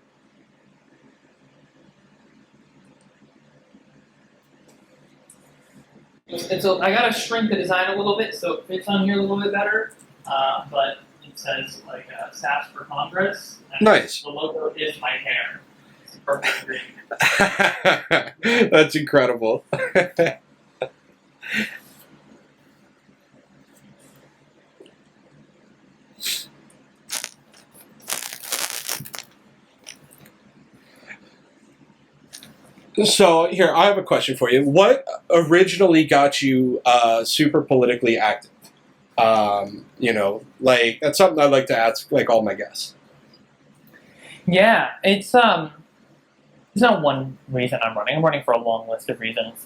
I gotta shrink the design a little bit so it fits on here a little bit better. But it says like Sass for Congress. And nice. The logo is my hair. It's purple and green. That's incredible. So here, I have a question for you. What originally got you super politically active? Like that's something I'd like to ask like all my guests. Yeah, it's there's not one reason I'm running. I'm running for a long list of reasons.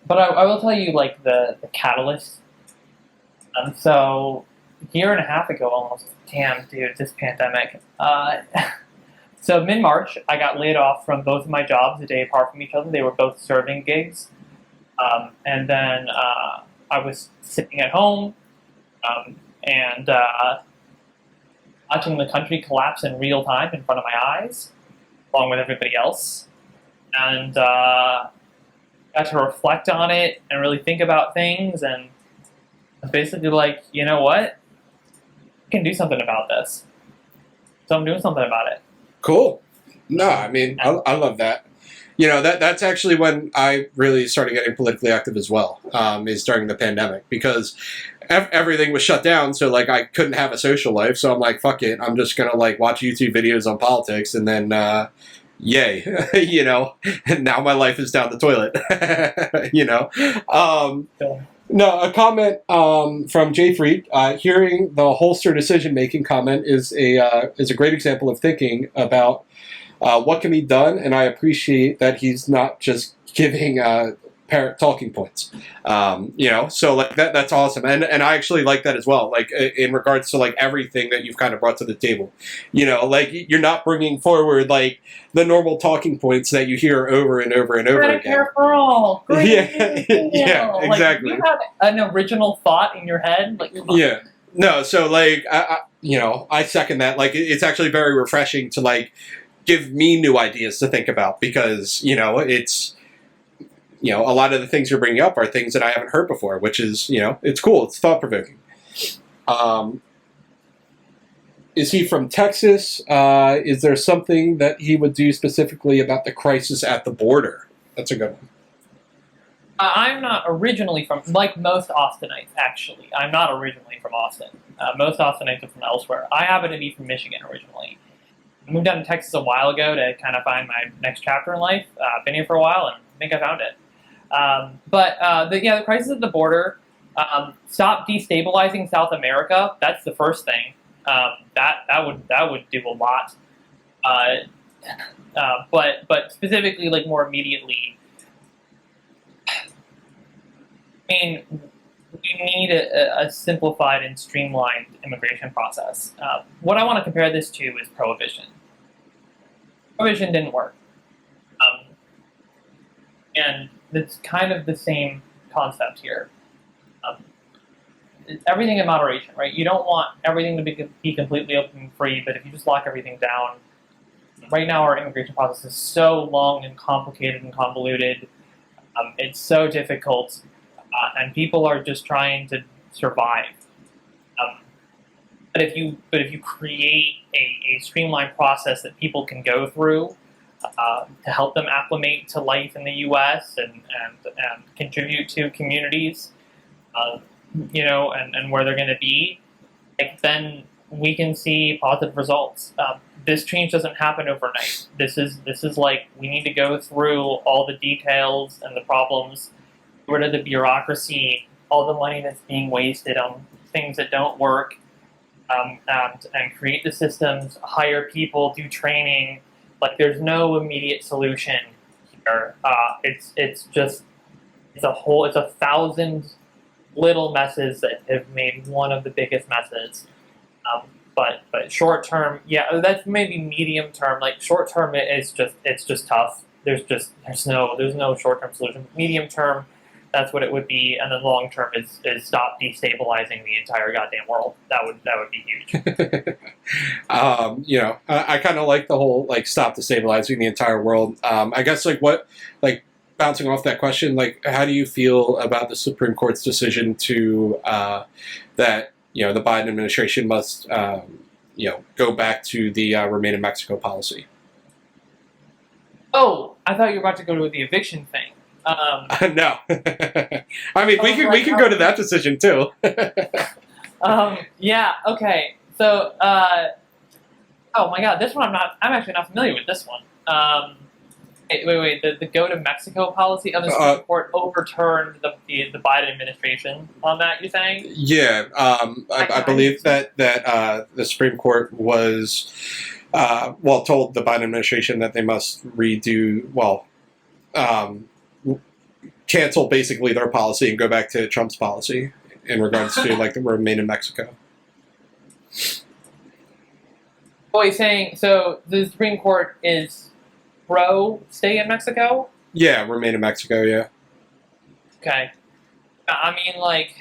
But I will tell you like the catalyst. So a year and a half ago almost, damn dude, this pandemic. So mid-March, I got laid off from both of my jobs a day apart from each other. They were both serving gigs. And then I was sitting at home and watching the country collapse in real time in front of my eyes, along with everybody else. And got to reflect on it and really think about things. And I was basically like, you know what? I can do something about this. So I'm doing something about it. Cool. No, I mean, I love that. That's actually when I really started getting politically active as well, is during the pandemic, because everything was shut down. So like I couldn't have a social life. So I'm like, fuck it. I'm just going to like watch YouTube videos on politics and then, yay, and now my life is down the toilet, No, a comment from Jay Freak. Hearing the holster decision-making comment is a great example of thinking about what can be done, and I appreciate that he's not just giving parent talking points. So like that's awesome, and I actually like that as well. Like in regards to like everything that you've kind of brought to the table, like you're not bringing forward like the normal talking points that you hear over and over and over again. Care for all. Great. Yeah, exactly. Like, you have an original thought in your head, like yeah. No, so like I second that. Like it's actually very refreshing to like give me new ideas to think about, because it's. A lot of the things you're bringing up are things that I haven't heard before, which is, it's cool. It's thought-provoking. Is he from Texas? Is there something that he would do specifically about the crisis at the border? That's a good one. I'm not originally from, like most Austinites, actually. I'm not originally from Austin. Most Austinites are from elsewhere. I happen to be from Michigan originally. I moved down to Texas a while ago to kind of find my next chapter in life. I've been here for a while, and I think I found it. The crisis at the border, stop destabilizing South America. That's the first thing. That would do a lot. But specifically, like more immediately, I mean, we need a simplified and streamlined immigration process. What I want to compare this to is prohibition. Prohibition didn't work. And it's kind of the same concept here. It's everything in moderation, right? You don't want everything to be completely open and free, but if you just lock everything down, right now our immigration process is so long and complicated and convoluted. It's so difficult, and people are just trying to survive. But if you create a streamlined process that people can go through, to help them acclimate to life in the U.S. and contribute to communities, and where they're going to be, like, then we can see positive results. This change doesn't happen overnight. This is like, we need to go through all the details and the problems, get rid of the bureaucracy, all the money that's being wasted on things that don't work, and create the systems, hire people, do training. Like, there's no immediate solution here. It's a thousand little messes that have made one of the biggest messes. But short term, yeah, that's maybe medium term. Like, short term, it's just tough. There's no short term solution. Medium term, that's what it would be, and then long term is stop destabilizing the entire goddamn world. That would be huge. I kind of like the whole like stop destabilizing the entire world. I guess bouncing off that question, like, how do you feel about the Supreme Court's decision to that the Biden administration must go back to the Remain in Mexico policy? Oh, I thought you were about to go to the eviction thing. No. I mean, we can go to that decision too. Yeah. Okay. So, oh my God, this one I'm actually not familiar with this one. Wait. The go to Mexico policy of the Supreme Court overturned the Biden administration on that. You're saying? Yeah. I believe that the Supreme Court was told the Biden administration that they must cancel basically their policy and go back to Trump's policy in regards to like the Remain in Mexico. Oh, he's saying so the Supreme Court is pro stay in Mexico? Yeah, Remain in Mexico, yeah. Okay. I mean, like,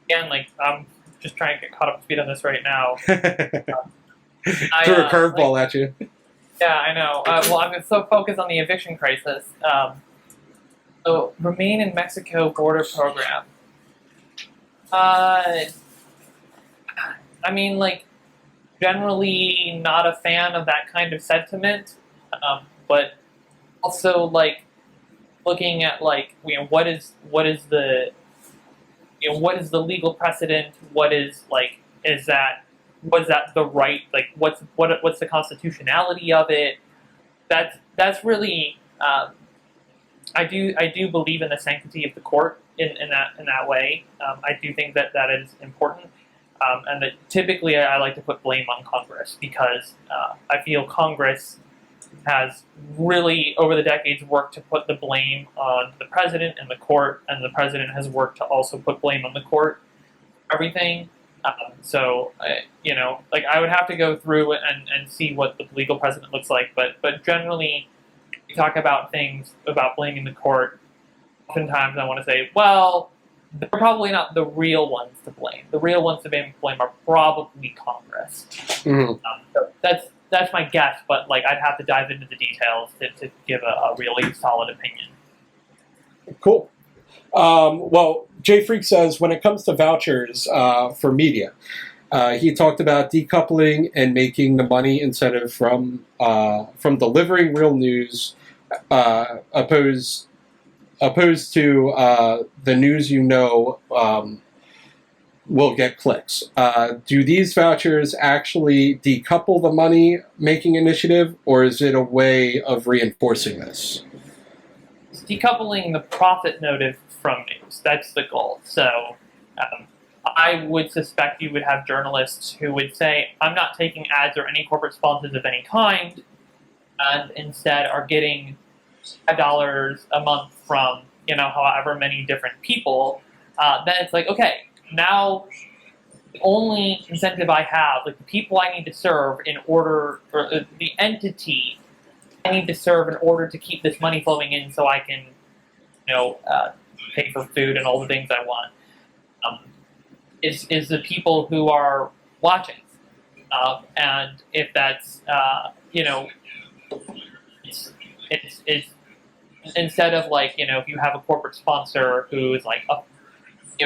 again, like, I'm just trying to get caught up to speed on this right now. Threw a curveball at you. Yeah, I know. Well, I'm so focused on the eviction crisis. So, Remain in Mexico border program. I mean, like, generally not a fan of that kind of sentiment, but also, like, looking at, like, what is the legal precedent? What is that the right? Like, what's the constitutionality of it? That's really. I do believe in the sanctity of the court in that way. I do think that is important, and that typically I like to put blame on Congress because I feel Congress has really over the decades worked to put the blame on the president and the court, and the president has worked to also put blame on the court for everything. So I would have to go through and see what the legal precedent looks like, but generally. We talk about things about blaming the court. Oftentimes, I want to say, well, they're probably not the real ones to blame. The real ones to blame are probably Congress. Mm-hmm. So that's my guess, but like I'd have to dive into the details to give a really solid opinion. Cool. Jay Freak says when it comes to vouchers for media. He talked about decoupling and making the money incentive from delivering real news, opposed to the news will get clicks. Do these vouchers actually decouple the money making initiative, or is it a way of reinforcing this? It's decoupling the profit motive from news. That's the goal. So. I would suspect you would have journalists who would say, I'm not taking ads or any corporate sponsors of any kind, and instead are getting $5 a month from, however many different people. Then it's like, okay, now the only incentive I have, like the people I need to serve or the entity I need to serve in order to keep this money flowing in so I can, pay for food and all the things I want. Is the people who are watching, and if that's it's instead of if you have a corporate sponsor who is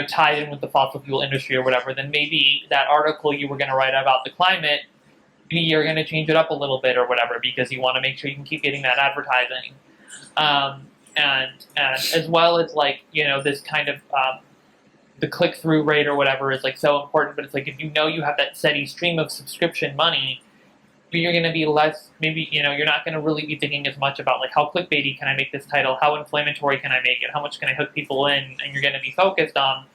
tied in with the fossil fuel industry or whatever, then maybe that article you were going to write about the climate, maybe you're going to change it up a little bit or whatever because you want to make sure you can keep getting that advertising, and as well as this kind of the click-through rate or whatever is like so important, but it's like if you know you have that steady stream of subscription money, you're going to be less, maybe, you're not going to really be thinking as much about like how clickbaity can I make this title, how inflammatory can I make it, how much can I hook people in, and you're going to be focused on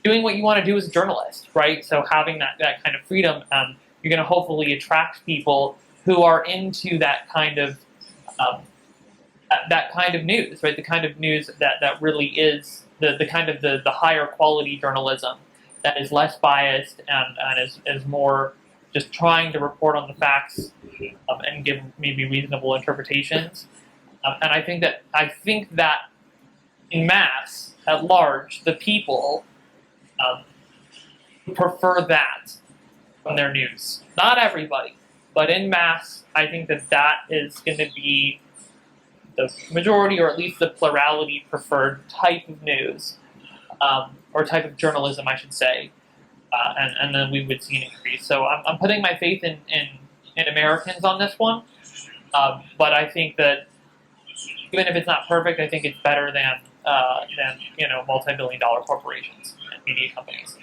doing what you want to do as a journalist, right? So having that kind of freedom, you're going to hopefully attract people who are into that kind of news, right? The kind of news that really is the kind of the higher quality journalism that is less biased and is more just trying to report on the facts and give maybe reasonable interpretations. And I think that in mass, at large, the people prefer that from their news. Not everybody, but in mass, I think that is going to be the majority, or at least the plurality preferred type of news, or type of journalism, I should say. And then we would see an increase. So I'm putting my faith in Americans on this one. But I think that even if it's not perfect, I think it's better than multi-billion-dollar corporations and media companies.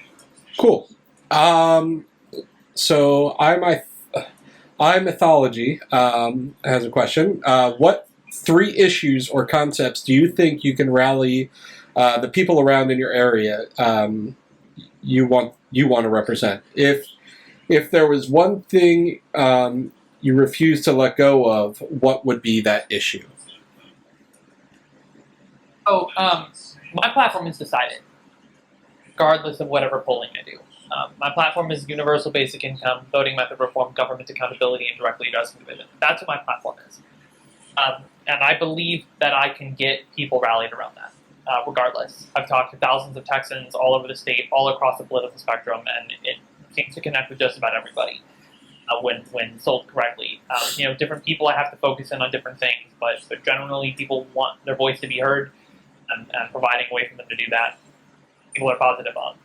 Cool. So iMythology has a question. What 3 issues or concepts do you think you can rally the people around in your area you want to represent? If there was one thing you refuse to let go of, what would be that issue? Oh, my platform is decided, regardless of whatever polling I do. My platform is universal basic income, voting method reform, government accountability, and directly addressing division. That's what my platform is. And I believe that I can get people rallied around that, regardless. I've talked to thousands of Texans all over the state, all across the political spectrum, and it seems to connect with just about everybody when sold correctly. Different people I have to focus in on different things, but generally people want their voice to be heard, and providing a way for them to do that, people are positive on.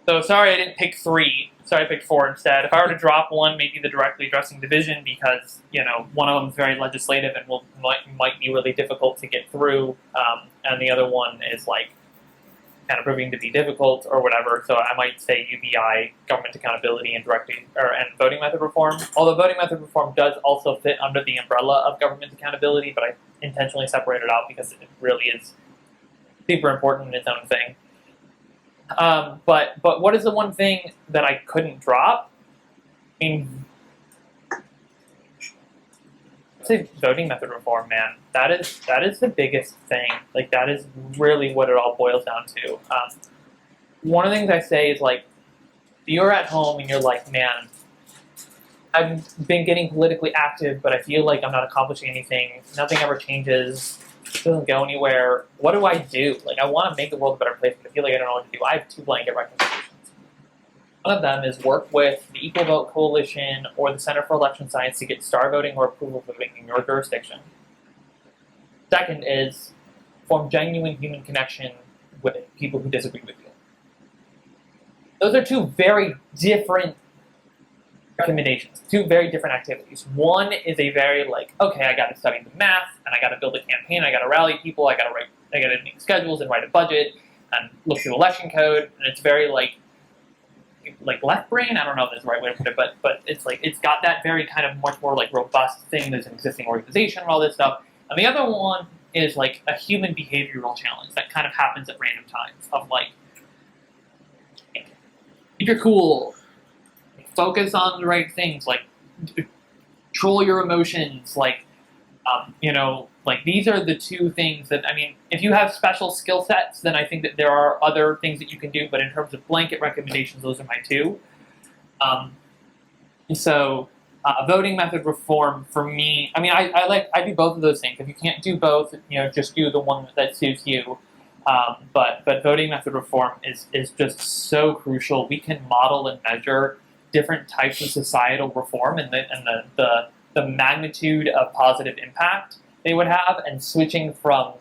So sorry I didn't pick 3. Sorry I picked 4 instead. If I were to drop one, maybe the directly addressing division, because one of them is very legislative and might be really difficult to get through, and the other one is like kind of proving to be difficult or whatever. So I might say UBI, government accountability, and and voting method reform. Although voting method reform does also fit under the umbrella of government accountability, but I intentionally separated it out because it really is super important in its own thing. But what is the one thing that I couldn't drop? I mean, I'd say voting method reform, man. That is the biggest thing. Like, that is really what it all boils down to. One of the things I say is, like, you're at home and you're like, man, I've been getting politically active, but I feel like I'm not accomplishing anything. Nothing ever changes. It doesn't go anywhere. What do I do? Like, I want to make the world a better place, but I feel like I don't know what to do. I have 2 blanket recommendations. One of them is work with the Equal Vote Coalition or the Center for Election Science to get star voting or approval voting in your jurisdiction. Second is form genuine human connection with people who disagree with you. Those are 2 very different recommendations, 2 very different activities. One is a very okay, I got to study the math, and I got to build a campaign, I got to rally people, I got to make schedules and write a budget and look through election code, and it's very like left brain. I don't know if that's the right way to put it, but it's got that very kind of much more robust thing. There's an existing organization and all this stuff. And the other one is a human behavioral challenge that kind of happens at random times of keep your cool. Focus on the right things, control your emotions, these are the 2 things that, I mean, if you have special skill sets, then I think that there are other things that you can do, but in terms of blanket recommendations, those are my 2. So voting method reform for me, I mean, I do both of those things. If you can't do both, just do the one that suits you. But voting method reform is just so crucial. We can model and measure different types of societal reform and the magnitude of positive impact they would have, and switching from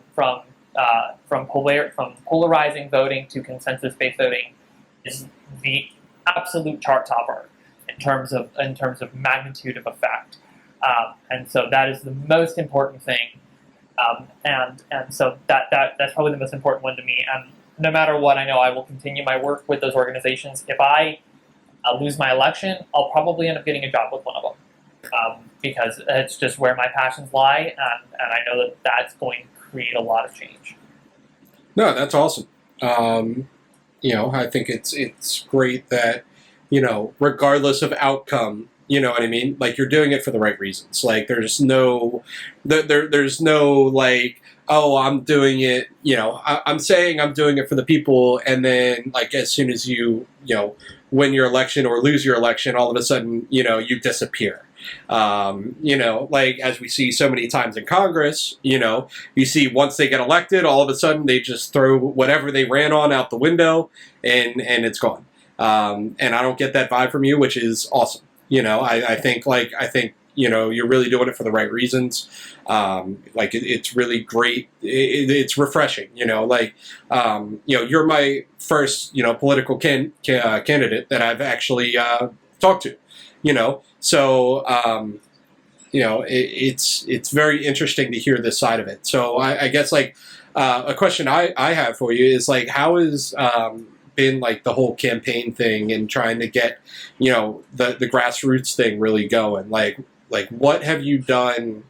polarizing voting to consensus-based voting is the absolute chart topper in terms of magnitude of effect. And so that is the most important thing And so that's probably the most important one to me. And no matter what, I know I will continue my work with those organizations. If I lose my election, I'll probably end up getting a job with one of them, because it's just where my passions lie, and I know that that's going to create a lot of change. No, that's awesome. I think it's great that, regardless of outcome, you know what I mean? Like, you're doing it for the right reasons. Like, there's no like, oh, I'm doing it, I'm saying I'm doing it for the people, and then, like, as soon as you win your election or lose your election, all of a sudden, you disappear. Like, as we see so many times in Congress, you see once they get elected, all of a sudden they just throw whatever they ran on out the window, and it's gone. And I don't get that vibe from you, which is awesome. I think you're really doing it for the right reasons. It's really great. It's refreshing. You're my first political candidate that I've actually talked to. So it's very interesting to hear this side of it. So I guess a question I have for you is how is been the whole campaign thing and trying to get the grassroots thing really going. Like what have you done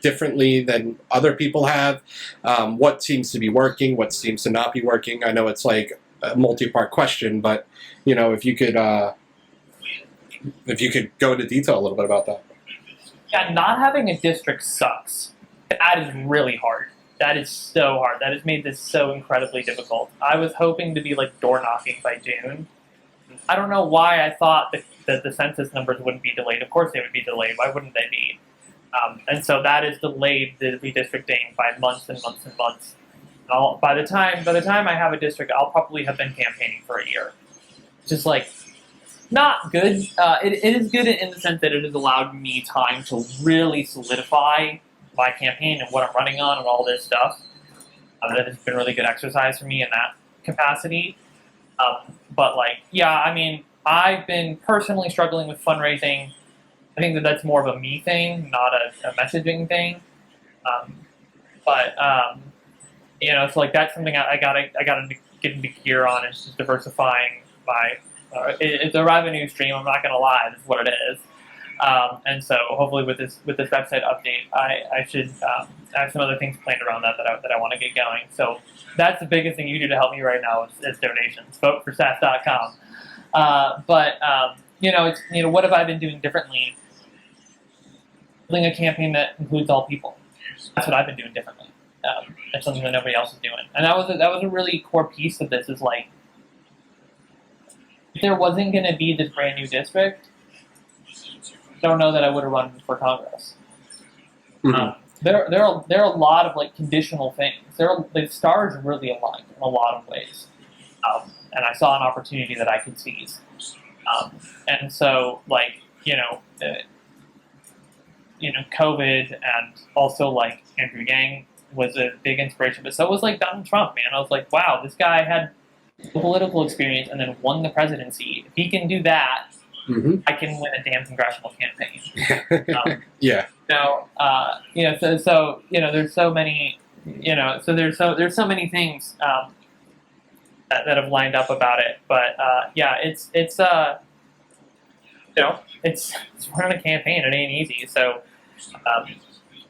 differently than other people have? What seems to be working? What seems to not be working? I know it's a multi-part question, but if you could go into detail a little bit about that. Yeah, not having a district sucks. That is really hard. That is so hard. That has made this so incredibly difficult. I was hoping to be door knocking by June. I don't know why I thought that the census numbers wouldn't be delayed. Of course they would be delayed. Why wouldn't they be? And so that has delayed the redistricting by months and months and months. By the time I have a district, I'll probably have been campaigning for a year. Just not good. It is good in the sense that it has allowed me time to really solidify my campaign and what I'm running on and all this stuff. That has been really good exercise for me in that capacity. But I've been personally struggling with fundraising. I think that's more of a me thing, not a messaging thing. So that's something I gotta get into gear on. Is just diversifying my. It's a revenue stream. I'm not gonna lie. That's what it is. And so hopefully with this website update, I should I have some other things planned around that I want to get going. So that's the biggest thing you do to help me right now is donations. Vote for Sass.com. What have I been doing differently? Building a campaign that includes all people. That's what I've been doing differently. It's something that nobody else is doing. And that was a really core piece of this. Is if there wasn't going to be this brand new district, I don't know that I would have run for Congress. Mm-hmm. There are a lot of conditional things. The stars really aligned in a lot of ways, and I saw an opportunity that I could seize. And so COVID and also Andrew Yang was a big inspiration, but so was Donald Trump. Man, I was wow, this guy had political experience and then won the presidency. If he can do that. Mm-hmm. I can win a damn congressional campaign. Yeah. There's so many, there's so many things that have lined up about it. But it's running a campaign. It ain't easy. So,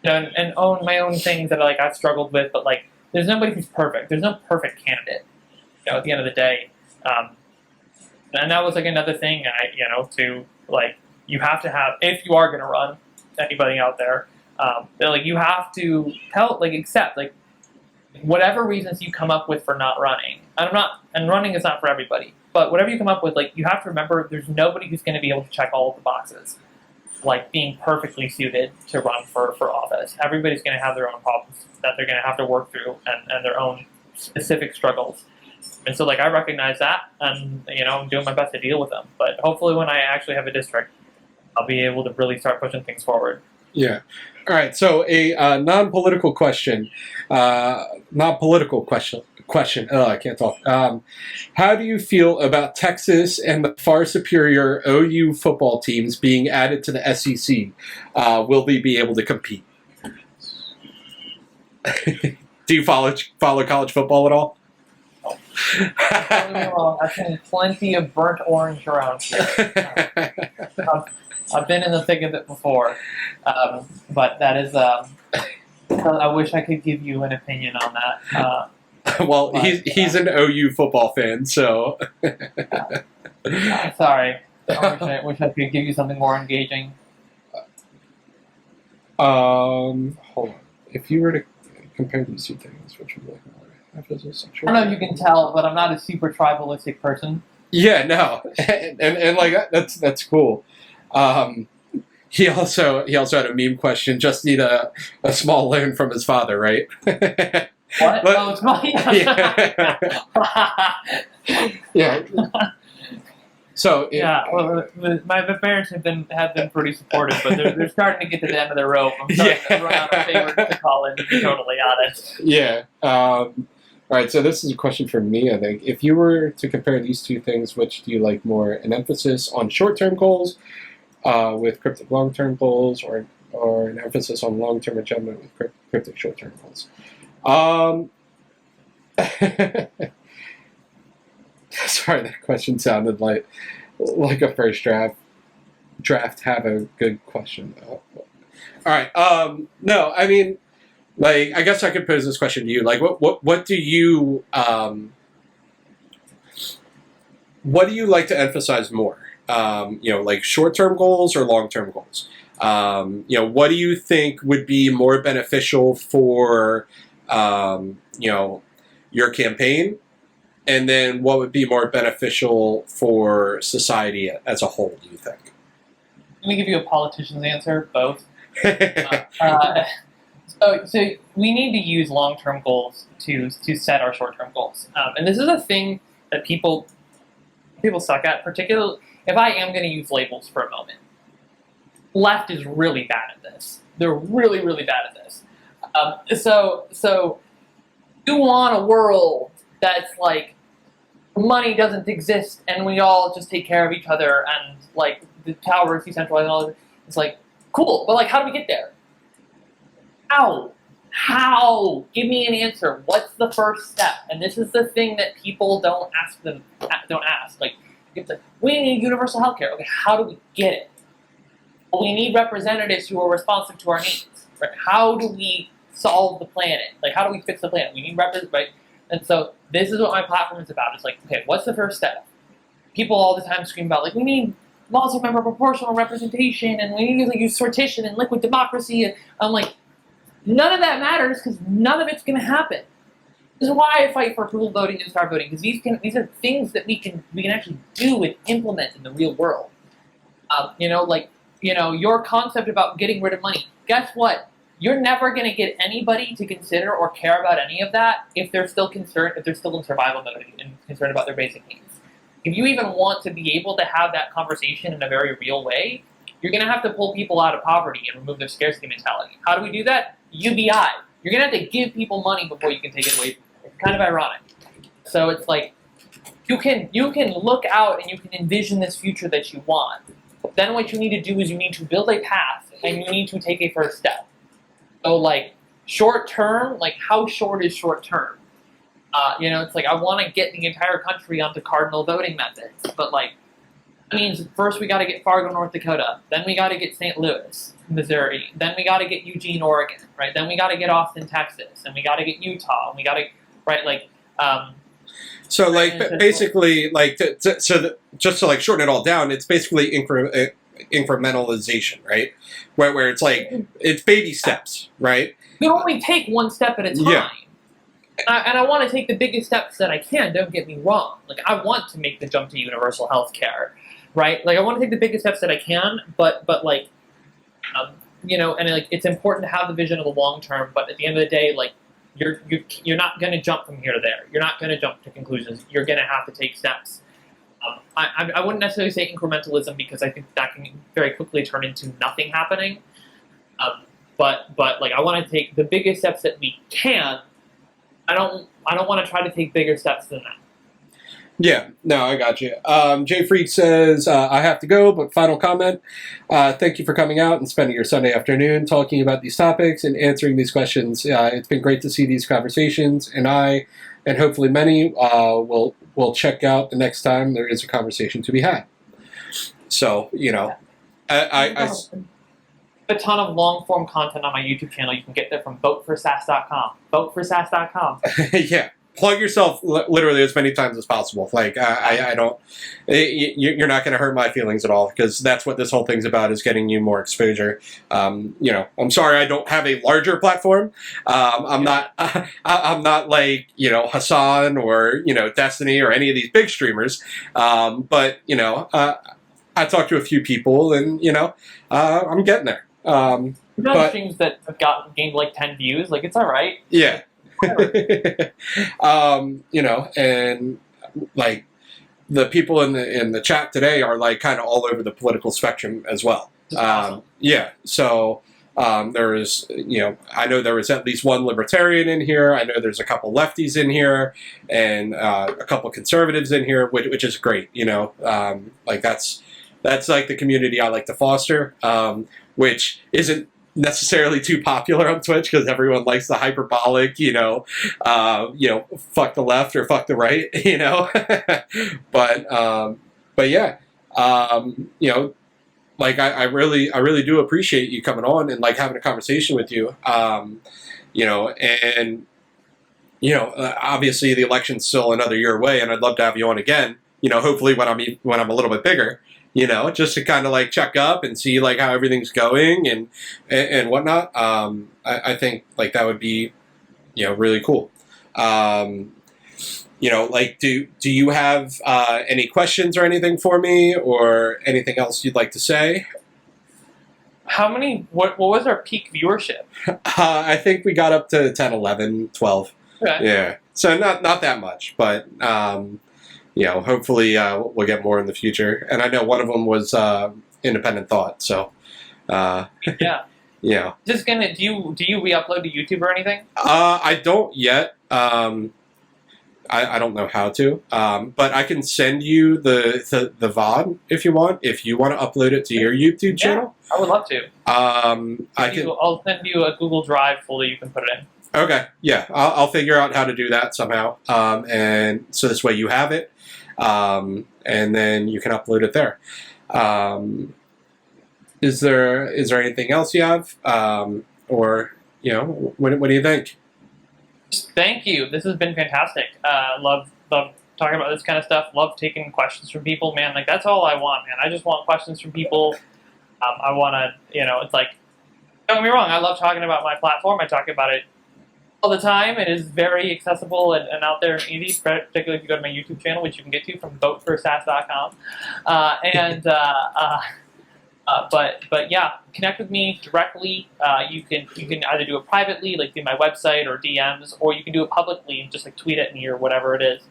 and own my own things that I've struggled with. But there's nobody who's perfect. There's no perfect candidate. At the end of the day. And that was another thing, you have to have, if you are going to run, anybody out there, you have to accept, whatever reasons you come up with for not running. And running is not for everybody, but whatever you come up with, you have to remember there's nobody who's going to be able to check all of the boxes, being perfectly suited to run for office. Everybody's going to have their own problems that they're going to have to work through and their own specific struggles. And so, I recognize that, and, I'm doing my best to deal with them. But hopefully when I actually have a district, I'll be able to really start pushing things forward. Yeah. All right. So a non-political question. Oh, I can't talk. How do you feel about Texas and the far superior OU football teams being added to the SEC? Will they be able to compete? Do you follow college football at all? Don't get me wrong, I've seen plenty of burnt orange around here. I've been in the thick of it before, but that is. I wish I could give you an opinion on that. Well, he's an OU football fan, so. Sorry, I wish I could give you something more engaging. Hold on. If you were to compare these two things, which would be like more emphasis? I don't know if you can tell, but I'm not a super tribalistic person. Yeah, no, and like that's cool. He also had a meme question. Just need a small loan from his father, right? What? But, oh, it's my. Yeah. So well, my parents have been pretty supportive, but they're starting to get to the end of their rope. I'm starting to run out of favorites to call in, to be totally honest. Yeah. All right. So this is a question for me. I think if you were to compare these two things, which do you like more? An emphasis on short-term goals with cryptic long-term goals, or an emphasis on long-term agenda with cryptic short-term goals? Sorry, that question sounded like a first draft have a good question. All right. No, I mean, like, I guess I could pose this question to you. Like, what do you like to emphasize more? Like short-term goals or long-term goals? What do you think would be more beneficial for, your campaign? And then what would be more beneficial for society as a whole, do you think? Let me give you a politician's answer, both. So we need to use long-term goals to set our short-term goals. And this is a thing that people suck at, particularly if I am going to use labels for a moment. Left is really bad at this. They're really, really bad at this. So you want a world that's like money doesn't exist and we all just take care of each other and like the power is decentralized and all that. It's like, cool, but like how do we get there? How? Give me an answer. What's the first step? And this is the thing that people don't ask. Like, it's like, we need universal health care. Okay, how do we get it? Well, we need representatives who are responsive to our needs. Right? How do we solve the planet? Like, how do we fix the planet? We need representatives, right? And so this is what my platform is about. It's like, okay, what's the first step? People all the time scream about, like, we need laws of member proportional representation, and we need to use sortition and liquid democracy. And I'm like, none of that matters because none of it's going to happen. This is why I fight for approval voting and star voting, because these are things that we can actually do and implement in the real world. Your concept about getting rid of money. Guess what? You're never going to get anybody to consider or care about any of that if they're still in survival mode and concerned about their basic needs. If you even want to be able to have that conversation in a very real way, you're going to have to pull people out of poverty and remove their scarcity mentality. How do we do that? UBI. You're going to have to give people money before you can take it away from them. It's kind of ironic. So it's like, you can look out and you can envision this future that you want. Then what you need to do is you need to build a path and you need to take a first step. So like short term, like how short is short term? It's like I want to get the entire country onto cardinal voting methods, but like that means first we got to get Fargo, North Dakota, then we got to get St. Louis, Missouri, then we got to get Eugene, Oregon, right? Then we got to get Austin, Texas, and we got to get Utah, and we got to So like basically like just to like shorten it all down, it's basically incrementalization, right? Where it's like it's baby steps, right? You only take one step at a time. Yeah. And I want to take the biggest steps that I can. Don't get me wrong. Like I want to make the jump to universal health care, right? Like I want to take the biggest steps that I can, but like, and like it's important to have the vision of the long term. But at the end of the day, like you're not going to jump from here to there. You're not going to jump to conclusions. You're going to have to take steps. I wouldn't necessarily say incrementalism because I think that can very quickly turn into nothing happening. But like I want to take the biggest steps that we can. I don't want to try to take bigger steps than that. Yeah, no, I got you. Jay Freak says, I have to go, but final comment. Thank you for coming out and spending your Sunday afternoon talking about these topics and answering these questions. It's been great to see these conversations, and I, and hopefully many, will check out the next time there is a conversation to be had. So, I a ton of long form content on my YouTube channel. You can get that from voteforsass.com. Voteforsass.com. yeah. Plug yourself literally as many times as possible. Like, I don't, you're not going to hurt my feelings at all, because that's what this whole thing's about, is getting you more exposure. I'm sorry I don't have a larger platform. I'm not like, Hassan or, Destiny or any of these big streamers. But, I talked to a few people and, I'm getting there. We've done streams that have gained like 10 views. Like, it's all right. Yeah. And like the people in the chat today are like kind of all over the political spectrum as well. Awesome. Yeah. So there is, I know there was at least one libertarian in here. I know there's a couple lefties in here, and a couple conservatives in here, which is great. Like that's like the community I like to foster, which isn't necessarily too popular on Twitch, because everyone likes the hyperbolic, fuck the left or fuck the right, but yeah, like I really do appreciate you coming on and like having a conversation with you, obviously the election's still another year away, and I'd love to have you on again, hopefully when I'm a little bit bigger. Just to kind of like check up and see like how everything's going and whatnot. I think like that would be, really cool. Like do you have any questions or anything for me, or anything else you'd like to say? What was our peak viewership? I think we got up to 10, 11, 12. Okay. Yeah. So not that much, but hopefully we'll get more in the future. And I know one of them was Independent Thought. So, yeah. Just do you re-upload to YouTube or anything? I don't yet. I don't know how to. But I can send you the VOD if you want. If you want to upload it to your YouTube channel, I would love to. I'll send you a Google Drive folder you can put it in. Okay. Yeah, I'll figure out how to do that somehow. And so this way you have it. And then you can upload it there. Is there anything else you have? Or, what do you think? Thank you. This has been fantastic. Love talking about this kind of stuff. Love taking questions from people, man. Like, that's all I want, man. I just want questions from people. I want to, it's like, don't get me wrong. I love talking about my platform. I talk about it all the time. It is very accessible and out there and easy, particularly if you go to my YouTube channel, which you can get to from voteforsass.com. But yeah, connect with me directly. You can either do it privately, like through my website or DMs, or you can do it publicly and just like tweet at me or whatever it is.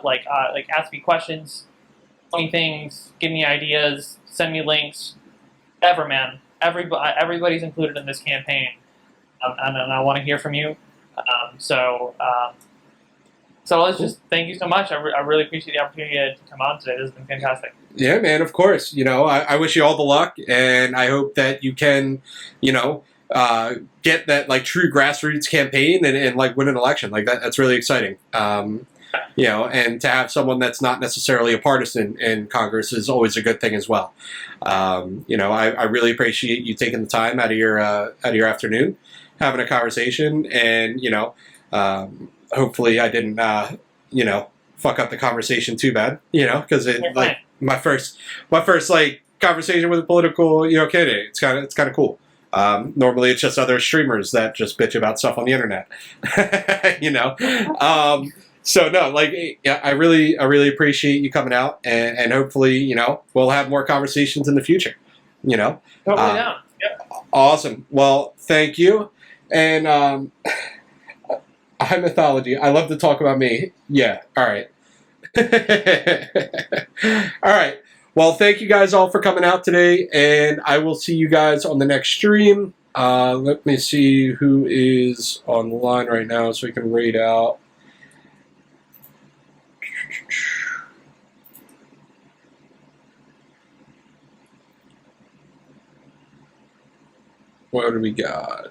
Like ask me questions, tell me things, give me ideas, send me links, whatever, man. Everybody's included in this campaign. And I want to hear from you. So let's just thank you so much. I really appreciate the opportunity to come on today. This has been fantastic. Yeah, man, of course. I wish you all the luck, and I hope that you can, get that like true grassroots campaign and like win an election. Like that's really exciting. And to have someone that's not necessarily a partisan in Congress is always a good thing as well. I really appreciate you taking the time out of your afternoon, having a conversation, and hopefully I didn't fuck up the conversation too bad, because like my first like conversation with a political candidate, it's kind of cool. Normally it's just other streamers that just bitch about stuff on the internet. So no, like, yeah, I really appreciate you coming out, and hopefully we'll have more conversations in the future. Totally down. Yep. Awesome. Well, thank you. And High Mythology, I love to talk about me. Yeah, all right. All right. Well, thank you guys all for coming out today, and I will see you guys on the next stream. Let me see who is on the line right now so we can rate out. What do we got?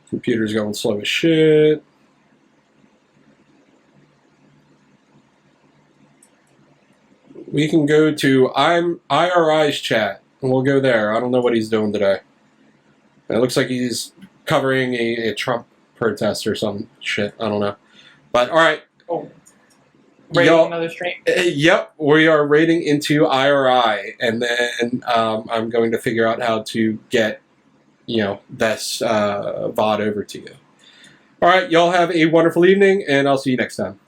Computer's going slow as shit. We can go to IRI's chat, and we'll go there. I don't know what he's doing today. It looks like he's covering a Trump protest or some shit. I don't know. But, all right. Oh. Rating another stream? Yep, we are rating into IRI, and then I'm going to figure out how to get, this VOD over to you. All right, y'all have a wonderful evening, and I'll see you next time.